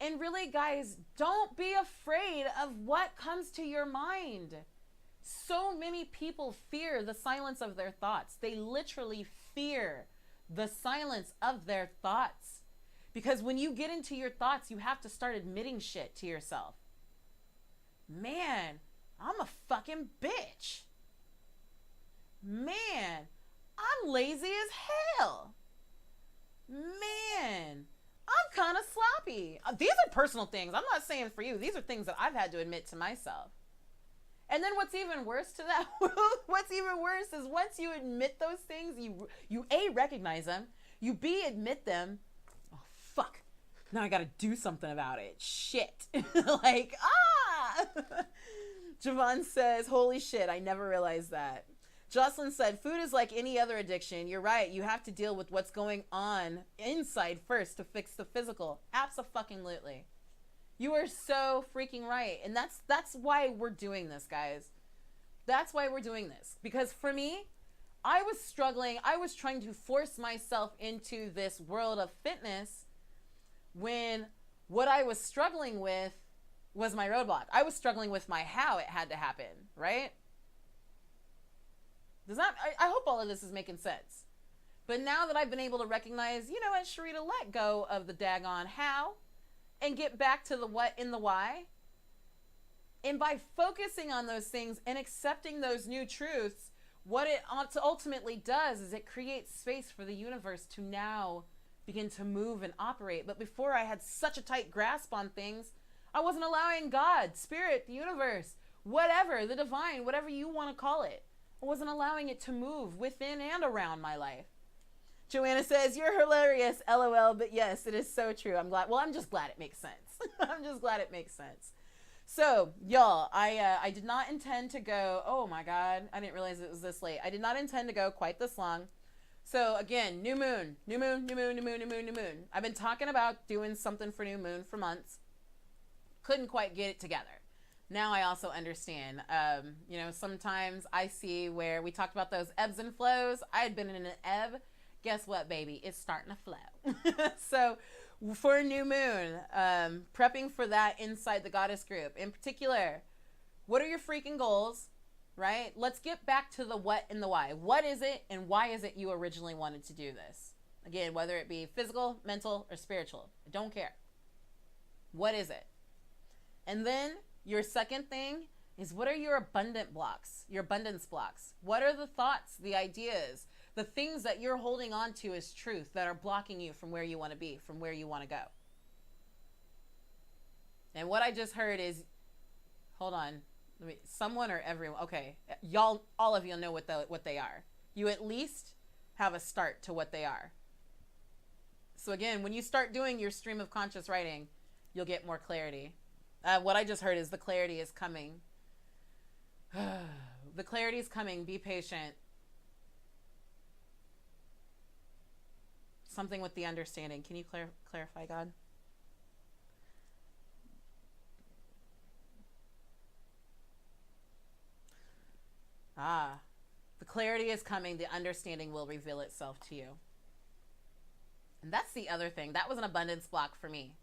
And really, guys, don't be afraid of what comes to your mind. So many people fear the silence of their thoughts. They literally fear the silence of their thoughts. Because when you get into your thoughts, you have to start admitting shit to yourself. Man, I'm a fucking bitch. Man, I'm lazy as hell. Man, I'm kind of sloppy. These are personal things. I'm not saying for you. These are things that I've had to admit to myself. And then what's even worse to that, what's even worse is once you admit those things, you A, recognize them, you B, admit them. Oh, fuck. Now I gotta do something about it. Shit. Like, Javon says, holy shit, I never realized that. Jocelyn said, food is like any other addiction. You're right. You have to deal with what's going on inside first to fix the physical. Abso-fucking-lutely. You are so freaking right. And that's why we're doing this, guys. That's why we're doing this. Because for me, I was struggling. I was trying to force myself into this world of fitness when what I was struggling with was my roadblock. I was struggling with my how it had to happen, right? I hope all of this is making sense. But now that I've been able to recognize, you know what, Sharita, let go of the daggone how and get back to the what and the why. And by focusing on those things and accepting those new truths, what it ultimately does is it creates space for the universe to now begin to move and operate. But before I had such a tight grasp on things, I wasn't allowing God, spirit, the universe, whatever, the divine, whatever you want to call it. I wasn't allowing it to move within and around my life. Joanna says, you're hilarious, LOL, but yes, it is so true. I'm glad. Well, I'm just glad it makes sense. I'm just glad it makes sense. So, y'all, I did not intend to go, oh my God, I didn't realize it was this late. I did not intend to go quite this long. So again, new moon, new moon, new moon, new moon, new moon, new moon. I've been talking about doing something for new moon for months. Couldn't quite get it together. Now I also understand, you know, sometimes I see where we talked about those ebbs and flows. I had been in an ebb. Guess what, baby? It's starting to flow. So for new moon, prepping for that inside the goddess group. In particular, what are your freaking goals, right? Let's get back to the what and the why. What is it and why is it you originally wanted to do this? Again, whether it be physical, mental, or spiritual. I don't care. What is it? And then your second thing is, what are your abundant blocks, your abundance blocks? What are the thoughts, the ideas, the things that you're holding on to as truth that are blocking you from where you want to be, from where you want to go? And what I just heard is, hold on, someone or everyone, okay, y'all, all of you know what they are. You at least have a start to what they are. So again, when you start doing your stream of conscious writing, you'll get more clarity. What I just heard is the clarity is coming. The clarity is coming. Be patient. Something with the understanding. Can you clarify, God? The clarity is coming. The understanding will reveal itself to you. And that's the other thing. That was an abundance block for me.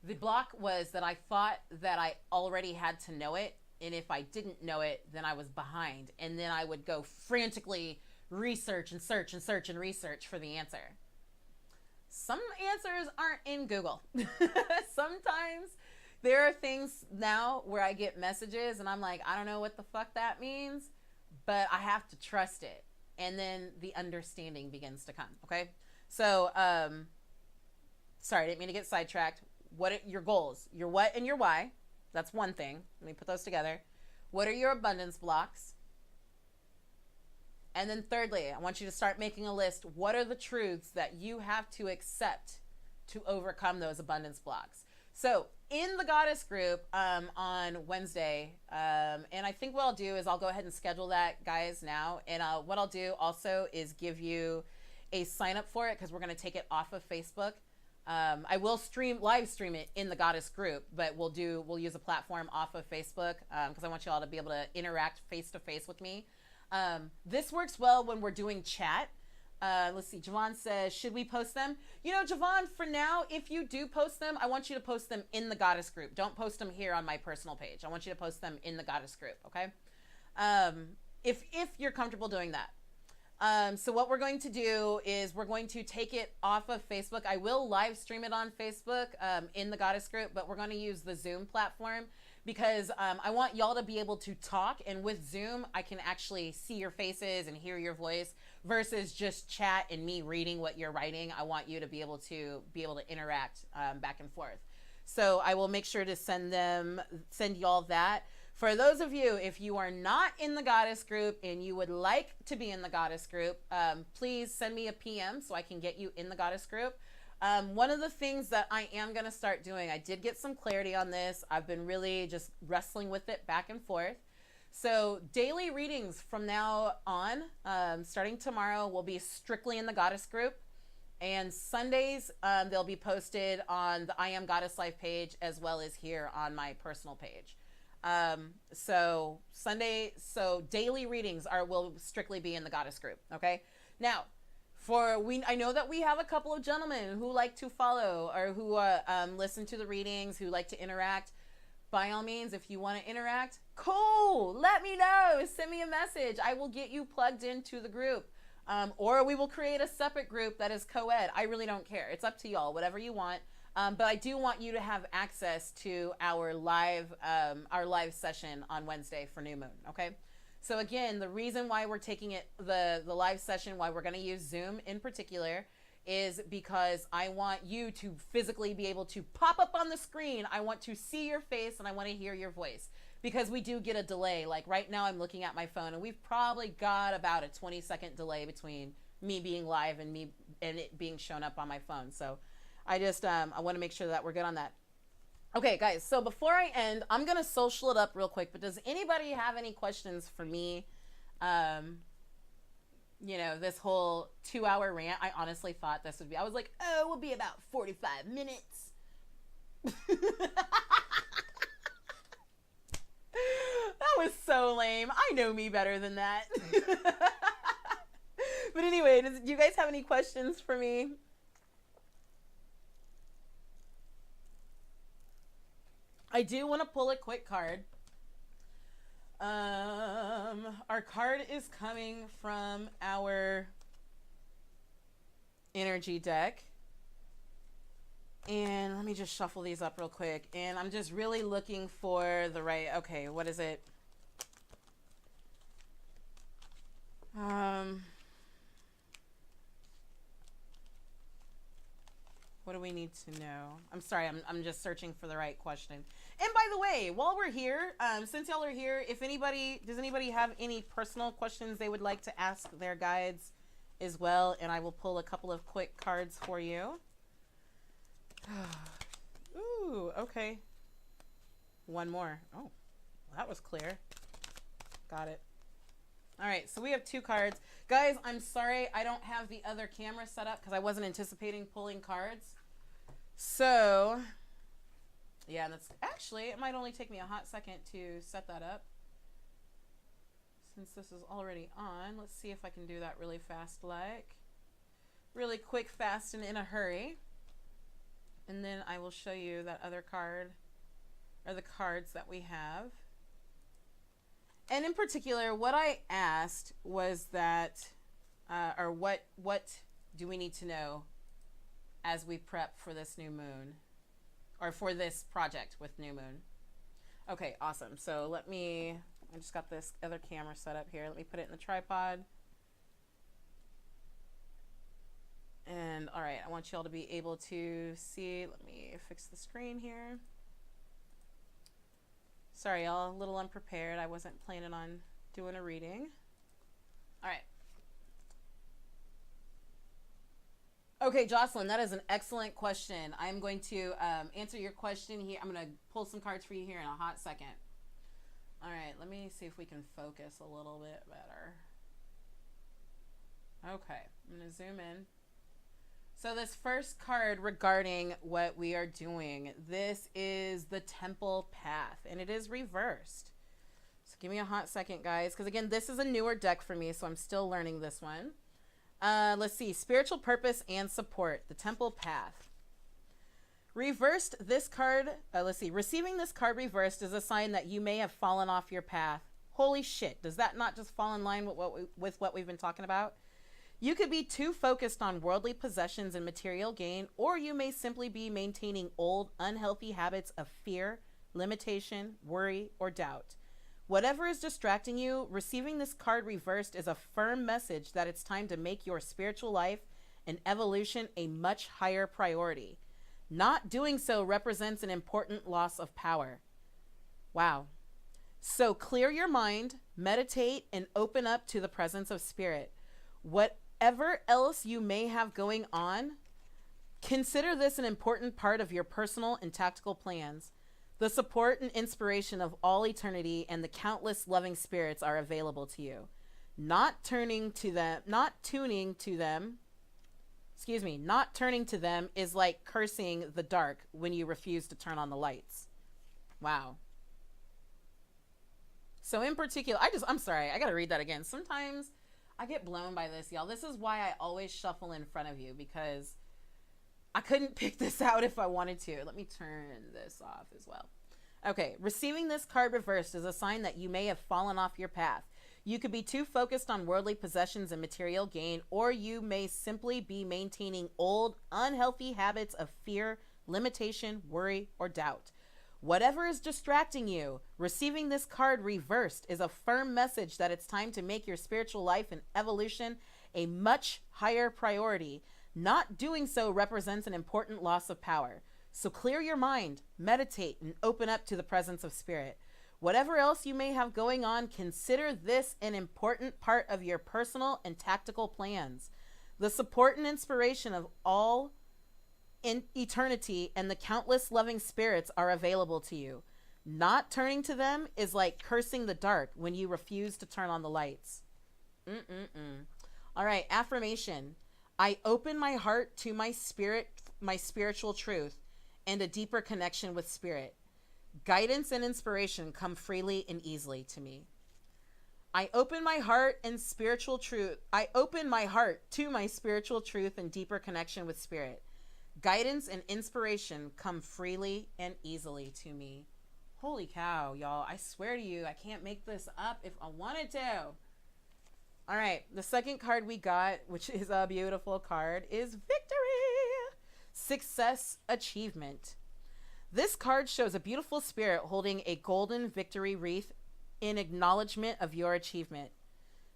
The block was that I thought that I already had to know it. And if I didn't know it, then I was behind. And then I would go frantically research and search and search and research for the answer. Some answers aren't in Google. Sometimes there are things now where I get messages and I'm like, I don't know what the fuck that means, but I have to trust it. And then the understanding begins to come. Okay. So, sorry, I didn't mean to get sidetracked. What are your goals? Your what and your why. That's one thing. Let me put those together. What are your abundance blocks? And then thirdly, I want you to start making a list. What are the truths that you have to accept to overcome those abundance blocks? So in the goddess group on Wednesday, and I think what I'll do is I'll go ahead and schedule that, guys, now. And what I'll do also is give you a sign up for it, because we're going to take it off of Facebook. I will live stream it in the goddess group, but we'll use a platform off of Facebook, because I want you all to be able to interact face to face with me. This works well when we're doing chat. Let's see. Javon says, should we post them? You know, Javon, for now, if you do post them, I want you to post them in the goddess group. Don't post them here on my personal page. I want you to post them in the goddess group. Okay. If you're comfortable doing that. So what we're going to do is we're going to take it off of Facebook. I will live stream it on Facebook, in the goddess group, but we're going to use the Zoom platform, because I want y'all to be able to talk, and with Zoom I can actually see your faces and hear your voice versus just chat and me reading what you're writing. I want you to be able to interact back and forth. So I will make sure to send y'all that. For those of you, if you are not in the goddess group and you would like to be in the goddess group, please send me a PM so I can get you in the goddess group. One of the things that I am going to start doing, I did get some clarity on this. I've been really just wrestling with it back and forth. So daily readings from now on, starting tomorrow, will be strictly in the goddess group. And Sundays, they'll be posted on the I Am Goddess Life page, as well as here on my personal page. So daily readings will strictly be in the goddess group. Okay. Now, I know that we have a couple of gentlemen who like to follow, or who listen to the readings, who like to interact. by all means, if you want to interact, cool, let me know, send me a message. I will get you plugged into the group. Or we will create a separate group that is co-ed. I really don't care. It's up to y'all, whatever you want. But I do want you to have access to our live session on Wednesday for New Moon. Okay. So again, the reason why we're taking it, the live session, why we're going to use Zoom in particular, is because I want you to physically be able to pop up on the screen. I want to see your face and I want to hear your voice, because we do get a delay. Like right now I'm looking at my phone and we've probably got about a 20-second delay between me being live and it being shown up on my phone. So I just, I want to make sure that we're good on that. Okay, guys. So before I end, I'm going to social it up real quick, but does anybody have any questions for me? You know, this whole 2-hour rant, I honestly thought this would be, I was like, oh, we'll be about 45 minutes. That was so lame. I know me better than that. But anyway, do you guys have any questions for me? I do want to pull a quick card. Our card is coming from our energy deck. And let me just shuffle these up real quick. And I'm just really looking for the right, okay, what is it? What do we need to know? I'm sorry, I'm just searching for the right question. And by the way, while we're here, since y'all are here, if anybody, does anybody have any personal questions they would like to ask their guides as well? And I will pull a couple of quick cards for you. Ooh, okay. One more. Oh, that was clear. Got it. All right, so we have 2 cards. Guys, I'm sorry I don't have the other camera set up because I wasn't anticipating pulling cards. So, yeah, that's actually, it might only take me a hot second to set that up. Since this is already on, let's see if I can do that really fast, like. Really quick, fast, and in a hurry. And then I will show you that other card, or the cards that we have. And in particular, what I asked was that, or what do we need to know as we prep for this new moon, or for this project with new moon? Okay, awesome. So I just got this other camera set up here. Let me put it in the tripod. And all right, I want you all to be able to see. Let me fix the screen here. Sorry, y'all, a little unprepared. I wasn't planning on doing a reading. All right. Okay, Jocelyn, that is an excellent question. I'm going to answer your question here. I'm going to pull some cards for you here in a hot second. All right, let me see if we can focus a little bit better. Okay, I'm going to zoom in. So this first card regarding what we are doing, this is the Temple Path, and it is reversed. So give me a hot second, guys, because again, this is a newer deck for me, so I'm still learning this one. Let's see, spiritual purpose and support, the Temple Path. Reversed, this card, let's see, receiving this card reversed is a sign that you may have fallen off your path. Holy shit, does that not just fall in line with what we've been talking about? You could be too focused on worldly possessions and material gain, or you may simply be maintaining old, unhealthy habits of fear, limitation, worry, or doubt. Whatever is distracting you, receiving this card reversed is a firm message that it's time to make your spiritual life and evolution a much higher priority. Not doing so represents an important loss of power. Wow. So clear your mind, meditate, and open up to the presence of spirit. Whatever else you may have going on, consider this an important part of your personal and tactical plans. The support and inspiration of all eternity and the countless loving spirits are available to you. Not turning to them is like cursing the dark when you refuse to turn on the lights. Wow. So in particular, I'm sorry, I gotta read that again. Sometimes I get blown by this, y'all. This is why I always shuffle in front of you, because I couldn't pick this out if I wanted to. Let me turn this off as well. Okay, receiving this card reversed is a sign that you may have fallen off your path. You could be too focused on worldly possessions and material gain, or you may simply be maintaining old, unhealthy habits of fear, limitation, worry, or doubt. Whatever is distracting you, receiving this card reversed is a firm message that it's time to make your spiritual life and evolution a much higher priority. Not doing so represents an important loss of power. So clear your mind, meditate, and open up to the presence of spirit. Whatever else you may have going on, consider this an important part of your personal and tactical plans. The support and inspiration of all in eternity and the countless loving spirits are available to you. Not turning to them is like cursing the dark when you refuse to turn on the lights. All right, affirmation. I open my heart to my spirit, my spiritual truth, and a deeper connection with spirit. Guidance and inspiration come freely and easily to me. I open my heart and spiritual truth. I open my heart to my spiritual truth and deeper connection with spirit. Guidance and inspiration come freely and easily to me. Holy cow, y'all. I swear to you, I can't make this up if I wanted to. All right, the second card we got, which is a beautiful card, is Victory! Success Achievement. This card shows a beautiful spirit holding a golden victory wreath in acknowledgement of your achievement.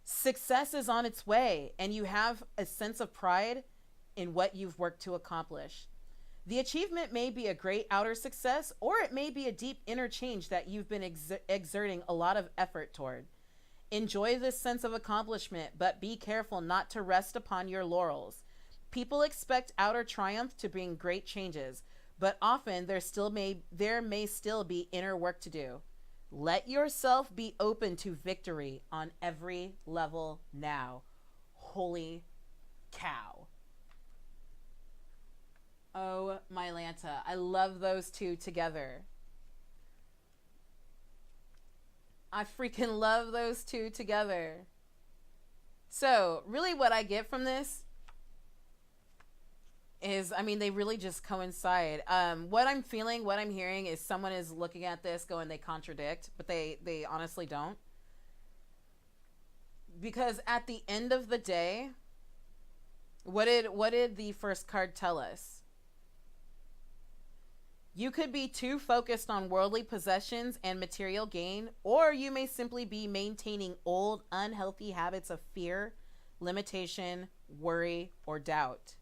Success is on its way, and you have a sense of pride in what you've worked to accomplish. The achievement may be a great outer success, or it may be a deep inner change that you've been exerting a lot of effort toward. Enjoy this sense of accomplishment, but be careful not to rest upon your laurels. People expect outer triumph to bring great changes, but often there may still be inner work to do. Let yourself be open to victory on every level now. Holy cow. Oh, my Lanta. I love those two together. I freaking love those two together. So, really what I get from this is, I mean, they really just coincide. What I'm feeling, what I'm hearing is someone is looking at this going, they contradict, but they honestly don't. Because at the end of the day, what did the first card tell us? You could be too focused on worldly possessions and material gain, or you may simply be maintaining old, unhealthy habits of fear, limitation, worry, or doubt.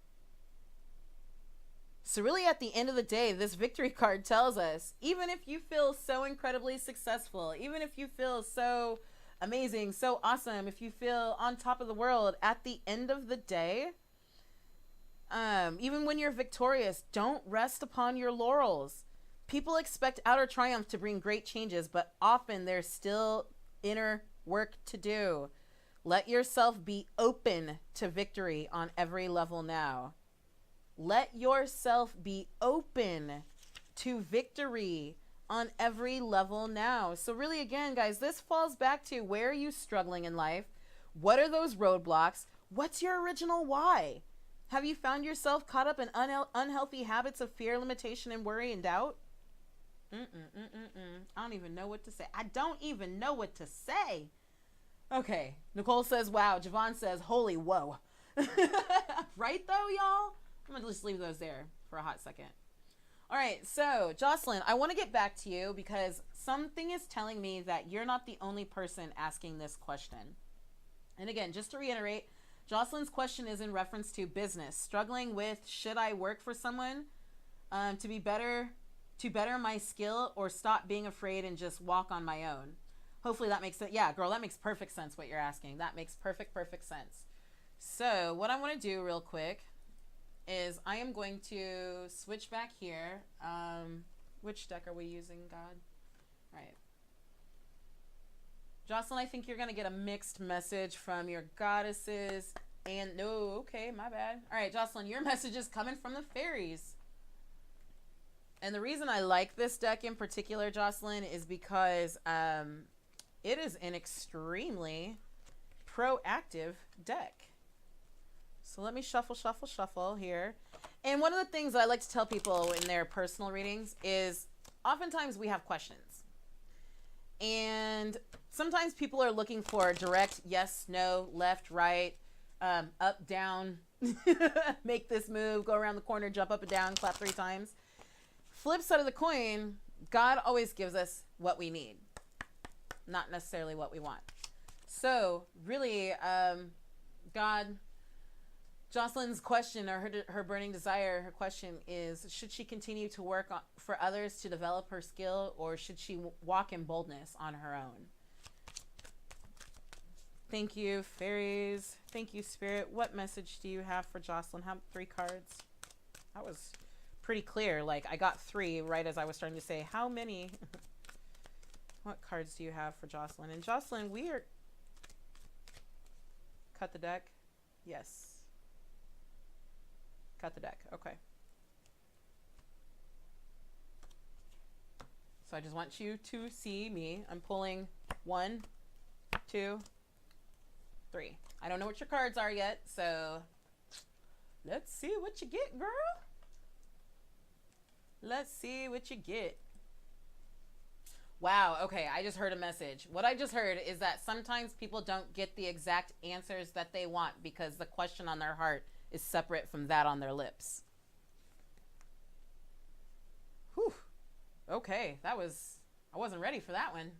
So really at the end of the day, this victory card tells us, even if you feel so incredibly successful, even if you feel so amazing, so awesome, if you feel on top of the world, at the end of the day, even when you're victorious, don't rest upon your laurels. People expect outer triumph to bring great changes, but often there's still inner work to do. Let yourself be open to victory on every level now. Let yourself be open to victory on every level now. So really, again, guys, this falls back to, where are you struggling in life? What are those roadblocks? What's your original why? Have you found yourself caught up in unhealthy habits of fear, limitation, and worry and doubt? I don't even know what to say. I don't even know what to say. Okay. Nicole says, wow. Javon says, holy whoa. Right, though, y'all? I'm going to just leave those there for a hot second. All right. So, Jocelyn, I want to get back to you because something is telling me that you're not the only person asking this question. And again, just to reiterate, Jocelyn's question is in reference to business, struggling with, should I work for someone to better my skill, or stop being afraid and just walk on my own? Hopefully that makes sense. Yeah, girl, that makes perfect sense what you're asking. That makes perfect sense. So what I want to do real quick is I am going to switch back here. Which deck are we using, God? All right. Jocelyn, I think you're going to get a mixed message from your goddesses. And no, okay, my bad. All right, Jocelyn, your message is coming from the fairies. And the reason I like this deck in particular, Jocelyn, is because it is an extremely proactive deck. So let me shuffle here. And one of the things I like to tell people in their personal readings is oftentimes we have questions. And sometimes people are looking for direct yes, no, left, right, up, down, make this move, go around the corner, jump up and down, clap 3 times. Flip side of the coin, God always gives us what we need, not necessarily what we want. So really, God, Jocelyn's question, or her burning desire, her question is, should she continue to work for others to develop her skill, or should she walk in boldness on her own? Thank you, fairies. Thank you, Spirit. What message do you have for Jocelyn? How 3 cards? That was pretty clear. Like, I got 3 right as I was starting to say, how many? What cards do you have for Jocelyn? And Jocelyn, we are... Cut the deck? Yes. Cut the deck. Okay. So I just want you to see me. I'm pulling 1, 2, 3. I don't know what your cards are yet, so let's see what you get, girl. Let's see what you get. Wow, okay, I just heard a message. What I just heard is that sometimes people don't get the exact answers that they want because the question on their heart is separate from that on their lips. Whew. Okay, I wasn't ready for that one.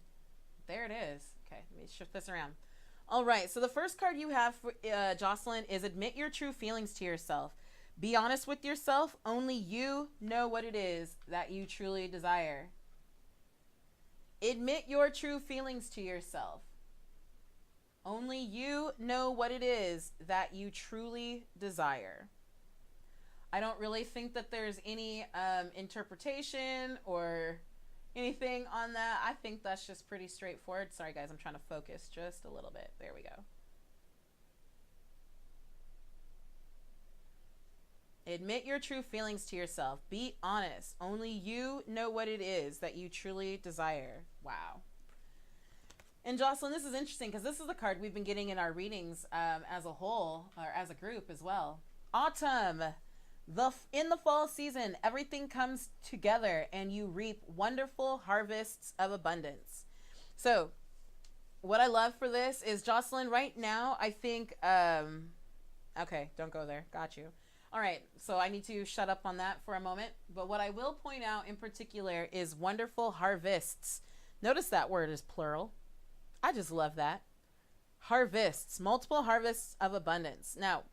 There it is. Okay, let me shift this around. All right, so the first card you have for Jocelyn is admit your true feelings to yourself. Be honest with yourself. Only you know what it is that you truly desire. Admit your true feelings to yourself. Only you know what it is that you truly desire. I don't really think that there's any interpretation or anything on that. I think that's just pretty straightforward. Sorry, guys, I'm trying to focus just a little bit. There we go. Admit your true feelings to yourself. Be honest. Only you know what it is that you truly desire. Wow. And Jocelyn, this is interesting because this is the card we've been getting in our readings as a whole, or as a group as well. Autumn. In the fall season, everything comes together and you reap wonderful harvests of abundance. So what I love for this is, Jocelyn, right now, I think, okay, don't go there. Got you. All right, so I need to shut up on that for a moment. But what I will point out in particular is wonderful harvests. Notice that word is plural. I just love that. Harvests, multiple harvests of abundance. Now,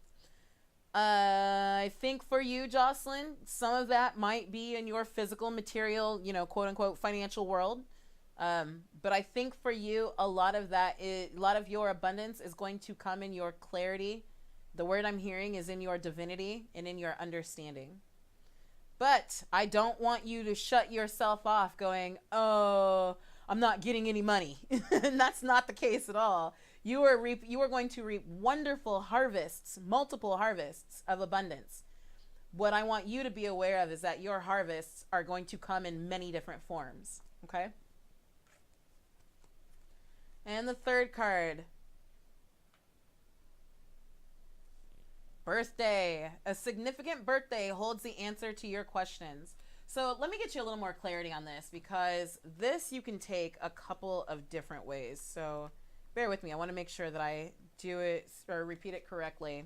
I think for you, Jocelyn, some of that might be in your physical, material, quote unquote, financial world. But I think for you, a lot of your abundance is going to come in your clarity. The word I'm hearing is in your divinity and in your understanding. But I don't want you to shut yourself off going, oh, I'm not getting any money. And that's not the case at all. You are going to reap wonderful harvests, multiple harvests of abundance. What I want you to be aware of is that your harvests are going to come in many different forms. Okay? And the third card. Birthday. A significant birthday holds the answer to your questions. So let me get you a little more clarity on this, because this you can take a couple of different ways. So bear with me. I want to make sure that I do it or repeat it correctly.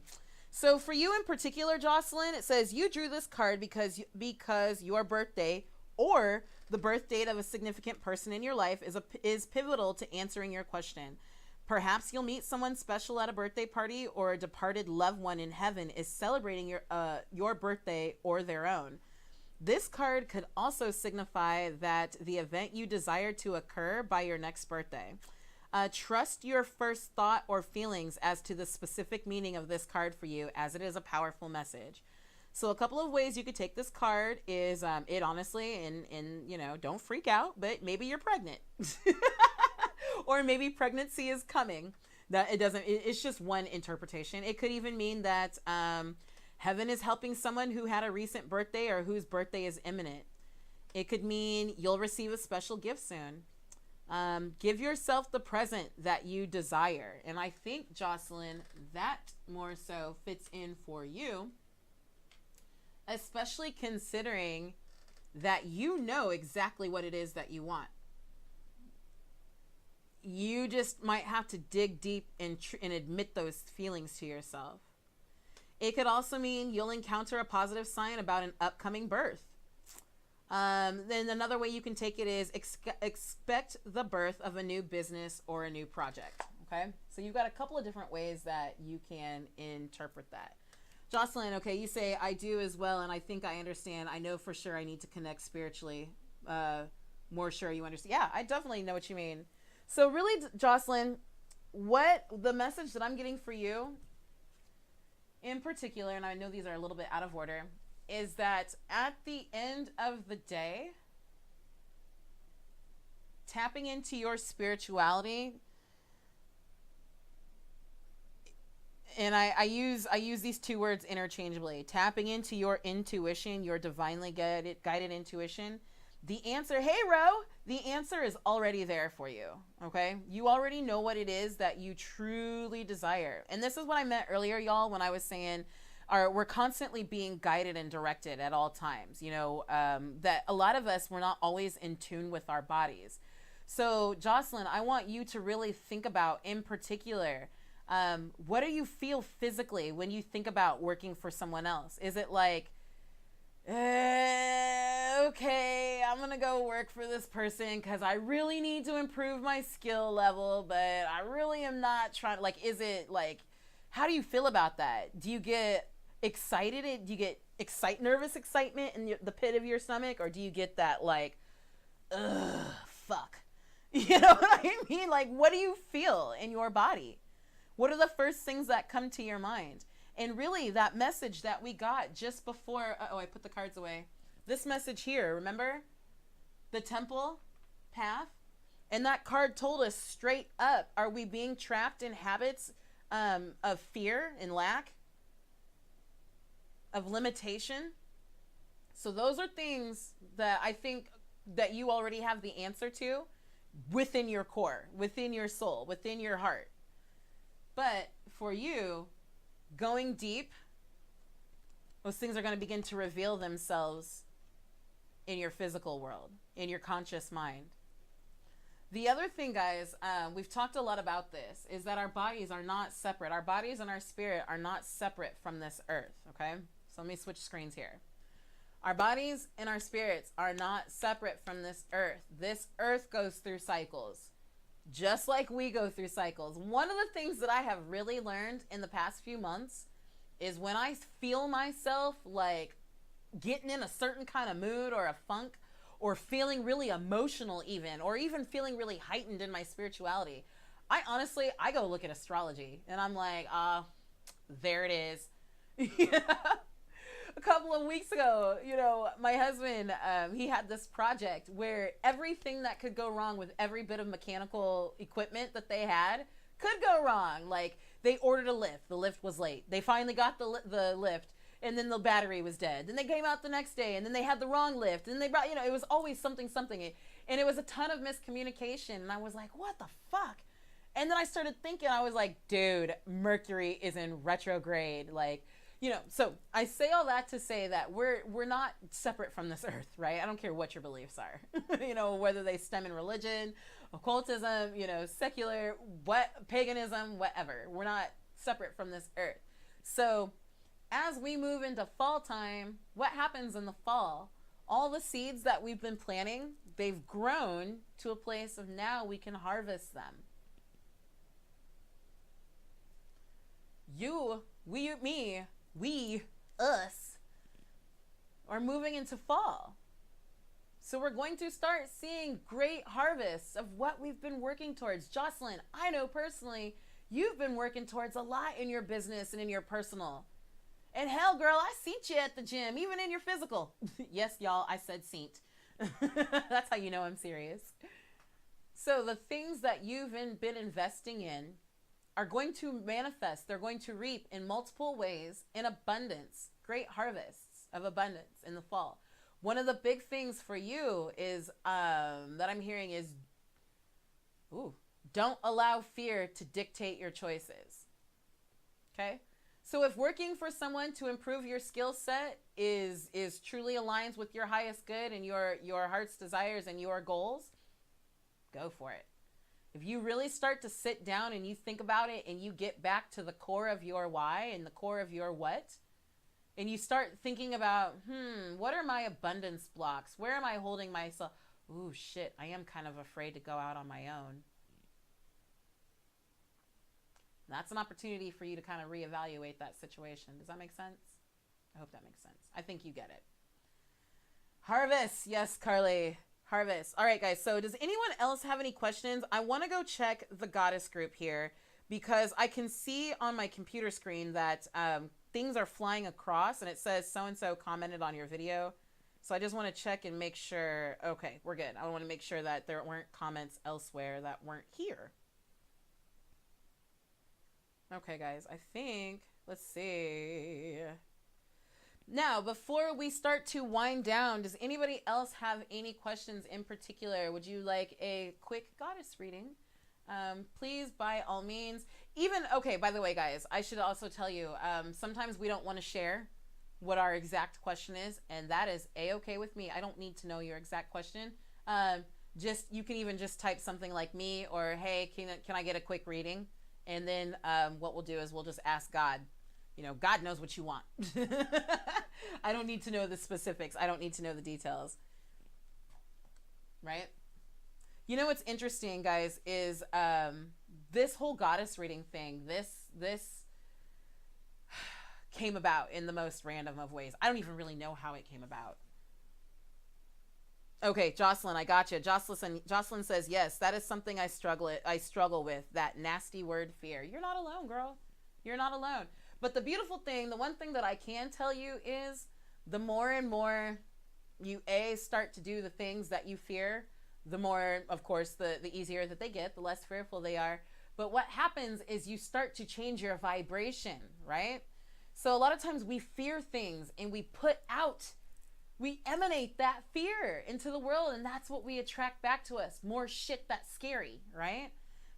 So for you in particular, Jocelyn, it says you drew this card because your birthday or the birth date of a significant person in your life is pivotal to answering your question. Perhaps you'll meet someone special at a birthday party, or a departed loved one in heaven is celebrating your birthday or their own. This card could also signify that the event you desire to occur by your next birthday. Trust your first thought or feelings as to the specific meaning of this card for you, as it is a powerful message. So a couple of ways you could take this card is it honestly, and don't freak out, but maybe you're pregnant. Or maybe pregnancy is coming. It's just one interpretation. It could even mean that heaven is helping someone who had a recent birthday or whose birthday is imminent. It could mean you'll receive a special gift soon. Give yourself the present that you desire. And I think, Jocelyn, that more so fits in for you, especially considering that you know exactly what it is that you want. You just might have to dig deep and admit those feelings to yourself. It could also mean you'll encounter a positive sign about an upcoming birth. Then another way you can take it is expect the birth of a new business or a new project. Okay, so you've got a couple of different ways that you can interpret that. Jocelyn, okay, you say, I do as well, and I think I understand. I know for sure I need to connect spiritually. More sure you understand. Yeah, I definitely know what you mean. So really, Jocelyn, what the message that I'm getting for you in particular, and I know these are a little bit out of order, is that at the end of the day, tapping into your spirituality, and I use these two words interchangeably, tapping into your intuition, your divinely guided intuition. The answer, hey, Ro, the answer is already there for you, okay? You already know what it is that you truly desire. And this is what I meant earlier, y'all, when I was saying we're constantly being guided and directed at all times, that a lot of us, we're not always in tune with our bodies. So, Jocelyn, I want you to really think about, in particular, what do you feel physically when you think about working for someone else? Is it like, okay, I'm gonna go work for this person because I really need to improve my skill level, but I really am not trying, like, is it like, how do you feel about that? Do you get excited? Do you get nervous excitement in the pit of your stomach? Or do you get that like, ugh, fuck? You know what I mean? Like, what do you feel in your body? What are the first things that come to your mind? And really, that message that we got just before, I put the cards away. This message here, remember? The temple path. And that card told us straight up, are we being trapped in habits of fear and lack? Of limitation? So those are things that I think that you already have the answer to within your core, within your soul, within your heart. But for you, going deep, those things are going to begin to reveal themselves in your physical world, in your conscious mind. The other thing, guys, we've talked a lot about this, is that our bodies are not separate. Our bodies and our spirit are not separate from this earth, okay? So let me switch screens here. Our bodies and our spirits are not separate from this earth. This earth goes through cycles, just like we go through cycles. One of the things that I have really learned in the past few months is when I feel myself like getting in a certain kind of mood or a funk, or feeling really emotional even, or even feeling really heightened in my spirituality, I go look at astrology and I'm like, there it is. A couple of weeks ago, my husband, he had this project where everything that could go wrong with every bit of mechanical equipment that they had could go wrong. Like, they ordered a lift. The lift was late. They finally got the lift, and then the battery was dead. Then they came out the next day, and then they had the wrong lift. And they brought, it was always something. And it was a ton of miscommunication. And I was like, what the fuck? And then I started thinking, I was like, dude, Mercury is in retrograde. Like, so I say all that to say that we're not separate from this earth, right? I don't care what your beliefs are, whether they stem in religion, occultism, secular, paganism, whatever. We're not separate from this earth. So as we move into fall time, what happens in the fall? All the seeds that we've been planting, they've grown to a place of now we can harvest them. Us are moving into fall. So we're going to start seeing great harvests of what we've been working towards. Jocelyn, I know personally, you've been working towards a lot in your business and in your personal. And hell, girl, I seen you at the gym, even in your physical. Yes, y'all, I said saint. That's how you know I'm serious. So the things that you've been investing in are going to manifest. They're going to reap in multiple ways in abundance, great harvests of abundance in the fall. One of the big things for you is that I'm hearing is, don't allow fear to dictate your choices. Okay? So if working for someone to improve your skill set is truly aligns with your highest good and your heart's desires and your goals, go for it. If you really start to sit down and you think about it and you get back to the core of your why and the core of your what, and you start thinking about, what are my abundance blocks? Where am I holding myself? Ooh, shit, I am kind of afraid to go out on my own. That's an opportunity for you to kind of reevaluate that situation. Does that make sense? I hope that makes sense. I think you get it. Harvest. Yes, Carly. Harvest. All right, guys. So does anyone else have any questions? I want to go check the goddess group here because I can see on my computer screen that things are flying across and it says so-and-so commented on your video. So I just want to check and make sure. Okay, we're good. I want to make sure that there weren't comments elsewhere that weren't here. Okay, guys, I think, let's see. Now, before we start to wind down, does anybody else have any questions in particular? Would you like a quick goddess reading? Please, by all means. Okay, by the way, guys, I should also tell you, sometimes we don't want to share what our exact question is, and that is A-okay with me. I don't need to know your exact question. You can even just type something like me or, hey, can I get a quick reading? And then what we'll do is we'll just ask God. You know, God knows what you want. I don't need to know the specifics. I don't need to know the details. Right? You know what's interesting, guys, is this whole goddess reading thing, this came about in the most random of ways. I don't even really know how it came about. Okay, Jocelyn, I got you. Jocelyn says, yes, that is something I struggle with, that nasty word fear. You're not alone, girl. You're not alone. But the beautiful thing, the one thing that I can tell you is the more and more you start to do the things that you fear, the more, of course, the easier that they get, the less fearful they are. But what happens is you start to change your vibration, right? So a lot of times we fear things and we emanate that fear into the world, and that's what we attract back to us. More shit that's scary, right?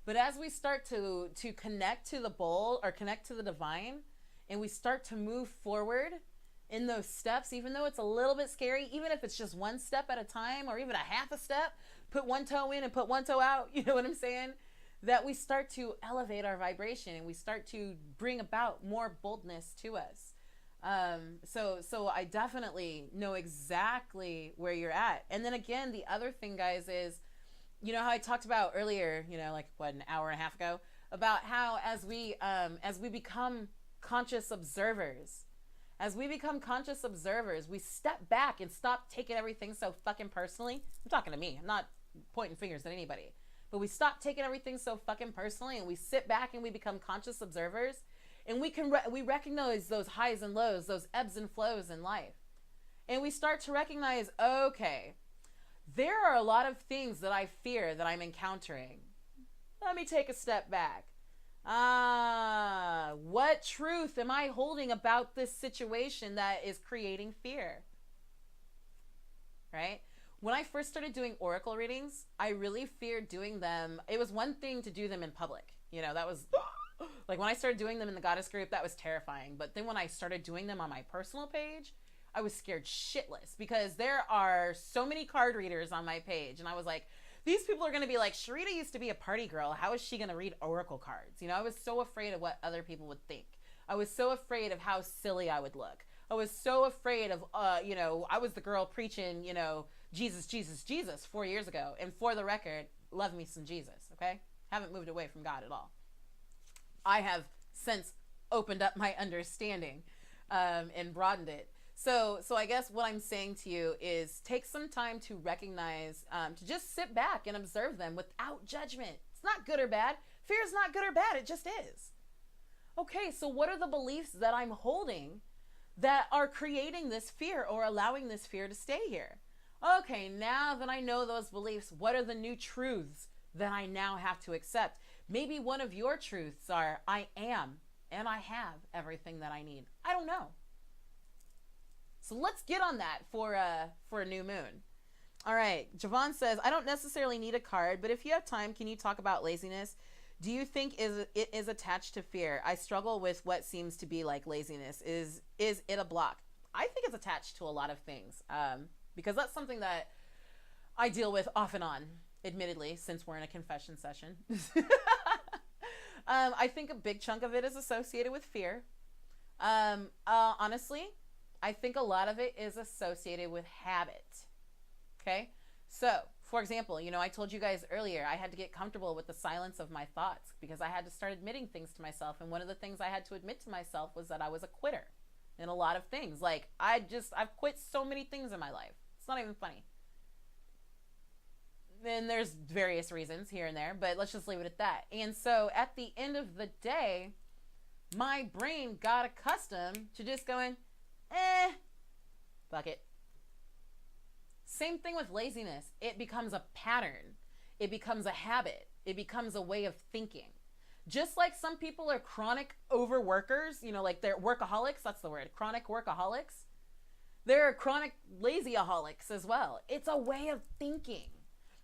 But as we start to connect to the bowl or connect to the divine, and we start to move forward in those steps, even though it's a little bit scary, even if it's just one step at a time or even a half a step, put one toe in and put one toe out, you know what I'm saying? That we start to elevate our vibration and we start to bring about more boldness to us. So I definitely know exactly where you're at. And then again, the other thing, guys, is, you know how I talked about earlier, like an hour and a half ago, about how as we become conscious observers, we step back and stop taking everything so fucking personally. I'm talking to me. I'm not pointing fingers at anybody. But we stop taking everything so fucking personally, and we sit back and we become conscious observers, and we recognize those highs and lows, those ebbs and flows in life. And we start to recognize, okay, there are a lot of things that I fear that I'm encountering. Let me take a step back. What truth am I holding about this situation that is creating fear? Right? When I first started doing oracle readings, I really feared doing them. It was one thing to do them in public. That was like when I started doing them in the goddess group, that was terrifying. But then when I started doing them on my personal page, I was scared shitless because there are so many card readers on my page. And I was like, these people are going to be like, Sharita used to be a party girl. How is she going to read oracle cards? I was so afraid of what other people would think. I was so afraid of how silly I would look. I was so afraid of, I was the girl preaching, Jesus, Jesus, Jesus 4 years ago. And for the record, love me some Jesus, okay? Haven't moved away from God at all. I have since opened up my understanding and broadened it. So I guess what I'm saying to you is take some time to recognize, to just sit back and observe them without judgment. It's not good or bad. Fear is not good or bad. It just is. Okay, so what are the beliefs that I'm holding that are creating this fear or allowing this fear to stay here? Okay, now that I know those beliefs, what are the new truths that I now have to accept? Maybe one of your truths are, I am and I have everything that I need. I don't know. So let's get on that for a new moon. All right, Javon says, I don't necessarily need a card, but if you have time, can you talk about laziness? Do you think it is attached to fear? I struggle with what seems to be like laziness. Is it a block? I think it's attached to a lot of things, because that's something that I deal with off and on, admittedly, since we're in a confession session. I think a big chunk of it is associated with fear. Honestly, I think a lot of it is associated with habit. Okay? So, for example, I told you guys earlier, I had to get comfortable with the silence of my thoughts because I had to start admitting things to myself. And one of the things I had to admit to myself was that I was a quitter in a lot of things. Like, I've quit so many things in my life. It's not even funny. And there's various reasons here and there, but let's just leave it at that. And so at the end of the day, my brain got accustomed to just going, fuck it. Same thing with laziness. It becomes a pattern. It becomes a habit. It becomes a way of thinking. Just like some people are chronic overworkers, like they're workaholics, that's the word, chronic workaholics. There are chronic lazyaholics as well. It's a way of thinking.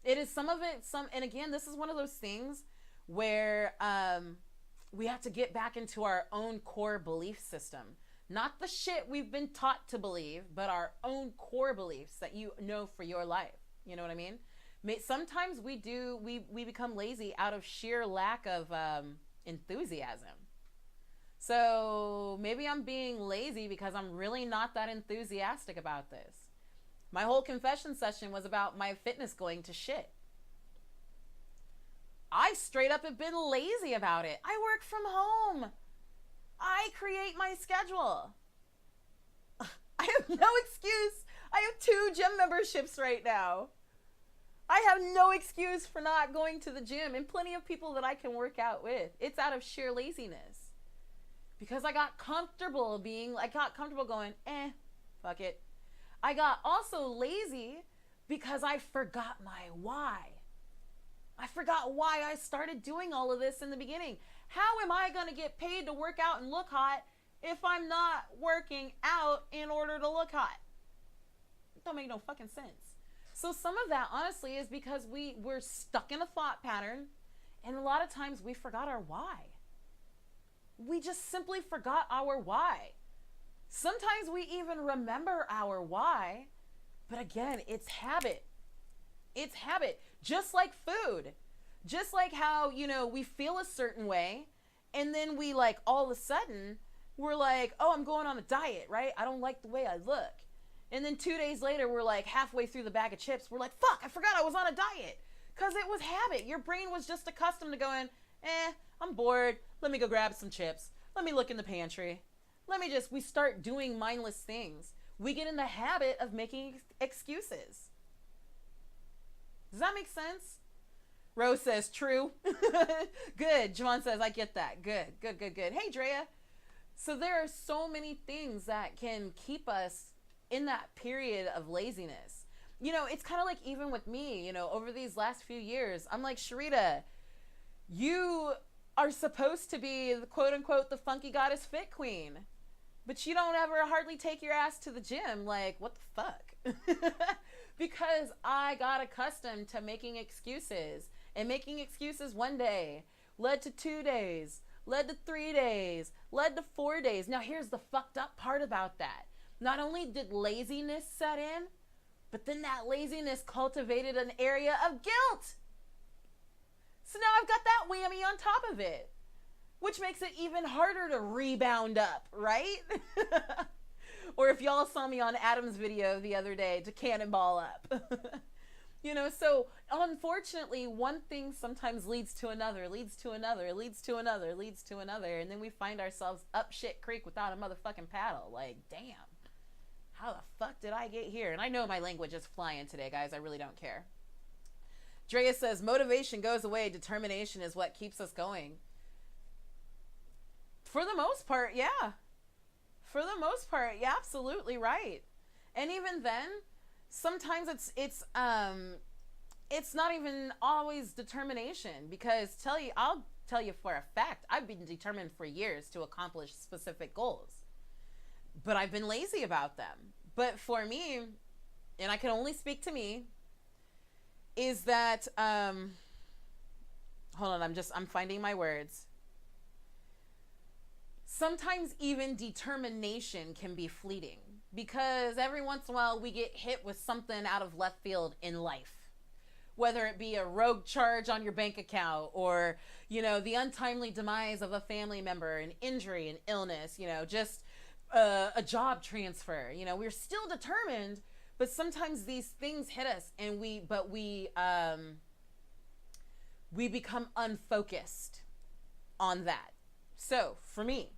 It is and again, this is one of those things where we have to get back into our own core belief system. Not the shit we've been taught to believe, but our own core beliefs that you know for your life. You know what I mean? Sometimes we become lazy out of sheer lack of enthusiasm. So maybe I'm being lazy because I'm really not that enthusiastic about this. My whole confession session was about my fitness going to shit. I straight up have been lazy about it. I work from home. I create my schedule. I have no excuse. I have 2 gym memberships right now. I have no excuse for not going to the gym and plenty of people that I can work out with. It's out of sheer laziness. Because I got comfortable going, fuck it. I got also lazy because I forgot my why. I forgot why I started doing all of this in the beginning. How am I going to get paid to work out and look hot if I'm not working out in order to look hot? It don't make no fucking sense. So some of that, honestly, is because we're stuck in a thought pattern, and a lot of times we forgot our why. We just simply forgot our why. Sometimes we even remember our why, but again, it's habit. It's habit. Just like food. Just like how, we feel a certain way, and then we all of a sudden, we're like, oh, I'm going on a diet, right? I don't like the way I look. And then 2 days later, we're halfway through the bag of chips. We're like, fuck, I forgot I was on a diet. Because it was habit. Your brain was just accustomed to going, I'm bored. Let me go grab some chips. Let me look in the pantry. We start doing mindless things. We get in the habit of making excuses. Does that make sense? Rose says, true. Good. Javon says, I get that. Good. Hey, Drea. So there are so many things that can keep us in that period of laziness. It's kind of like even with me, over these last few years, I'm like, Sharita, you are supposed to be the quote unquote the funky goddess fit queen, but you don't ever hardly take your ass to the gym. Like, what the fuck? Because I got accustomed to making excuses, and making excuses one day led to 2 days, led to 3 days, led to 4 days. Now here's the fucked up part about that. Not only did laziness set in, but then that laziness cultivated an area of guilt. So now I've got that whammy on top of it, which makes it even harder to rebound up, right? Or if y'all saw me on Adam's video the other day, to cannonball up. So unfortunately, one thing sometimes leads to another, leads to another, leads to another, leads to another. And then we find ourselves up shit creek without a motherfucking paddle. Like, damn, how the fuck did I get here? And I know my language is flying today, guys. I really don't care. Drea says, motivation goes away. Determination is what keeps us going. For the most part, yeah. For the most part, you're absolutely right. And even then, sometimes it's not even always determination, because I'll tell you for a fact, I've been determined for years to accomplish specific goals, but I've been lazy about them. But for me, and I can only speak to me, is that hold on, I'm finding my words. Sometimes even determination can be fleeting because every once in a while we get hit with something out of left field in life. Whether it be a rogue charge on your bank account or, the untimely demise of a family member, an injury, an illness, just a job transfer. We're still determined, but sometimes these things hit us and we become unfocused on that. So for me,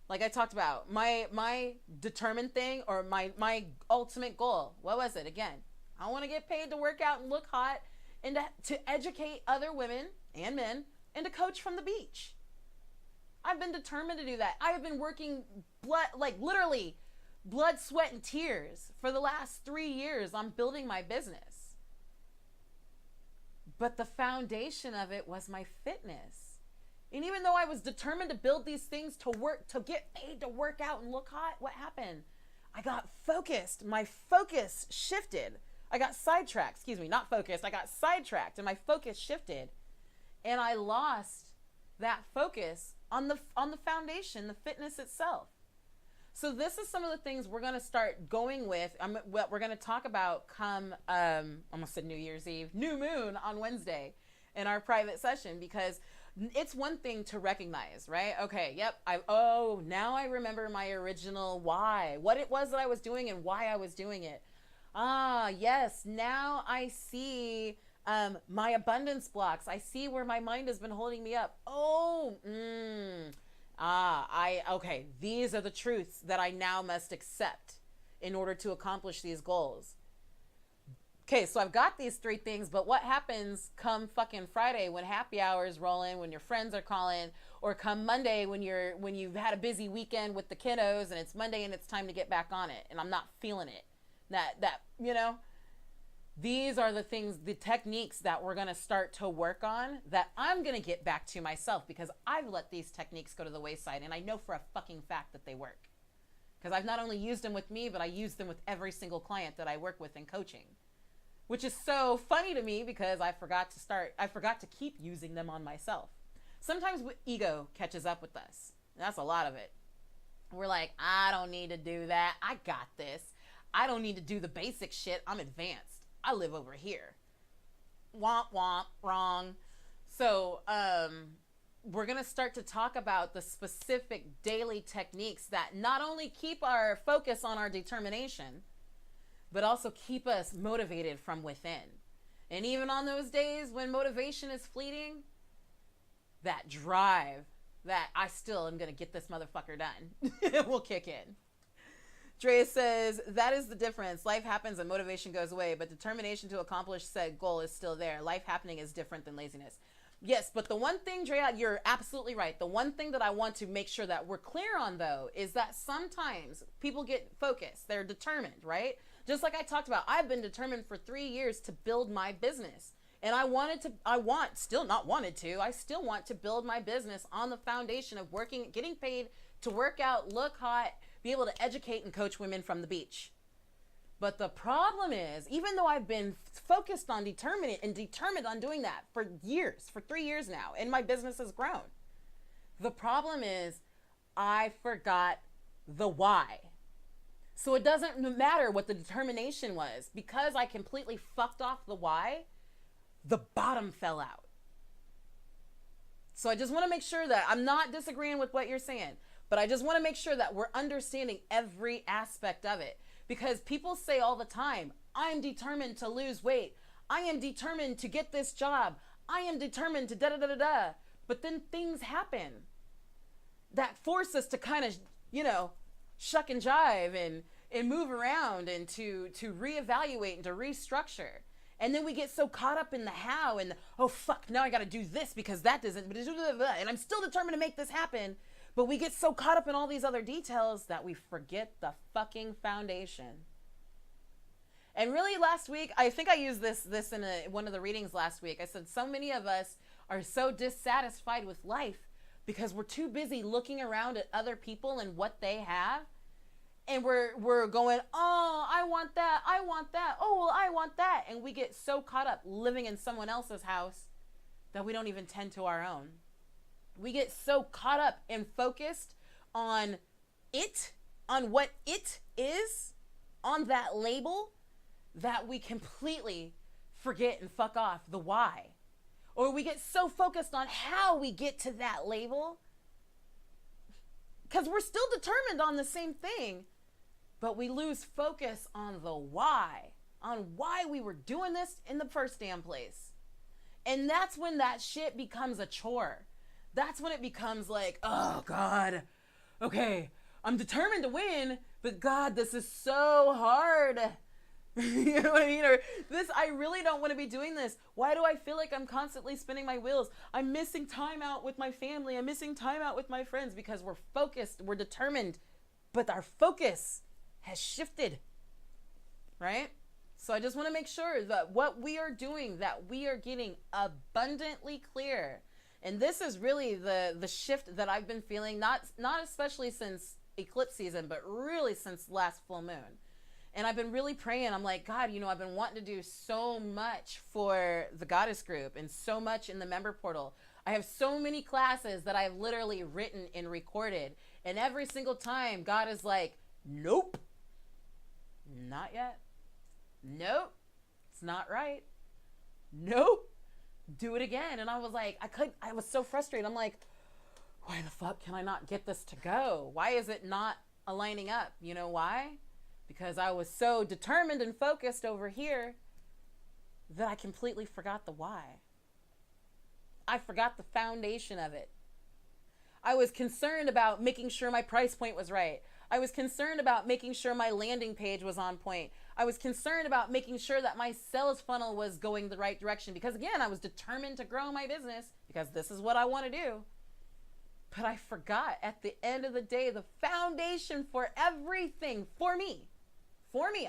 like I talked about, my determined thing or my ultimate goal, what was it again? I want to get paid to work out and look hot and to educate other women and men and to coach from the beach. I've been determined to do that. I have been working literally blood, sweat, and tears for the last 3 years on building my business. But the foundation of it was my fitness. And even though I was determined to build these things to get paid to work out and look hot, what happened? I got focused. My focus shifted. I got sidetracked, not focused. I got sidetracked and my focus shifted. And I lost that focus on the foundation, the fitness itself. So this is some of the things we're going to start going with. What we're going to talk about come, almost said New Year's Eve, new moon on Wednesday in our private session, because it's one thing to recognize, right? Okay, yep. Now I remember my original why, what it was that I was doing and why I was doing it. Yes, now I see my abundance blocks. I see where my mind has been holding me up. Okay, these are the truths that I now must accept in order to accomplish these goals. Okay, so I've got these 3 things, but what happens come fucking Friday when happy hours roll in, when your friends are calling, or come Monday when you've had a busy weekend with the kiddos and it's Monday and it's time to get back on it and I'm not feeling it. These are the things, the techniques that we're going to start to work on that I'm going to get back to myself because I've let these techniques go to the wayside and I know for a fucking fact that they work. Because I've not only used them with me, but I use them with every single client that I work with in coaching. Which is so funny to me because I forgot to keep using them on myself. Sometimes ego catches up with us. That's a lot of it. We're like, I don't need to do that. I got this. I don't need to do the basic shit. I'm advanced. I live over here. Womp womp, wrong. So, we're going to start to talk about the specific daily techniques that not only keep our focus on our determination, but also keep us motivated from within. And even on those days when motivation is fleeting, that drive that I still am going to get this motherfucker done will kick in. Drea says, that is the difference. Life happens and motivation goes away, but determination to accomplish said goal is still there. Life happening is different than laziness. Yes, but the one thing, Drea, you're absolutely right. The one thing that I want to make sure that we're clear on, though, is that sometimes people get focused. They're determined, right? Just like I talked about, I've been determined for 3 years to build my business. And I still want to build my business on the foundation of working, getting paid to work out, look hot, be able to educate and coach women from the beach. But the problem is, even though I've been focused on determined on doing that for 3 years now, and my business has grown, the problem is I forgot the why. So it doesn't matter what the determination was, because I completely fucked off the why, the bottom fell out. So I just want to make sure that I'm not disagreeing with what you're saying, but I just want to make sure that we're understanding every aspect of it. Because people say all the time, I'm determined to lose weight. I am determined to get this job. I am determined to da-da-da-da-da. But then things happen that force us to kind of, shuck and jive and move around and to reevaluate and to restructure. And then we get so caught up in the how and, oh, fuck, now I got to do this because that doesn't, and I'm still determined to make this happen. But we get so caught up in all these other details that we forget the fucking foundation. And really last week, I think I used this in one of the readings last week. I said so many of us are so dissatisfied with life because we're too busy looking around at other people and what they have. And we're going, oh, I want that. I want that. Oh, well, I want that. And we get so caught up living in someone else's house that we don't even tend to our own. We get so caught up and focused on it, on what it is, on that label, that we completely forget and fuck off the why. Or we get so focused on how we get to that label, because we're still determined on the same thing, but we lose focus on the why, on why we were doing this in the first damn place. And that's when that shit becomes a chore. That's when it becomes like, oh God, okay, I'm determined to win, but God, this is so hard. You know what I mean? Or this, I really don't want to be doing this. Why do I feel like I'm constantly spinning my wheels? I'm missing time out with my family. I'm missing time out with my friends, because we're focused, we're determined, but our focus has shifted, right? So I just want to make sure that what we are doing, that we are getting abundantly clear. And this is really the shift that I've been feeling, not especially since eclipse season, but really since last full moon. And I've been really praying. I'm like, God, you know, I've been wanting to do so much for the Goddess group and so much in the member portal. I have so many classes that I've literally written and recorded. And every single time God is like, nope, not yet. Nope, it's not right. Nope, do it again. And I was like, I was so frustrated. I'm like, why the fuck can I not get this to go? Why is it not aligning up? You know why? Because I was so determined and focused over here that I completely forgot the why. I forgot the foundation of it. I was concerned about making sure my price point was right. I was concerned about making sure my landing page was on point. I was concerned about making sure that my sales funnel was going the right direction, because again, I was determined to grow my business because this is what I want to do. But I forgot at the end of the day, the foundation for everything for me,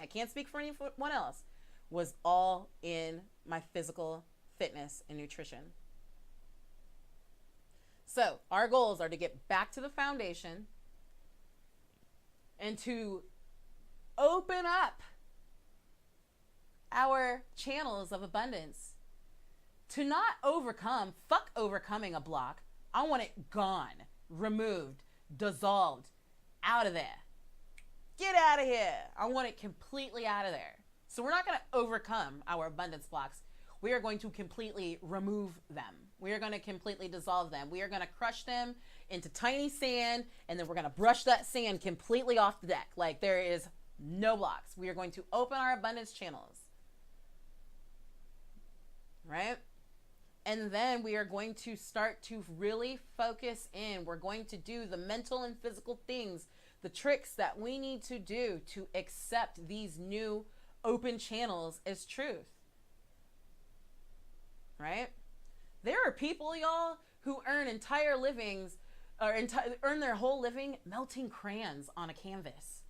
I can't speak for anyone else, was all in my physical fitness and nutrition. So our goals are to get back to the foundation and to open up our channels of abundance, to not fuck overcoming a block. I want it gone, removed, dissolved, out of there. Get out of here. I want it completely out of there. So we're not going to overcome our abundance blocks. We are going to completely remove them. We are going to completely dissolve them. We are going to crush them into tiny sand, and then we're going to brush that sand completely off the deck. Like there is no blocks. We are going to open our abundance channels. Right? And then we are going to start to really focus in. We're going to do the mental and physical things, the tricks that we need to do to accept these new open channels as truth. Right? There are people, y'all, who earn entire livings, or earn their whole living melting crayons on a canvas.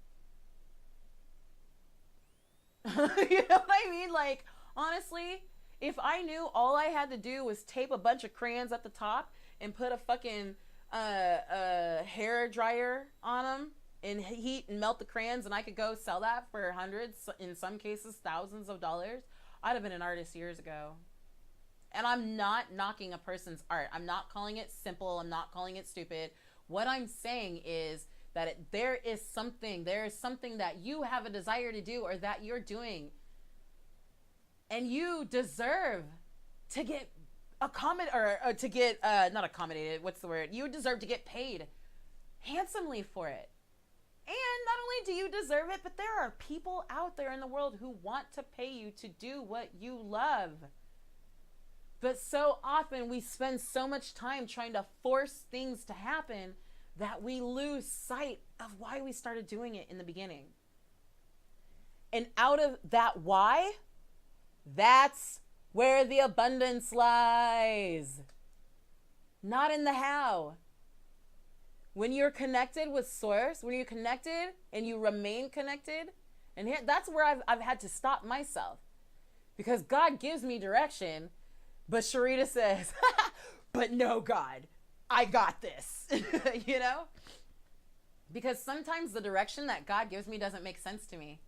You know what I mean? Like, honestly, if I knew all I had to do was tape a bunch of crayons at the top and put a fucking hair dryer on them and heat and melt the crayons, and I could go sell that for hundreds, in some cases thousands of dollars, I'd have been an artist years ago. And I'm not knocking a person's art. I'm not calling it simple. I'm not calling it stupid. What I'm saying is that there is something that you have a desire to do, or that you're doing, and you deserve to get not accommodated. What's the word? You deserve to get paid handsomely for it. And not only do you deserve it, but there are people out there in the world who want to pay you to do what you love. But so often we spend so much time trying to force things to happen that we lose sight of why we started doing it in the beginning. And out of that why, that's where the abundance lies. Not in the how. When you're connected with Source, when you're connected and you remain connected, and here, that's where I've had to stop myself. Because God gives me direction, but Sharita says, but no, God, I got this. You know? Because sometimes the direction that God gives me doesn't make sense to me.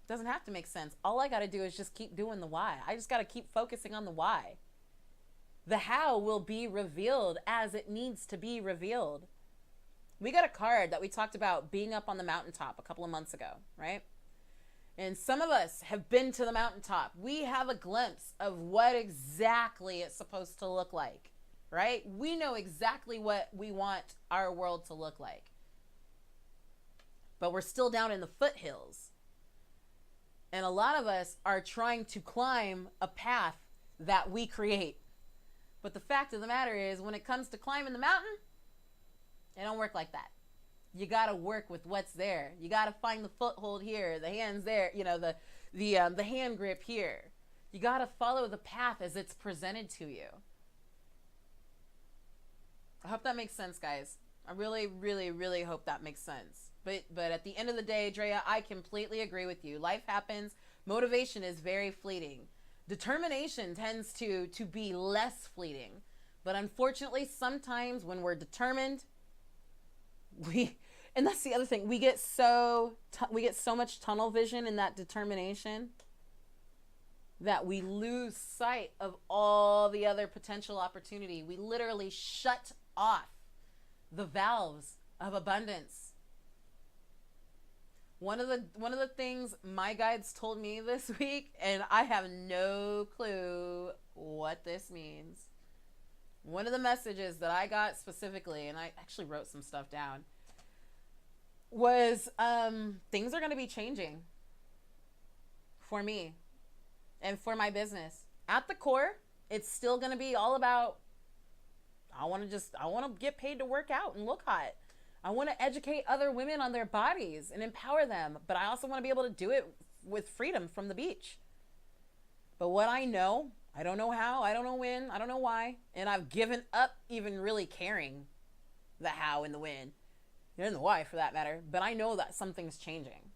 It doesn't have to make sense. All I got to do is just keep doing the why. I just got to keep focusing on the why. The how will be revealed as it needs to be revealed. We got a card that we talked about being up on the mountaintop a couple of months ago, right? And some of us have been to the mountaintop. We have a glimpse of what exactly it's supposed to look like, right? We know exactly what we want our world to look like. But we're still down in the foothills. And a lot of us are trying to climb a path that we create. But the fact of the matter is, when it comes to climbing the mountain, it don't work like that. You got to work with what's there. You got to find the foothold here, the hands there, you know, the hand grip here. You got to follow the path as it's presented to you. I hope that makes sense, guys. I really, really, really hope that makes sense. But at the end of the day, Drea, I completely agree with you. Life happens. Motivation is very fleeting. Determination tends to be less fleeting. But unfortunately, sometimes when we're determined, and that's the other thing, we get so much tunnel vision in that determination that we lose sight of all the other potential opportunity. We literally shut off the valves of abundance. One of the things my guides told me this week, and I have no clue what this means. One of the messages that I got specifically, and I actually wrote some stuff down, was things are going to be changing for me and for my business. At the core, it's still going to be all about, I want to get paid to work out and look hot. I want to educate other women on their bodies and empower them, but I also want to be able to do it with freedom from the beach. But what I know, I don't know how, I don't know when, I don't know why, and I've given up even really caring the how and the when, and the why for that matter, but I know that something's changing.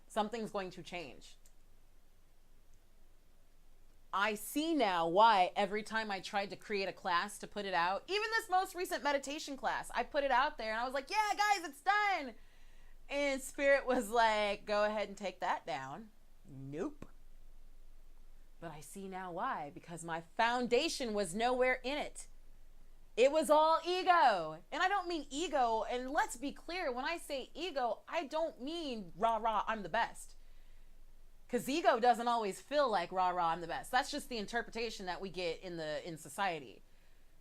Something's going to change. I see now why every time I tried to create a class to put it out, even this most recent meditation class, I put it out there and I was like, yeah, guys, it's done. And Spirit was like, go ahead and take that down. Nope. But I see now why, because my foundation was nowhere in it. It was all ego. And I don't mean ego. And let's be clear, when I say ego, I don't mean rah, rah, I'm the best. Because ego doesn't always feel like rah, rah, I'm the best. That's just the interpretation that we get in society.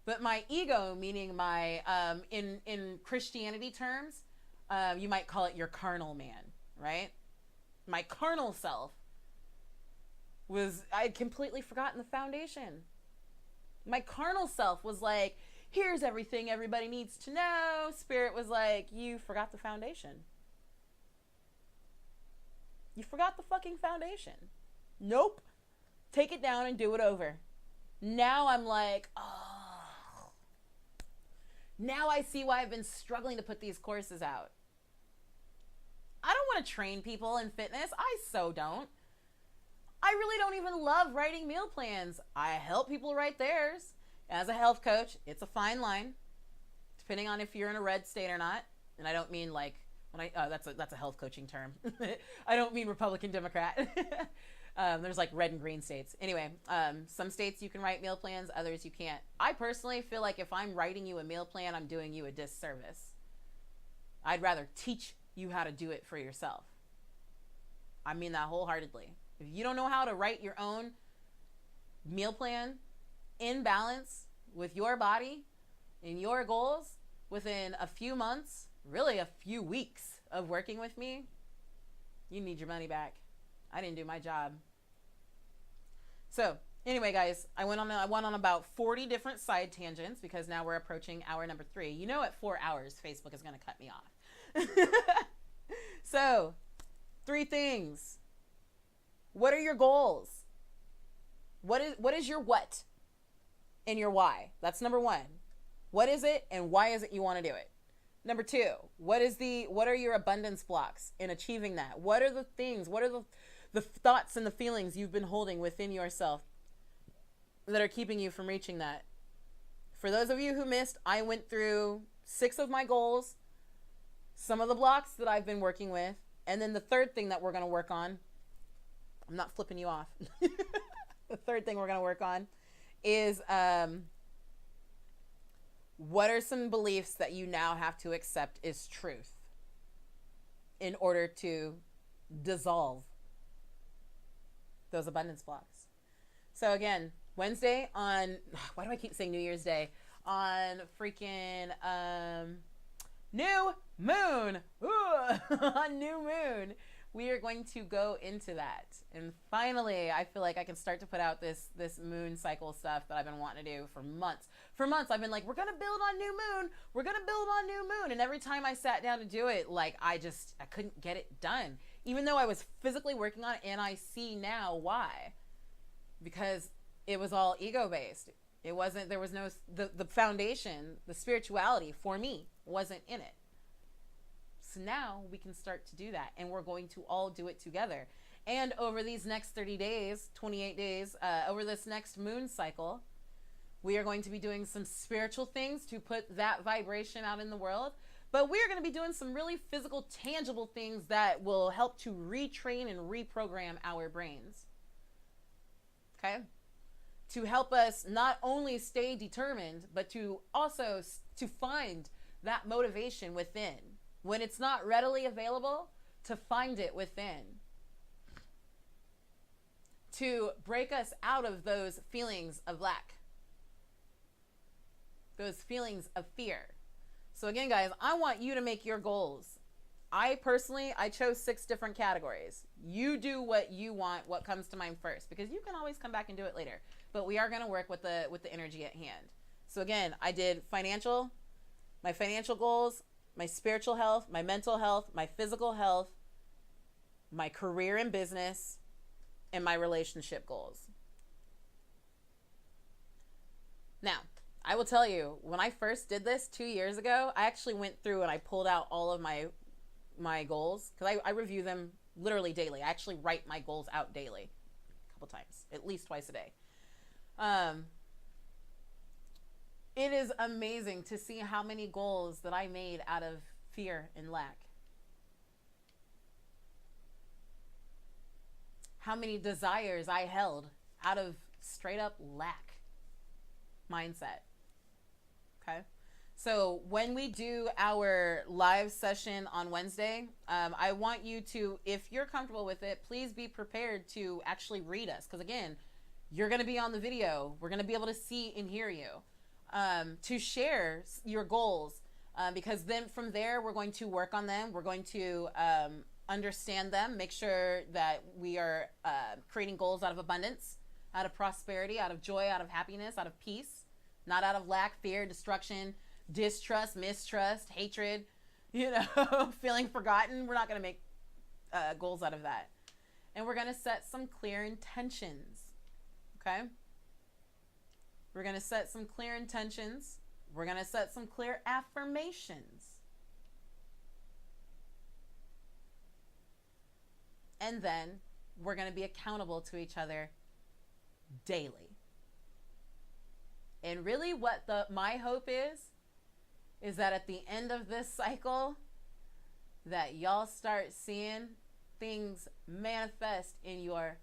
But my ego, meaning my, in Christianity terms, you might call it your carnal man, right? My carnal self I had completely forgotten the foundation. My carnal self was like, here's everything everybody needs to know. Spirit was like, you forgot the foundation. You forgot the fucking foundation. Nope. Take it down and do it over. Now I'm like, oh. Now I see why I've been struggling to put these courses out. I don't want to train people in fitness. I so don't. I really don't even love writing meal plans. I help people write theirs. As a health coach, it's a fine line, depending on if you're in a red state or not. And I don't mean like, that's a health coaching term. I don't mean Republican, Democrat. There's like red and green states. Anyway, some states you can write meal plans, others you can't. I personally feel like if I'm writing you a meal plan, I'm doing you a disservice. I'd rather teach you how to do it for yourself. I mean that wholeheartedly. If you don't know how to write your own meal plan in balance with your body and your goals within a few months, really a few weeks of working with me, you need your money back. I didn't do my job. So anyway, guys, I went on about 40 different side tangents because now we're approaching hour number 3. You know, at 4 hours, Facebook is going to cut me off. So 3 things. What are your goals? What is your what and your why? That's number 1. What is it and why is it you want to do it? Number 2, what are your abundance blocks in achieving that? What are the things, what are the thoughts and the feelings you've been holding within yourself that are keeping you from reaching that? For those of you who missed, I went through 6 of my goals, some of the blocks that I've been working with, and then the third thing that we're going to work on, I'm not flipping you off. The third thing we're going to work on is What are some beliefs that you now have to accept is truth in order to dissolve those abundance blocks? So again, Wednesday on, why do I keep saying New Year's Day? On freaking new moon. On new moon, we are going to go into that. And finally, I feel like I can start to put out this moon cycle stuff that I've been wanting to do for months. For months, I've been like, we're going to build on new moon. We're going to build on new moon. And every time I sat down to do it, like I couldn't get it done. Even though I was physically working on it, and I see now why. Because it was all ego-based. It wasn't, there was no, the foundation, the spirituality for me wasn't in it. So now we can start to do that, and we're going to all do it together. And over these next 30 days, 28 days, over this next moon cycle, we are going to be doing some spiritual things to put that vibration out in the world. But we're going to be doing some really physical, tangible things that will help to retrain and reprogram our brains. Okay? To help us not only stay determined, but to also to find that motivation within. When it's not readily available, to find it within. To break us out of those feelings of lack. Those feelings of fear. So again, guys, I want you to make your goals. I chose 6 different categories. You do what you want, what comes to mind first, because you can always come back and do it later. But we are going to work with the energy at hand. So again, I did my financial goals, my spiritual health, my mental health, my physical health, my career and business, and my relationship goals. Now, I will tell you, when I first did this 2 years ago, I actually went through and I pulled out all of my goals, because I review them literally daily. I actually write my goals out daily, a couple times, at least twice a day. It is amazing to see how many goals that I made out of fear and lack. How many desires I held out of straight up lack mindset. Okay. So when we do our live session on Wednesday, I want you to, if you're comfortable with it, please be prepared to actually read us. Because again, you're going to be on the video. We're going to be able to see and hear you. To share your goals, because then from there, we're going to work on them. We're going to understand them, make sure that we are creating goals out of abundance, out of prosperity, out of joy, out of happiness, out of peace, not out of lack, fear, destruction, distrust, mistrust, hatred, feeling forgotten. We're not going to make goals out of that. And we're going to set some clear intentions. Okay? We're going to set some clear intentions. We're going to set some clear affirmations. And then we're going to be accountable to each other daily. And really what my hope is that at the end of this cycle, that y'all start seeing things manifest in your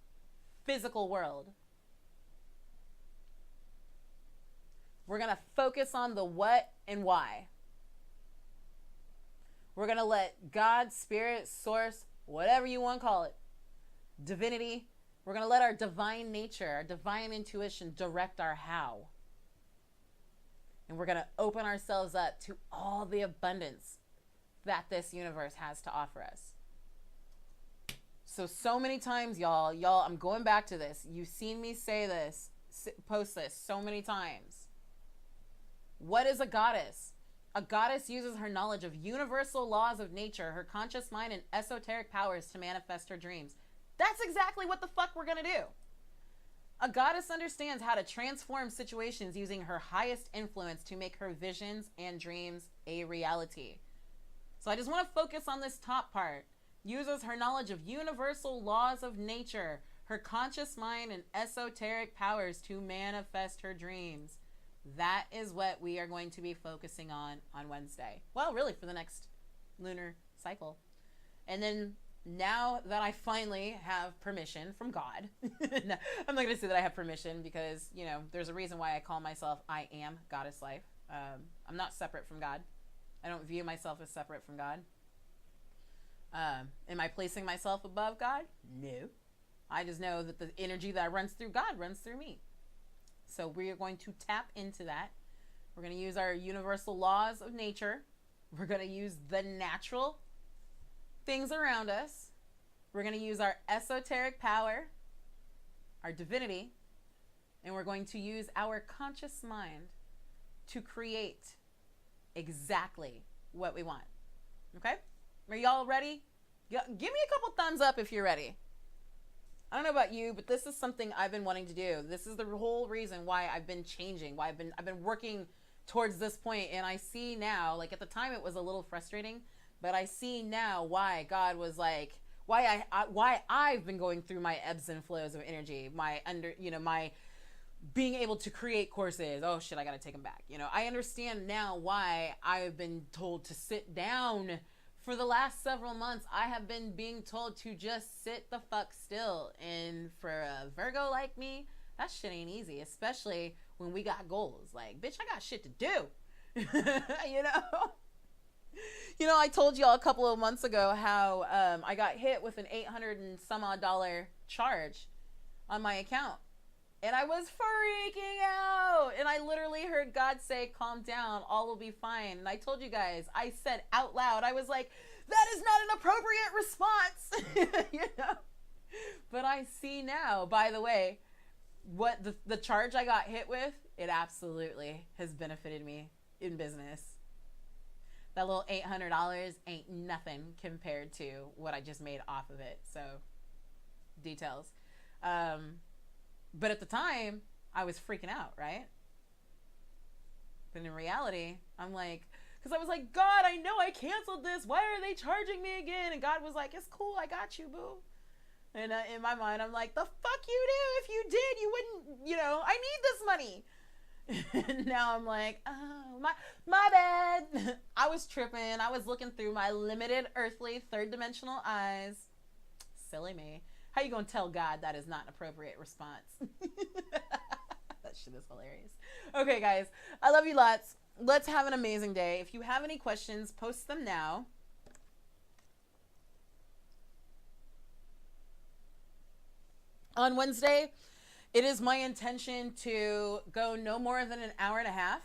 physical world. We're going to focus on the what and why. We're going to let God, Spirit, Source, whatever you want to call it, divinity, we're going to let our divine nature, our divine intuition direct our how. And we're going to open ourselves up to all the abundance that this universe has to offer us. So many times, y'all, I'm going back to this. You've seen me say this, post this so many times. What is a goddess? A goddess uses her knowledge of universal laws of nature, her conscious mind, and esoteric powers to manifest her dreams. That's exactly what the fuck we're gonna do. A goddess understands how to transform situations using her highest influence to make her visions and dreams a reality. So I just want to focus on this top part. Uses her knowledge of universal laws of nature, her conscious mind, and esoteric powers to manifest her dreams. That is what we are going to be focusing on Wednesday. Well, really for the next lunar cycle. And then now that I finally have permission from God, I'm not going to say that I have permission because, there's a reason why I call myself I am Goddess Life. I'm not separate from God. I don't view myself as separate from God. Am I placing myself above God? No. I just know that the energy that runs through God runs through me. So we are going to tap into that. We're going to use our universal laws of nature. We're going to use the natural things around us. We're going to use our esoteric power, our divinity, and we're going to use our conscious mind to create exactly what we want. Okay? Are y'all ready? Give me a couple thumbs up if you're ready. I don't know about you, but this is something I've been wanting to do. This is the whole reason why I've been changing, why I've been working towards this point. And I see now, like at the time it was a little frustrating, but I see now why God was like, why I've been going through my ebbs and flows of energy, my being able to create courses. Oh shit, I gotta take them back. I understand now why I've been told to sit down. For the last several months, I have been being told to just sit the fuck still. And for a Virgo like me, that shit ain't easy, especially when we got goals. Like, bitch, I got shit to do. I told y'all a couple of months ago how I got hit with an $800 and some odd charge on my account. And I was freaking out. And I literally heard God say, calm down, all will be fine. And I told you guys, I said out loud, I was like, that is not an appropriate response. But I see now, by the way, what the charge I got hit with, it absolutely has benefited me in business. That little $800 ain't nothing compared to what I just made off of it. So, details. But at the time, I was freaking out, right? But in reality, I'm like, because I was like, God, I know I canceled this. Why are they charging me again? And God was like, it's cool. I got you, boo. And in my mind, I'm like, the fuck you do? If you did, you wouldn't, I need this money. And now I'm like, oh, my bad. I was tripping. I was looking through my limited earthly third dimensional eyes. Silly me. How you gonna tell God that is not an appropriate response? That shit is hilarious. Okay, guys. I love you lots. Let's have an amazing day. If you have any questions, post them now. On Wednesday, it is my intention to go no more than an hour and a half.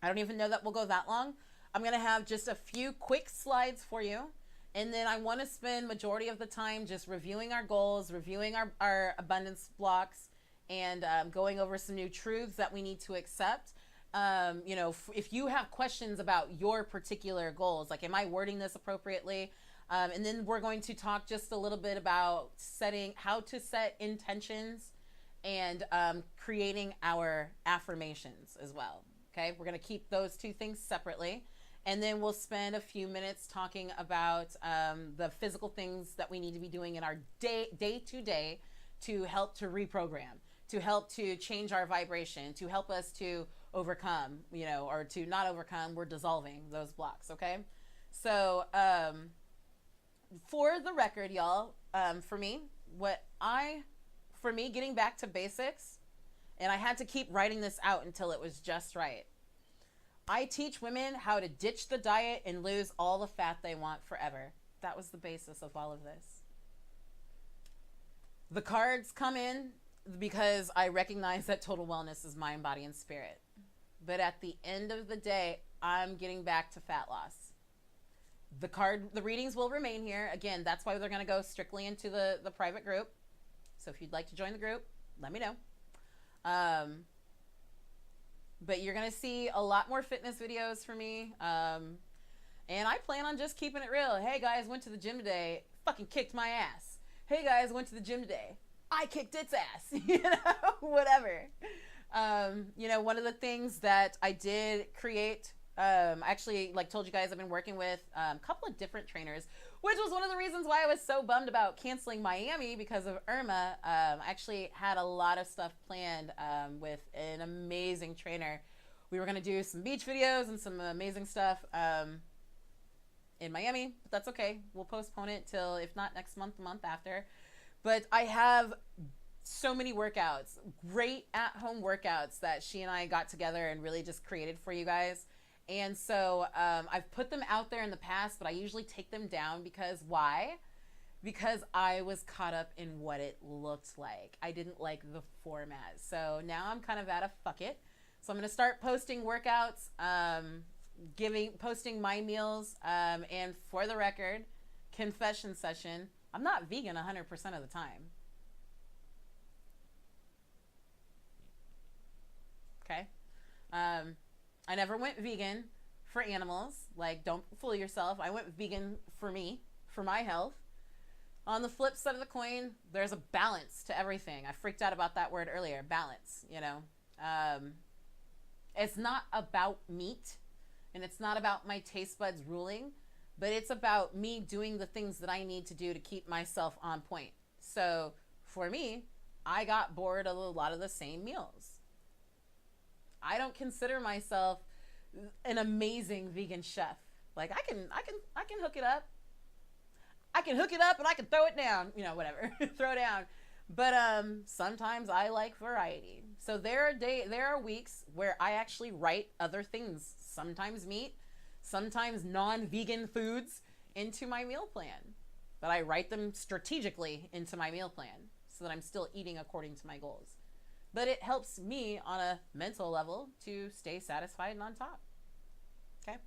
I don't even know that we'll go that long. I'm going to have just a few quick slides for you. And then I want to spend majority of the time just reviewing our goals, reviewing our abundance blocks, and going over some new truths that we need to accept. If you have questions about your particular goals, like, am I wording this appropriately? And then we're going to talk just a little bit about how to set intentions and creating our affirmations as well. Okay, we're going to keep those two things separately. And then we'll spend a few minutes talking about the physical things that we need to be doing in our day-to-day to help to reprogram, to help to change our vibration, to help us to overcome, or to not overcome, we're dissolving those blocks, okay? So for the record, y'all, for me, getting back to basics, and I had to keep writing this out until it was just right. I teach women how to ditch the diet and lose all the fat they want forever. That was the basis of all of this. The cards come in because I recognize that total wellness is mind, body, and spirit. But at the end of the day, I'm getting back to fat loss. The readings will remain here. Again, that's why they're going to go strictly into the private group. So if you'd like to join the group, let me know. But you're going to see a lot more fitness videos from me. And I plan on just keeping it real. Hey guys, went to the gym today. Fucking kicked my ass. Hey guys, went to the gym today. I kicked its ass. Whatever. One of the things that I did create, actually, like told you guys, I've been working with a couple of different trainers, which was one of the reasons why I was so bummed about canceling Miami because of Irma. I actually had a lot of stuff planned with an amazing trainer. We were going to do some beach videos and some amazing stuff in Miami, but that's okay. We'll postpone it till, if not next month, the month after. But I have So many workouts, great at-home workouts that she and I got together and really just created for you guys. And so I've put them out there in the past, but I usually take them down because why? Because I was caught up in what it looked like. I didn't like the format. So now I'm kind of at a fuck it. So I'm going to start posting workouts, posting my meals. And for the record, confession session, I'm not vegan 100% of the time. Okay. I never went vegan for animals. Like, don't fool yourself. I went vegan for me, for my health. On the flip side of the coin, there's a balance to everything. I freaked out about that word earlier, balance, you know. It's not about meat, and it's not about my taste buds ruling, but it's about me doing the things that I need to do to keep myself on point. So for me, I got bored of a lot of the same meals. I don't consider myself an amazing vegan chef. Like I can hook it up. I can hook it up and I can throw it down, you know, whatever, throw down. But sometimes I like variety. So there are weeks where I actually write other things, sometimes meat, sometimes non-vegan foods into my meal plan. But I write them strategically into my meal plan so that I'm still eating according to my goals. But it helps me on a mental level to stay satisfied and on top. Okay?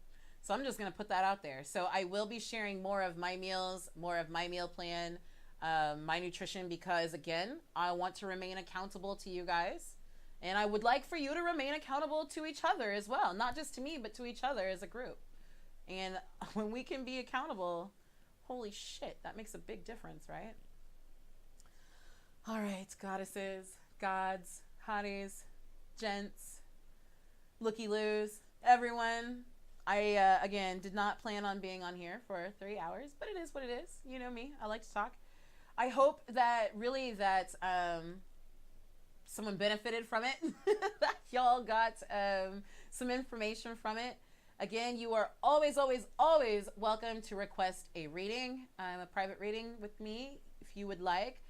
So I'm just going to put that out there. So I will be sharing more of my meals, more of my meal plan, my nutrition, because again, I want to remain accountable to you guys. And I would like for you to remain accountable to each other as well. Not just to me, but to each other as a group. And when we can be accountable, holy shit, that makes a big difference, right? All right, goddesses, gods, hotties, gents, looky-loos, everyone. I, again, did not plan on being on here for 3 hours, but it is what it is. You know me. I like to talk. I hope that really that someone benefited from it, that y'all got some information from it. Again, you are always, always, always welcome to request a reading, a private reading with me if you would like.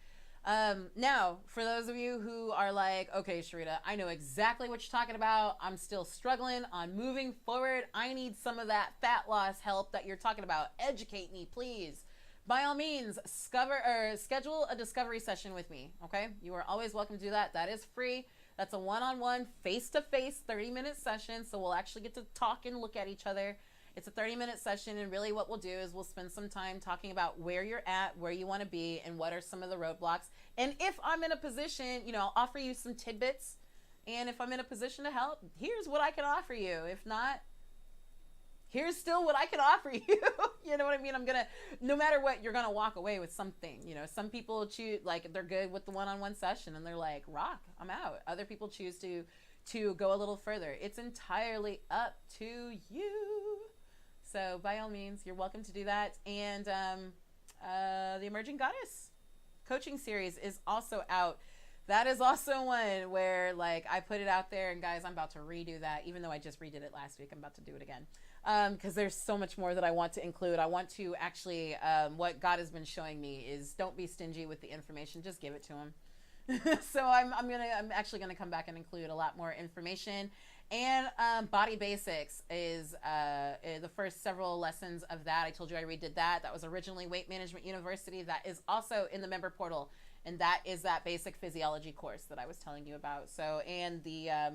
Now, for those of you who are like, okay, Sharita, I know exactly what you're talking about. I'm still struggling on moving forward. I need some of that fat loss help that you're talking about. Educate me, please. By all means, schedule a discovery session with me, okay? You are always welcome to do that. That is free. That's a one-on-one, face-to-face 30-minute session, so we'll actually get to talk and look at each other. It's a 30-minute session, and really what we'll do is we'll spend some time talking about where you're at, where you want to be, and what are some of the roadblocks. And if I'm in a position, you know, I'll offer you some tidbits, and if I'm in a position to help, here's what I can offer you. If not, here's still what I can offer you. You know what I mean? No matter what, you're going to walk away with something. You know, some people choose, like, they're good with the one-on-one session, and they're like, rock, I'm out. Other people choose to go a little further. It's entirely up to you. So by all means, you're welcome to do that. And the Emerging Goddess coaching series is also out. That is also one where, like, I put it out there, and guys, I'm about to redo that. Even though I just redid it last week, I'm about to do it again. Because there's so much more that I want to include. I want to actually, what God has been showing me is don't be stingy with the information. Just give it to him. So I'm actually gonna come back and include a lot more information. And Body Basics is the first several lessons of that. I told you I redid that. That was originally Weight Management University. That is also in the member portal, and that is that basic physiology course that I was telling you about. So, and the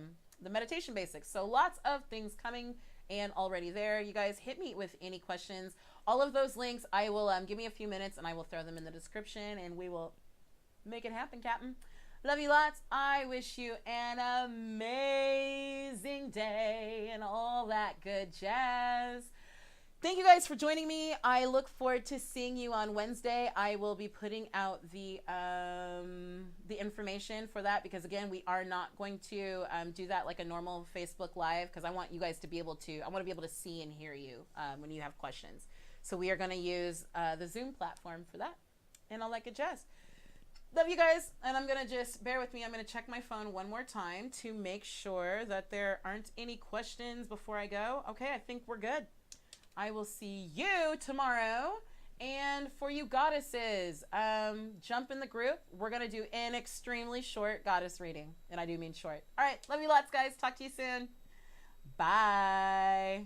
meditation basics. So lots of things coming and already there. You guys hit me with any questions. All of those links, I will give me a few minutes, and I will throw them in the description, and we will make it happen, Captain. Love you lots. I wish you an amazing day and all that good jazz. Thank you guys for joining me. I look forward to seeing you on Wednesday. I will be putting out the information for that because, again, we are not going to do that like a normal Facebook Live because I want you guys to be able to, I want to be able to see and hear you when you have questions. So we are going to use the Zoom platform for that and all that good jazz. Love you guys, and I'm going to just, bear with me, I'm going to check my phone one more time to make sure that there aren't any questions before I go. Okay, I think we're good. I will see you tomorrow, And for you goddesses, jump in the group. We're going to do an extremely short goddess reading. And I do mean short. All right. Love you lots, guys. Talk to you soon. Bye.